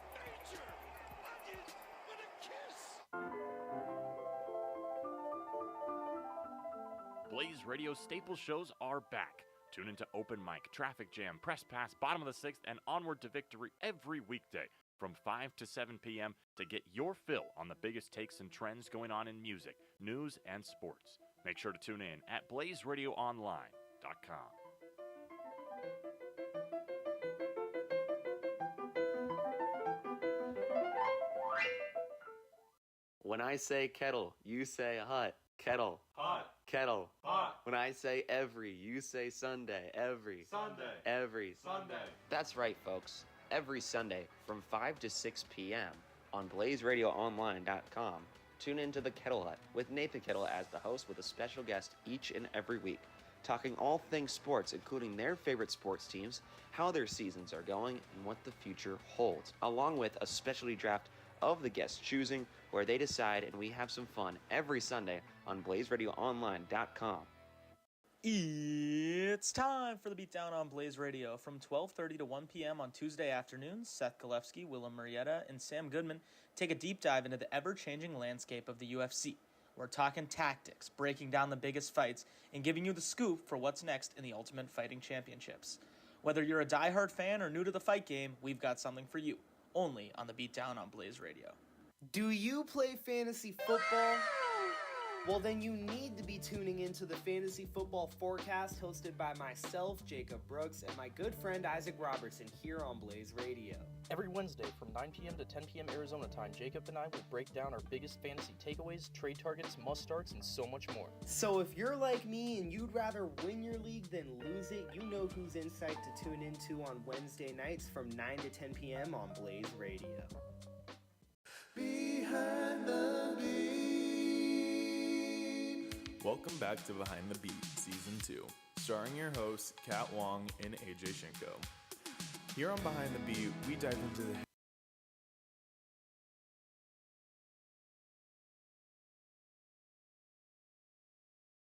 Blaze Radio staple shows are back. Tune into Open Mic, Traffic Jam, Press Pass, Bottom of the Sixth, and Onward to Victory every weekday from 5 to 7 p.m. to get your fill on the biggest takes and trends going on in music, news, and sports. Make sure to tune in at blazeradioonline.com. When I say kettle, you say hot. Kettle. Hot. Kettle. Hot. When I say every, you say Sunday. Every. Sunday. Every. Sunday. That's right, folks. Every Sunday from 5 to 6 p.m. on BlazeRadioOnline.com. Tune into the Kettle Hut with Nathan Kettle as the host with a special guest each and every week, talking all things sports, including their favorite sports teams, how their seasons are going, and what the future holds, along with a specialty draft of the guest's choosing, where they decide and we have some fun every Sunday on BlazeRadioOnline.com. It's time for the Beatdown on Blaze Radio. From 12:30 to 1 p.m. on Tuesday afternoons, Seth Golefsky, Willem Marietta, and Sam Goodman take a deep dive into the ever-changing landscape of the UFC. We're talking tactics, breaking down the biggest fights, and giving you the scoop for what's next in the Ultimate Fighting Championships. Whether you're a diehard fan or new to the fight game, we've got something for you, only on the Beatdown on Blaze Radio. Do you play fantasy football? Well, then you need to be tuning into the Fantasy Football Forecast hosted by myself, Jacob Brooks, and my good friend Isaac Robertson here on Blaze Radio. Every Wednesday from 9 p.m. to 10 p.m. Arizona time, Jacob and I will break down our biggest fantasy takeaways, trade targets, must-starts, and so much more. So if you're like me and you'd rather win your league than lose it, you know whose insight to tune into on Wednesday nights from 9 to 10 p.m. on Blaze Radio. Behind the Beat. Welcome back to Behind the Beat, Season 2, starring your hosts, Kat Wong and AJ Shinko. Here on Behind the Beat, we dive into the